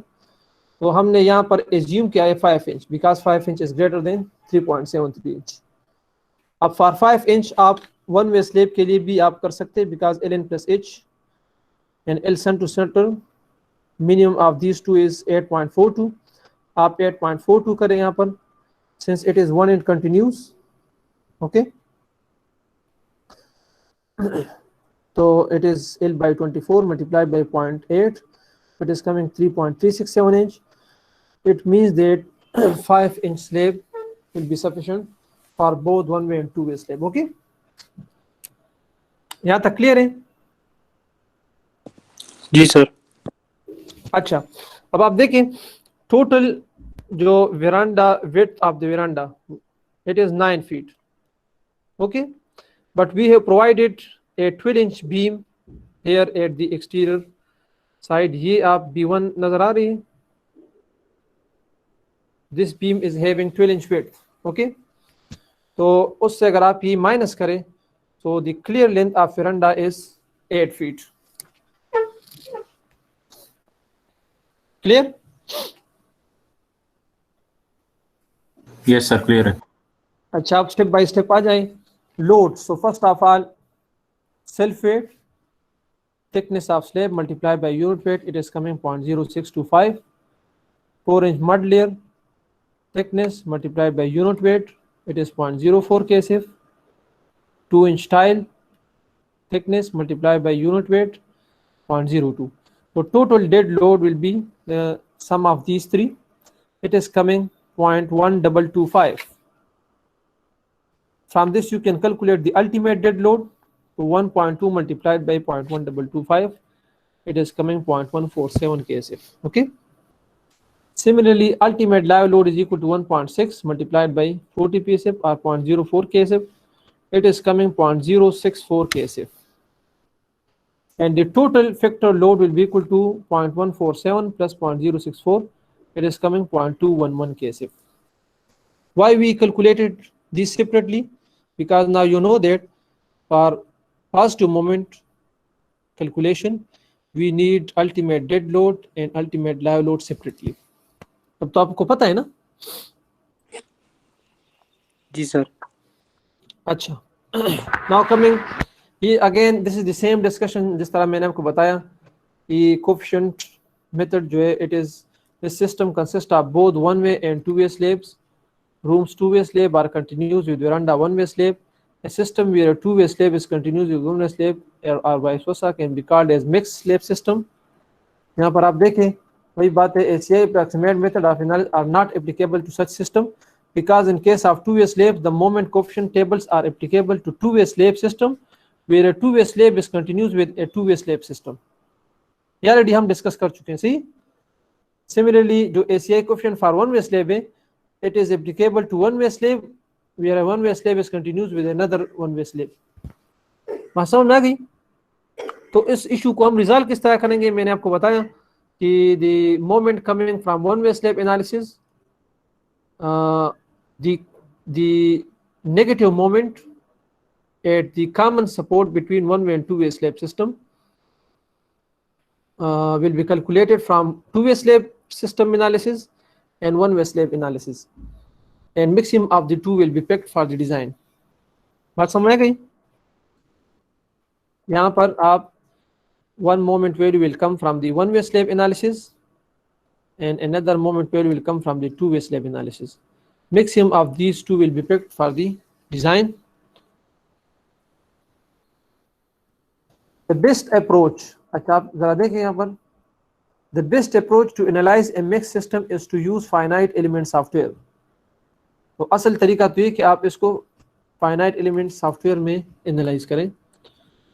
S1: तो हमने यहाँ पर एज्यूम किया है 5 inch, because 5 inch is greater than 3.73 inch. अब फॉर 5 इंच आप वन वे स्लेब के लिए भी आप कर सकते हैं, because L N plus H and L centre to centre minimum of these two is 8.42। आप 8.42 करें यहाँ पर, since it is one end continuous. Okay, तो इट इज L by 24 multiplied by 0.8, it is coming 3.367 inch. It means that 5 inch slab will be sufficient for both one way and two way slab. Okay, यहाँ तक clear है?
S7: जी sir.
S1: अच्छा, अब आप देखें total जो veranda width of the veranda, it is 9 feet. Okay, but we have provided a 12-inch beam here at the exterior side. ये आप B1 नजर आ रही है, this beam is having 12-inch width. Okay, तो उससे अगर आप ये माइनस करें, So the clear length of veranda is 8 feet. Clear?
S10: Yes, sir. Clear है.
S1: अच्छा, आप स्टेप बाय स्टेप आ जाएं. Load. So first of all, self weight, thickness of slab multiplied by unit weight, it is coming 0.0625. 4-inch mud layer, thickness multiplied by unit weight, it is 0.04 kSif. 2-inch tile, thickness multiplied by unit weight, 0.02. So total dead load will be the sum of these three. It is coming 0.1225. From this you can calculate the ultimate dead load. So 1.2 multiplied by 0.1225, it is coming 0.147 kSif. Okay. Similarly, ultimate live load is equal to 1.6 multiplied by 40 psif or 0.04 kSif. It is coming 0.064 kSif. And the total factor load will be equal to 0.147 plus 0.064. It is coming 0.211 kSif. Why we calculated these separately? Because now you know that for positive moment calculation, we need ultimate dead load and ultimate live load separately. अब तो आपको पता है ना?
S3: जी sir.
S1: अच्छा. Now coming here again, this is the same discussion जिस तरह मैंने आपको बताया कि coefficient method जो है, it is this system consists of both one way and two way slabs. Rooms two way slab are continuous with veranda one way slab. A system where a two way slab is continuous with one way slab or vice versa can be called as mixed slab system. यहाँ पर आप देखें वही बात है, ACI approximate method of analysis are not applicable to such system because in case of two-way slabs, the moment coefficient tables are applicable to two-way slab system where a two-way slab is continuous with a two-way slab system. ये already हम discuss कर चुके हैं. See, similarly जो ACI coefficient for one-way slab है, it is applicable to one-way slab where a one-way slab is continuous with another one-way slab. बात समझ में आ गई? तो इस इशू को हम रिजॉल्व किस तरह करेंगे, मैंने आपको बताया कि the moment coming from one way slab analysis, the negative moment at the common support between one way and two way slab system will be calculated from two way slab system analysis and one way slab analysis, and maximum of the two will be picked for the design. बात समझ में आ गई? यहाँ पर आप one moment value will come from the one way slab analysis and another moment value will come from the two way slab analysis. Maximum of these two will be picked for the design. The best approach, अच्छा आप जरा देखें यहाँ पर, the best approach to analyze a mixed system is to use finite element software. तो असल तरीका तो ये कि आप इसको finite element software में analyze करें.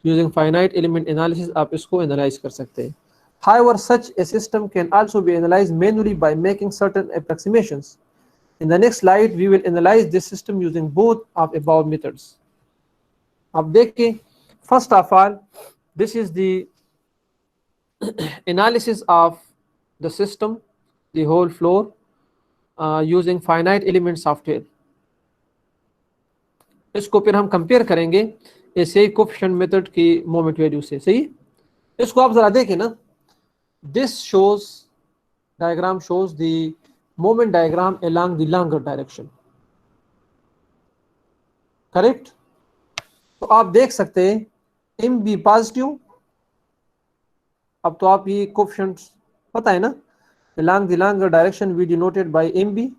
S1: Using finite element analysis आप इसको analyze कर सकते हैं. However, such a system can also be analyzed manually by making certain approximations. In the next slide, we will analyze this system using both of above methods. अब देखें, first of all, this is the analysis of the system, the whole floor, using finite element software. इसको फिर हम compare करेंगे ऐसे coefficient method की moment value से. सही, इसको आप जरा देखें ना. This shows diagram shows the moment diagram along the longer direction. Correct? तो आप देख सकते हैं MB पॉजिटिव. अब तो आप ये कोएफिशिएंट्स पता है ना. Along the longer direction we denoted by MB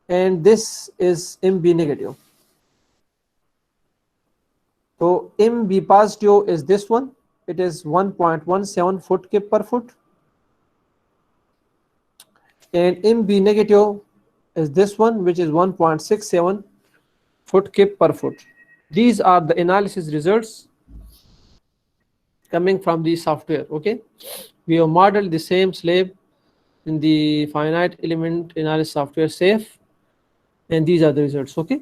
S1: and this is MB negative. So MB positive is this one. It is 1.17 foot kip per foot. And MB negative is this one, which is 1.67 foot kip per foot. These are the analysis results coming from the software. Okay, we have modeled the same slab in the finite element analysis software safe, and these are the results. Okay,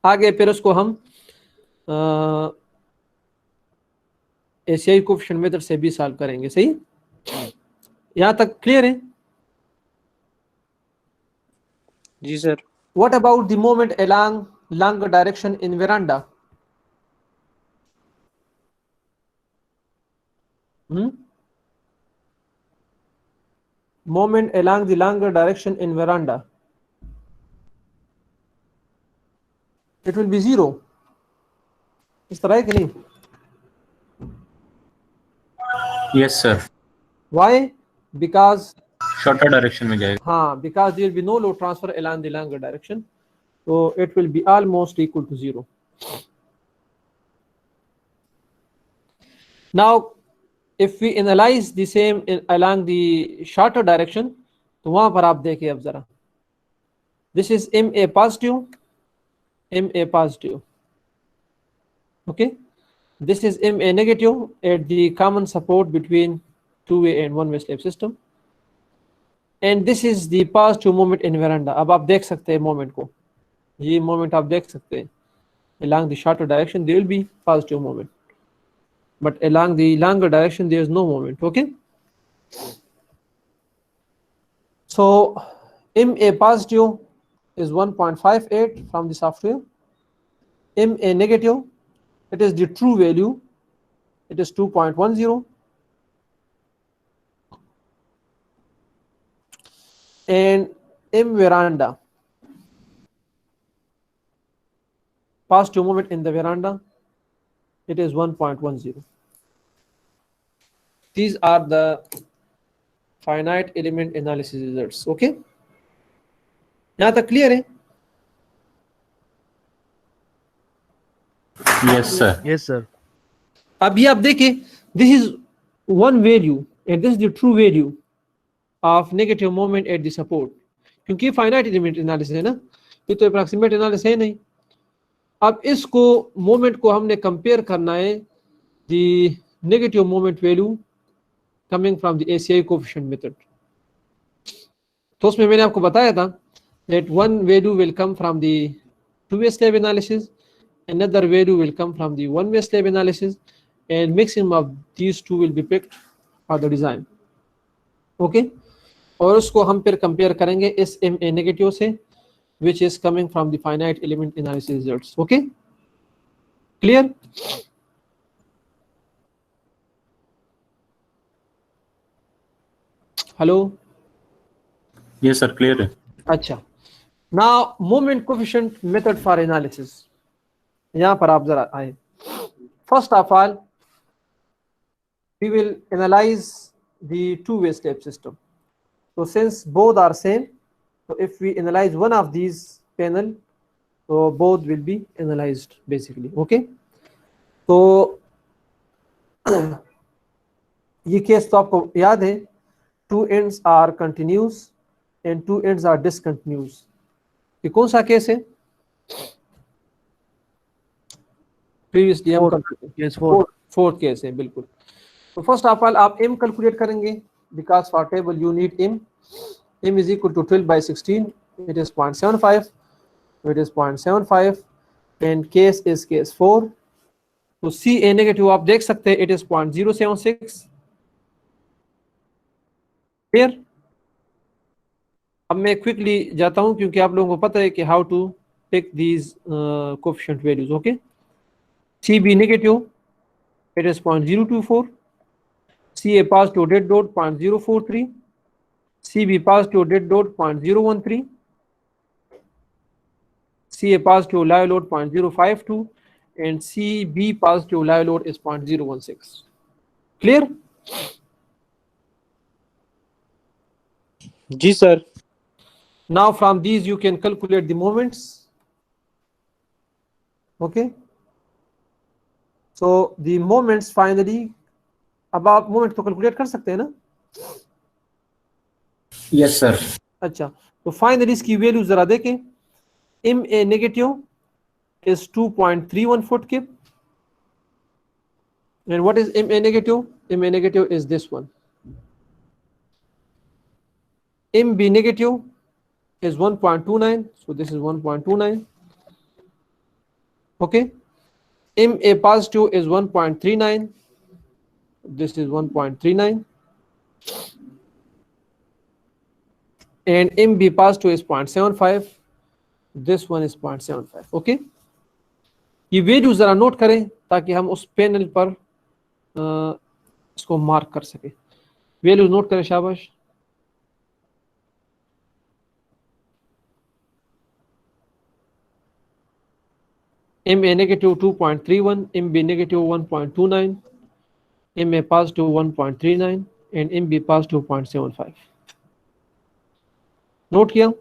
S1: आगे फिर उसको हम ACI coefficient method से भी solve करेंगे. सही, यहाँ तक क्लियर है?
S3: जी sir.
S1: What about the moment along longer direction in veranda? Moment along the longer direction in veranda, it will be 0. इस तरह है कि नहीं?
S10: Yes, sir.
S1: Why? Because
S10: Shorter direction में जाएगा.
S1: हाँ, because there will be no load transfer along the longer direction, so it will be almost equal to 0. Now, if we analyze the same along the shorter direction, तो वहां पर आप देखिए अब जरा, this is MA positive, okay, this is MA negative at the common support between two-way and one-way slab system, and this is the positive moment in veranda. अब आप देख सकते हैं moment को, ये moment आप देख सकते हैं, along the shorter direction there will be positive moment, but along the longer direction there is no moment. Okay, so MA positive is 1.58 from the software. MA negative, it is the true value, it is 2.10, and M veranda, positive moment in the veranda, it is 1.10. These are the finite element analysis results. Okay, यहाँ तक clear है?
S10: Yes, sir.
S9: Yes, sir.
S1: अब ये आप देखिए, this is one value and this is the true value of negative moment at the support, क्योंकि finite element analysis है ना, ये तो approximate analysis है नहीं. अब इसको moment को हमने compare करना है the negative moment value coming from the ACI coefficient method. तो उसमें मैंने आपको बताया था that one value will come from the two-way slab analysis, another value will come from the one-way slab analysis, and maximum of these two will be picked for the design. Okay, और उसको हम फिर compare करेंगे इस MA negative से, which is coming from the finite element analysis results. Okay, clear? Hello?
S10: Yes, sir. Clear है.
S1: अच्छा, now moment coefficient method for analysis, यहाँ पर आप जरा आए. First of all, we will analyze the two-way slab system. So since both are same, so if we analyze one of these panel, so both will be analyzed basically. Okay, तो ये case तो आपको याद है, two ends are continuous and two ends are discontinuous. ये कौन सा case है? Previously हम
S9: Yes, 4.
S1: fourth केस है बिल्कुल. तो फर्स्ट ऑफ ऑल आप m कैलकुलेट करेंगे, because for table you need m. M is equal to 12 by 16, it is 0.75, it is 0.75, and case is case 4. तो CA नेगेटिव आप देख सकते हैं, it is 0.076. क्लियर? अब मैं क्विकली जाता हूं क्योंकि आप लोगों को पता है कि how to pick these coefficient values. Okay, CB negative, it is 0.024, CA positive dead load 0.043, CB positive dead load 0.013, CA positive live load 0.052, and CB positive live load is 0.016. Clear?
S7: जी sir.
S1: Now from these you can calculate the moments. Okay, so the moments finally, अब आप moment तो calculate कर सकते हैं ना?
S10: Yes, sir.
S1: अच्छा, तो फाइनली इसकी वैल्यू जरा देखें. MA negative is 2.31 foot cube, and what is MA negative? MA negative is this one. MB negative is 1.29, so this is 1.29. Okay, MA positive is 1.39, this is 1.39, and MB positive is 0.75, this one is 0.75. Okay, ये value जरा note करें ताकि हम उस panel पर इसको mark कर सके। वैल्यूज नोट करें, शाबाश। MA negative 2.31, MB negative 1.29, MA positive 1.39 and MB positive 0.75। Note किया?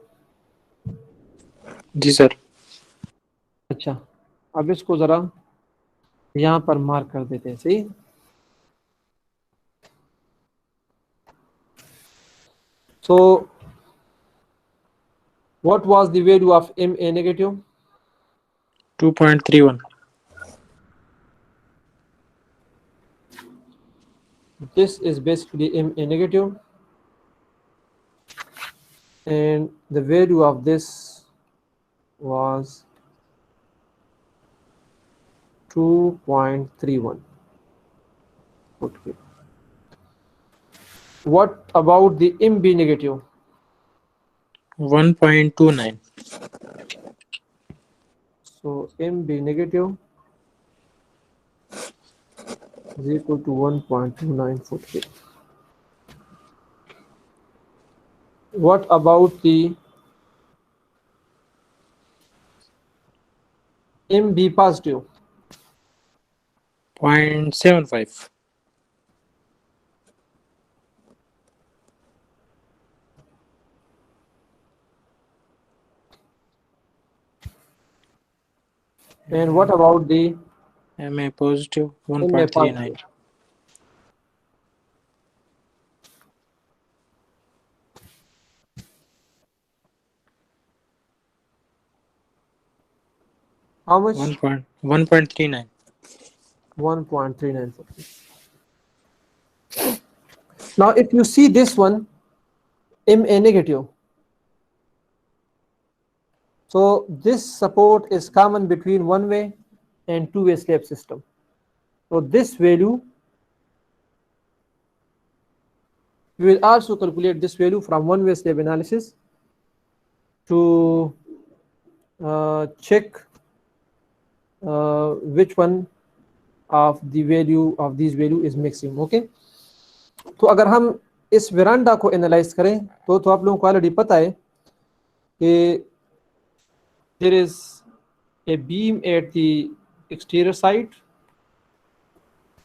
S7: जी सर।
S1: अच्छा, अब इसको जरा यहाँ पर मार्क कर देते हैं, सही। So what was the value of MA negative?
S7: 2.31।
S1: This is basically MA negative, and the value of this was 2.31. Okay. What about the MB negative?
S7: 1.29।
S1: So MB negative is equal to 1.29 foot cube. What about the MB positive?
S7: 0.75।
S1: And what about the
S7: MA positive
S1: MA
S7: 1.39।
S1: positive? How much?
S7: 1.39।
S1: 1.39 foot cube. Now if you see this one, MA negative, so this support is common between one-way and two-way slab system. So this value, we will also calculate this value from one-way slab analysis to check which one of the value of these value is maximum. Okay, तो अगर हम इस veranda को analyse करें तो आप लोगों को ऑलरेडी पता है कि there is a beam at the exterior side.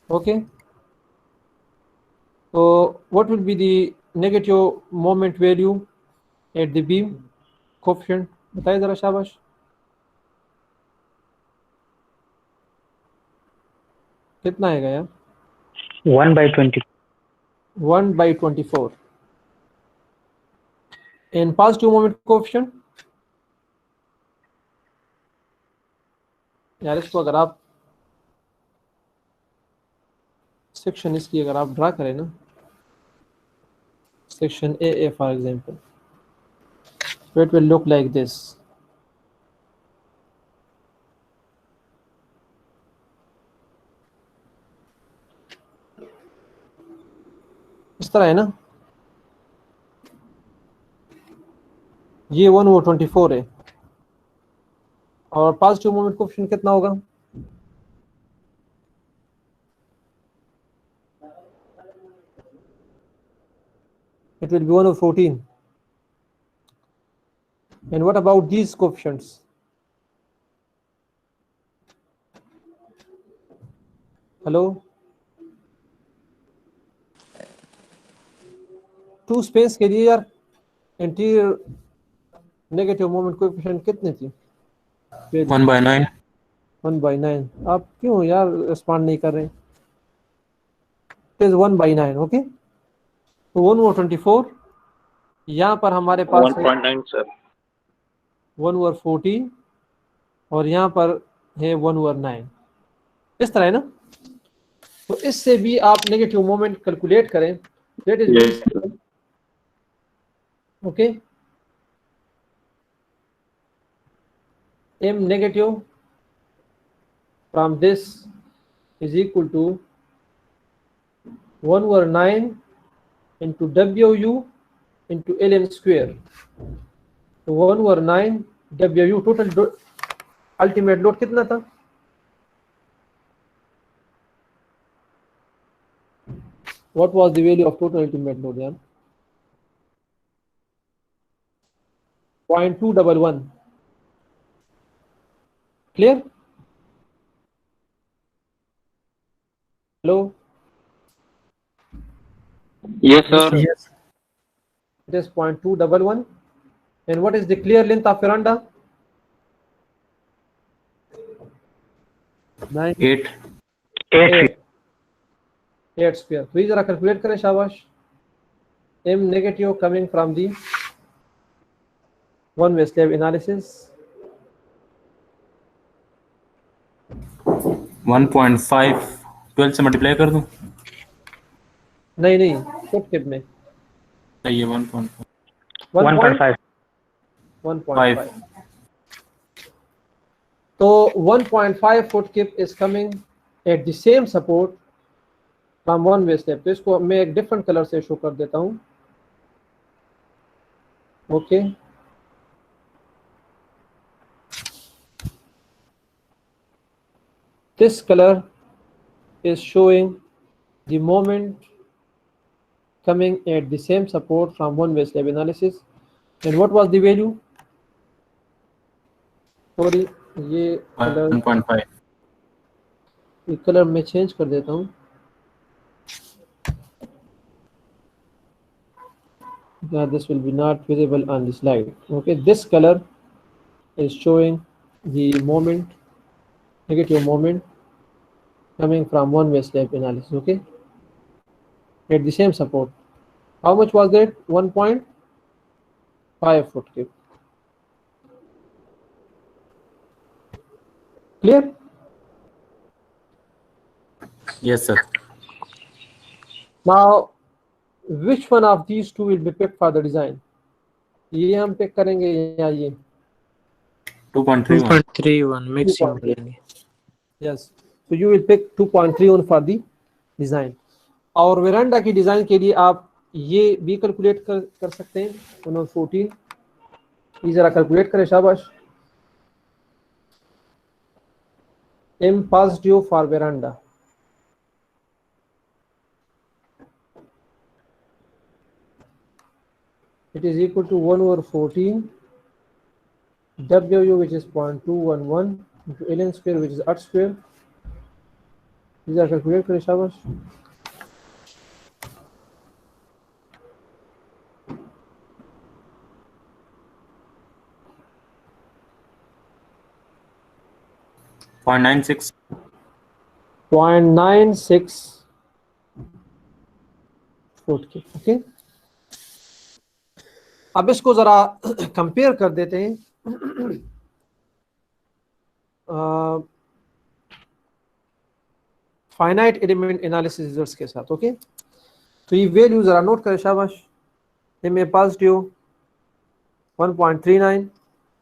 S1: Okay, so what will be the negative moment value at the beam coefficient? बताइए जरा, शाबाश। कितना आएगा यार?
S5: 1/20।
S1: 1/24. And positive moment coefficient, यार इसको अगर आप सेक्शन इसकी अगर आप ड्रा करें ना, section AA for example, so it will look like this. इस तरह है ना, ये 1/24 है और पॉजिटिव मोमेंट कोएफिशिएंट कितना होगा? It will be 1/14. And what about these coefficients? Hello, two space के लिए यार इंटीरियर नेगेटिव मोमेंट कोएफिशिएंट कितनी थी?
S10: 1/9।
S1: 1/9। आप क्यों यार रिस्पॉन्ड नहीं कर रहे? It is 1/9। ओके, तो 1/24, यहाँ पर हमारे पास
S4: 1.9 सर।
S1: 1/14 और यहाँ पर है 1/9। इस तरह है ना, तो इससे भी आप नेगेटिव मोमेंट कैलकुलेट करें। That is very simple. Okay, M negative from this is equal to 1/9 into WU into ln square. तो 1/9 WU टोटल अल्टीमेट लोड कितना था? What was the value of total ultimate load? Yeah? 0.211. Clear? Hello?
S4: Yes,
S7: Yes,
S4: sir.
S7: sir.
S9: Yes.
S1: It is 0.211. And what is the clear length of veranda?
S9: 9.
S10: 8.
S5: 8 feet.
S1: 8 square. तो ये जरा calculate करें शाबाश. M negative coming from the one way slab analysis.
S10: 1.5 12 से multiply कर दूं?
S1: नहीं foot किप में
S10: चाहिए 1.5
S5: 1.5.
S1: 1.5. तो 1.5 foot kip is coming at the same support from one way slab. तो इसको मैं एक different color से शो कर देता हूँ. Okay. This color is showing the moment coming at the same support from one way slab analysis. And what was the value? Sorry, ये color
S10: 1.5
S1: ये कलर मैं चेंज कर देता हूँ. Yeah, this will be not visible on the slide. Okay, this color is showing the moment, negative moment coming from one way slab analysis. Okay, at the same support. How much was that? 1.5 foot kip. Clear?
S10: Yes, sir.
S1: Now, which one of these two will be picked for the design? ये हम pick करेंगे या ये?
S10: 2.31.
S7: 2.31 maximum लेंगे.
S1: Yes. So you will pick 2.31 for the design. और veranda की design के लिए आप ये भी कैलकुलेट कर सकते हैं. 14. ये जरा कैलकुलेट करें शाबाश. M positive for veranda. It is equal to 1/14 W which is 0.211 into ln square which is 8 square. These are calculate करें शाबाश.
S10: .96
S1: 0.96 फुट की. ओके, अब इसको जरा कंपेयर कर देते हैं फाइनाइट एलिमेंट एनालिसिस रिजल्ट्स के साथ. ओके, तो ये वैल्यू जरा नोट करें शाबाश. M A positive 1.39,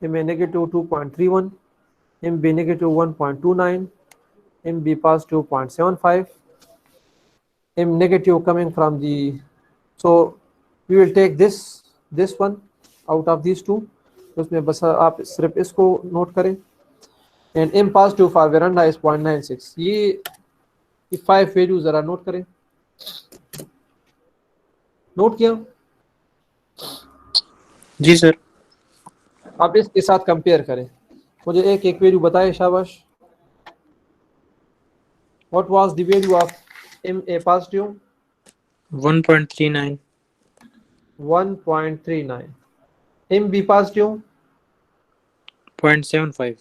S1: M A negative 2.31, M B negative 1.29, M B positive 0.75, M negative coming from the. So we will take this one out of these two. उसमें बस आप सिर्फ इसको नोट करें. And m positive for veranda is 0.96. ये 5 value जरा note करें. Note किया?
S7: जी सर.
S1: आप इसके साथ कंपेयर करें. मुझे एक एक वैल्यू बताएं शाबाश. What was the value of MA positive?
S7: 1.39.
S1: 1.39. MB positive?
S7: 0.75.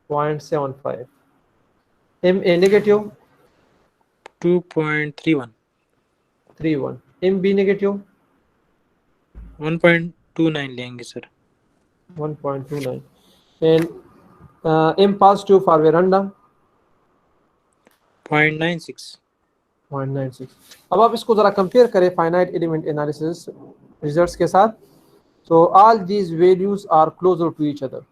S1: 0.75. MA negative?
S7: 2.31.
S1: 31. MB negative?
S7: 1.29 लेंगे sir.
S1: 1.29. And M positive for veranda?
S7: 0.96.
S1: 0.96. अब आप इसको जरा कंपेयर करें फाइनाइट एलिमेंट एनालिसिस रिजल्ट्स के साथ. So all these values are closer to each other.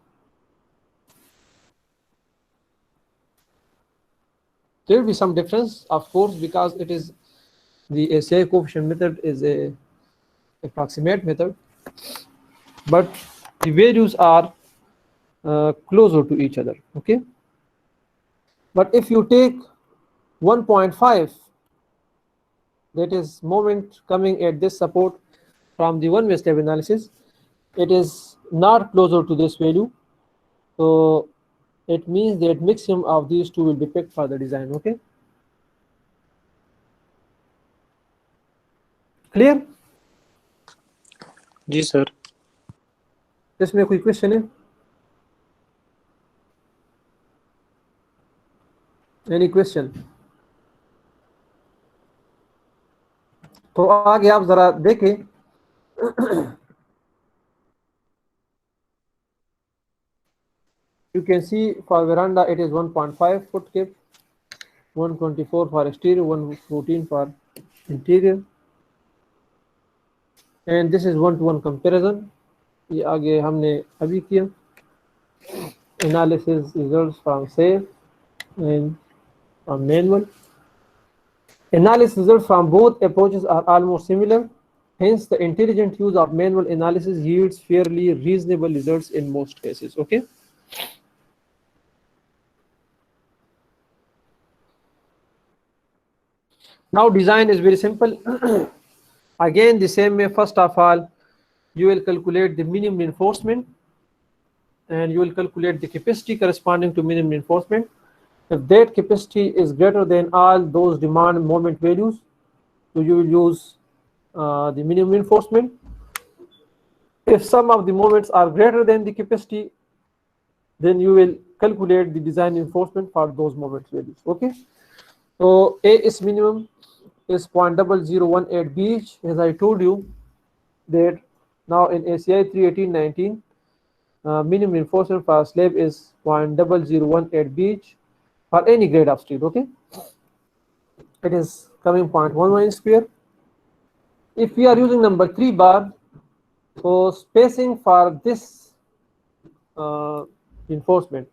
S1: There will be some difference, of course, because it is the ACI coefficient method is a approximate method, but the values are closer to each other. Okay, but if you take 1.5 that is moment coming at this support from the one-way slab analysis, it is not closer to this value. So it means that maximum of these two will be picked for the design. Okay, clear?
S7: जी sir.
S1: इसमें कोई question है? Any question? तो आगे आप जरा देखें. You can see for veranda it is 1.5 foot cape, 124 for exterior, 114 for interior, and this is one-to-one comparison. ये आगे हमने अभी किया. Analysis results from safe and from manual. Analysis results from both approaches are almost similar. Hence, the intelligent use of manual analysis yields fairly reasonable results in most cases. Okay. Now, design is very simple. Again, the same way. First of all, you will calculate the minimum reinforcement, and you will calculate the capacity corresponding to minimum reinforcement. If that capacity is greater than all those demand moment values, so you will use the minimum reinforcement. If some of the moments are greater than the capacity, then you will calculate the design reinforcement for those moment values. Okay. So A is minimum is 0.0018 BH. As I told you that now in ACI 318-19, minimum reinforcement for slab is 0.0018 BH for any grade of steel. Okay, it is coming 0.11 square. If we are using number 3 bar, so spacing for this reinforcement,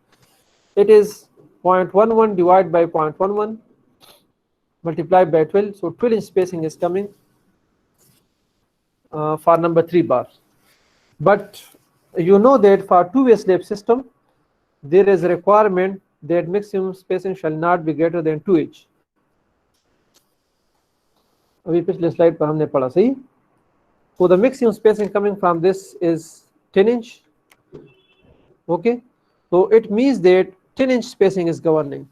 S1: it is 0.11 divided by 0.11 multiplied by 12. So 12 inch spacing is coming for number 3 bar. But you know that for two-way slab system, there is a requirement that maximum spacing shall not be greater than 2 inch. अभी पिछले slide पर हमने पढ़ा सही. So the maximum spacing coming from this is 10 inch. Okay, so it means that 10 inch spacing is governing.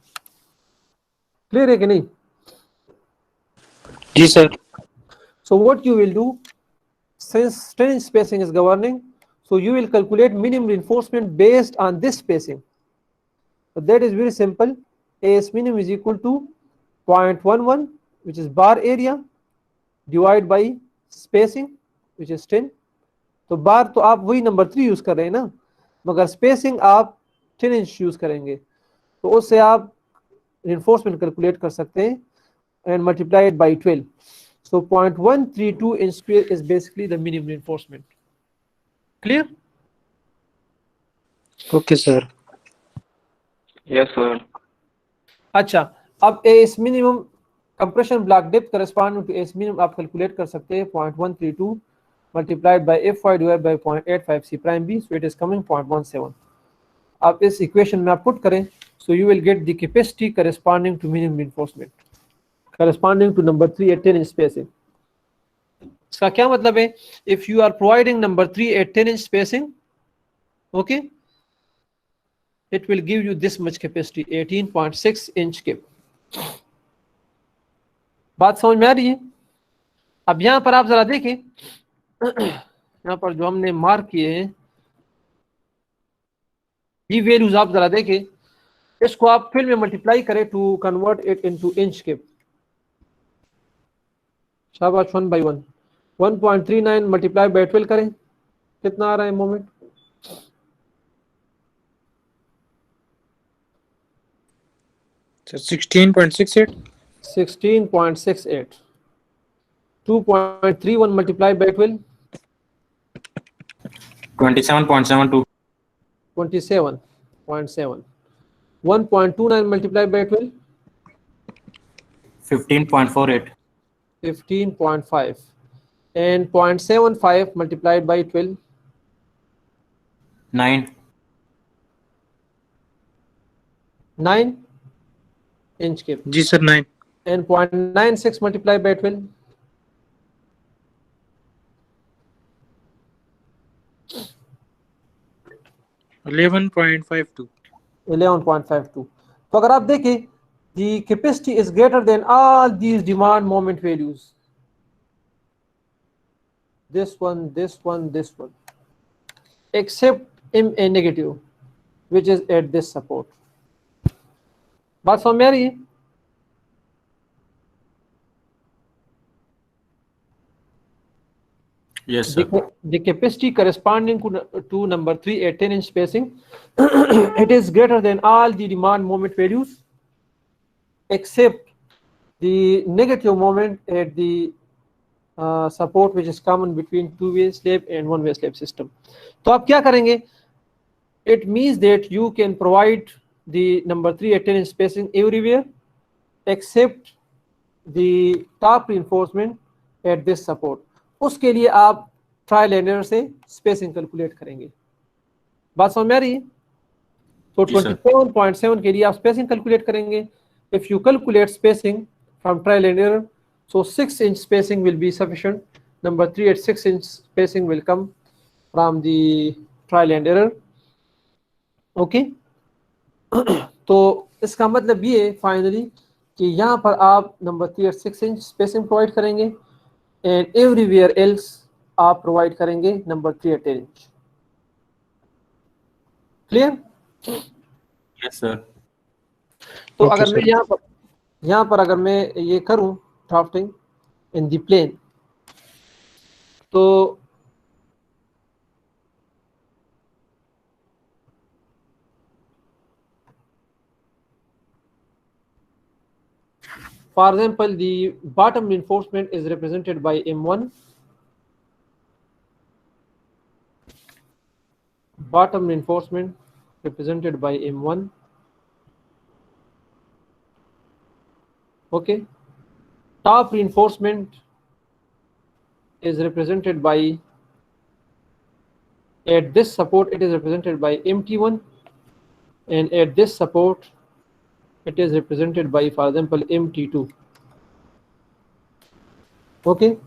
S1: Clear है कि नहीं?
S7: जी sir.
S1: So what you will do, since 10 inch spacing is governing, so you will calculate minimum reinforcement based on this spacing. So that is very simple. AS minimum is equal to 0.11, which is bar area, divided by spacing, which is 10. तो बार तो आप वही number 3 use कर रहे हैं ना, मगर spacing आप 10 इंच यूज करेंगे, तो उससे आप रिइंफोर्समेंट कैलकुलेट कर सकते हैं and multiply it by 12. So 0.132 inch square is basically the minimum reinforcement. Clear?
S7: Okay sir.
S4: Yes, sir.
S1: अच्छा, अब as minimum compression block depth corresponding to as minimum आप कैलकुलेट कर सकते हैं 0.132 multiplied by fy divided by 0.85 c prime b, so it is coming 0.17. आप इस equation में आप पुट करें, so you will get the capacity corresponding to minimum reinforcement corresponding to number 3 at 10 inch spacing. इसका क्या मतलब है? If you are providing number 3 at 10 inch spacing, okay, it will give you this much capacity, 18.6 inch cap. बात समझ में आ रही है? अब यहां पर आप जरा देखें, यहां पर जो हमने मार्क किए हैं ये वैल्यूज आप जरा देखें, इसको आप फिर में मल्टीप्लाई करें to convert it into inch cap. शाबाश, 1 by 1. 1.39 मल्टीप्लाई बाय 12 करें, कितना आ रहा है moment?
S7: Sir 16.68.
S1: 16.68. 2.31 multiplied by 12.
S10: 27.72.
S1: 27.7. 1.29 multiplied by 12.
S10: 15.48.
S1: 15.5. And 0.75 multiplied by 12.
S10: 9.
S1: 9 inch cap.
S7: जी सर 9.
S1: And 0.96 multiplied by 12.
S7: 11.52.
S1: 11.52। तो अगर आप देखें the capacity is greater than all these demand moment values, this one, this one, this one, except MA negative which is at this support. बात समझ में आ रही है?
S10: Yes, sir.
S1: The capacity corresponding to number 3 at 10 inch spacing it is greater than all the demand moment values except the negative moment at the support which is common between two-way slab and one-way slab system. तो आप क्या करेंगे? It means that you can provide the number 3 at 10 inch spacing everywhere except the top reinforcement at this support. उसके लिए आप trial and error से spacing calculate करेंगे। बात समझ में आ रही है? तो 27.7 के लिए आप स्पेसिंग कैलकुलेट करेंगे। If you calculate spacing from trial and error, so 6 inch spacing will be sufficient. Number 3 at 6 inch spacing will come from the trial and error. Okay. तो इसका मतलब ये है फाइनली कि यहाँ पर आप number 3 at 6 inch spacing provide करेंगे एंड एवरीवेयर एल्स आप प्रोवाइड करेंगे number 3 at 10 inch. Clear?
S10: Yes, sir.
S1: तो
S7: Okay,
S1: अगर मैं
S7: sir.
S1: यहाँ पर अगर मैं ये करूँ ड्राफ्टिंग इन द प्लेन, तो for example the bottom reinforcement is represented by M1, bottom reinforcement represented by M1. Okay, top reinforcement is represented by, at this support it is represented by MT1, and at this support it is represented by, for example, MT2. Okay,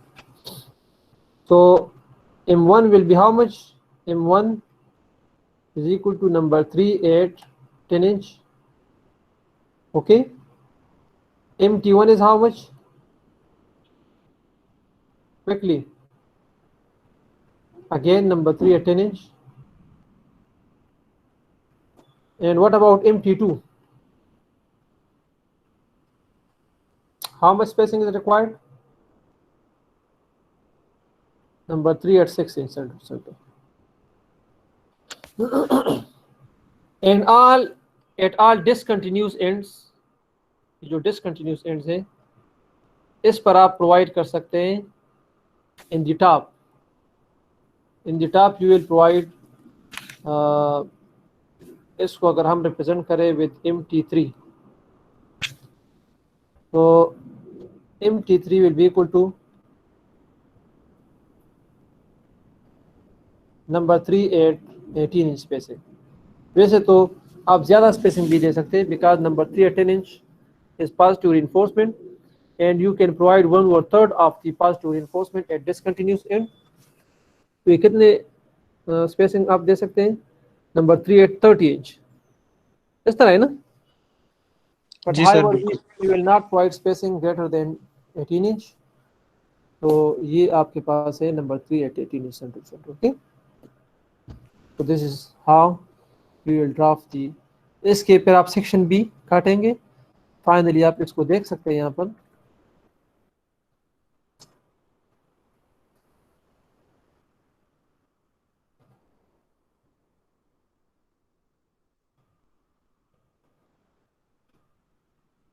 S1: so M1 will be how much? M1 is equal to number 3 at 10 inch. Okay, MT1 is how much? Quickly, again number 3 at 10 inch. And what about MT2? How much spacing is required? Number 3 at 6 inch center. And all at all discontinuous ends, जो discontinuous ends है, इस पर आप provide कर सकते हैं in the top. In the top you will provide इसको अगर हम रिप्रेजेंट करें with MT3, तो MT3 will be equal to number 3 at 18 inch spacing. वैसे तो आप ज़्यादा स्पेसिंग भी दे सकते हैं because number 3 at 10 inch is positive reinforcement and you can provide 1/3 of the positive reinforcement at discontinuous end. तो ये कितने स्पेसिंग आप दे सकते हैं? नंबर 3 at 30 inch, इस तरह है ना? But
S7: जी सर,
S1: however
S7: बिल्कुल.
S1: you will not provide spacing greater than 18 inch. तो ये आपके पास है number 3 at 18 inch center. Okay, so this is how we will draft the, इसके फिर आप सेक्शन बी काटेंगे. फाइनली आप इसको देख सकते हैं यहाँ पर.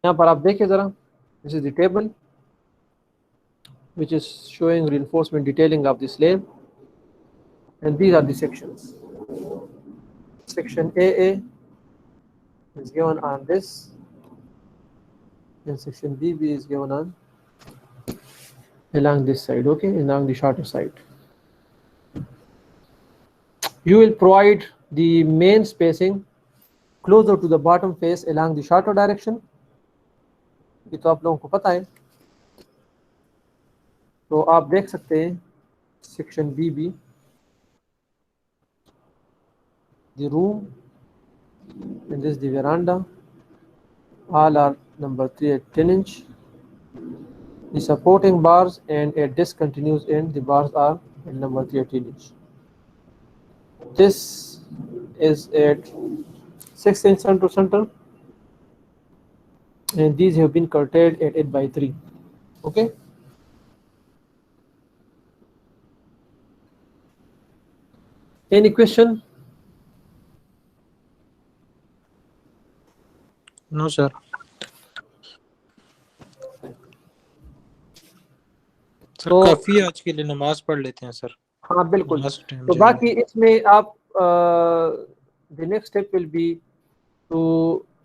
S1: यहाँ पर आप देखिए जरा, this is the table which is showing reinforcement detailing of the slab, and these are the sections. Section AA is given on this, and section BB is given on along this side. Okay, along the shorter side. You will provide the main spacing closer to the bottom face along the shorter direction. ये तो आप लोगों को पता है. तो आप देख सकते हैं section BB, the room, and this is the veranda. All are number 3 at 10 inch. The supporting bars and a discontinuous end, the bars are at number 3 at 10 inch. This is at 6 inch center to center, and these have been curtailed at 8 by 3. Okay. Any question?
S7: No, sir. Sir
S1: तो
S7: काफी है आज के लिए, नमाज पढ़ लेते हैं सर,
S1: हाँ बिल्कुल।
S7: नमाज टाइम
S1: तो
S7: जाएगा।
S1: बाकी इसमें आप the next step will be to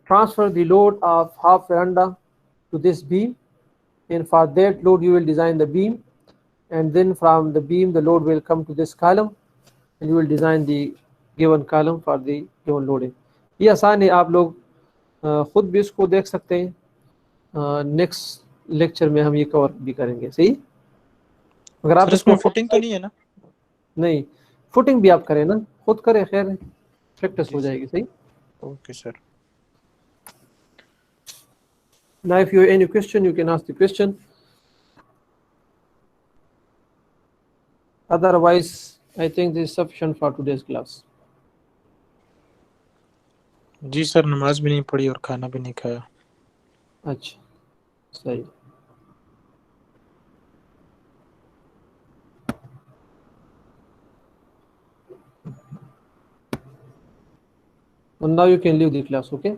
S1: transfer the load of half veranda to this beam, and for that load you will design the beam, and then from the beam the load will come to this column, and you will design the given column for the given loading. ये आसान है, आप लोग खुद भी इसको देख सकते हैं। नेक्स्ट लेक्चर में हम ये कवर भी करेंगे। सही, अगर आप
S7: सर
S1: इसको
S7: इसमें फुटिंग तो नहीं है ना?
S1: नहीं, फुटिंग भी आप करें ना, खुद करें, खैर है, प्रैक्टिस हो
S7: जी सर।
S1: जाएगी। सही।
S7: Okay sir.
S1: Now if you have any question you can ask the question, otherwise I think this is sufficient for today's class.
S7: जी सर, नमाज भी नहीं पढ़ी और खाना भी नहीं खाया।
S1: अच्छा, सही। And now you can leave the class, okay?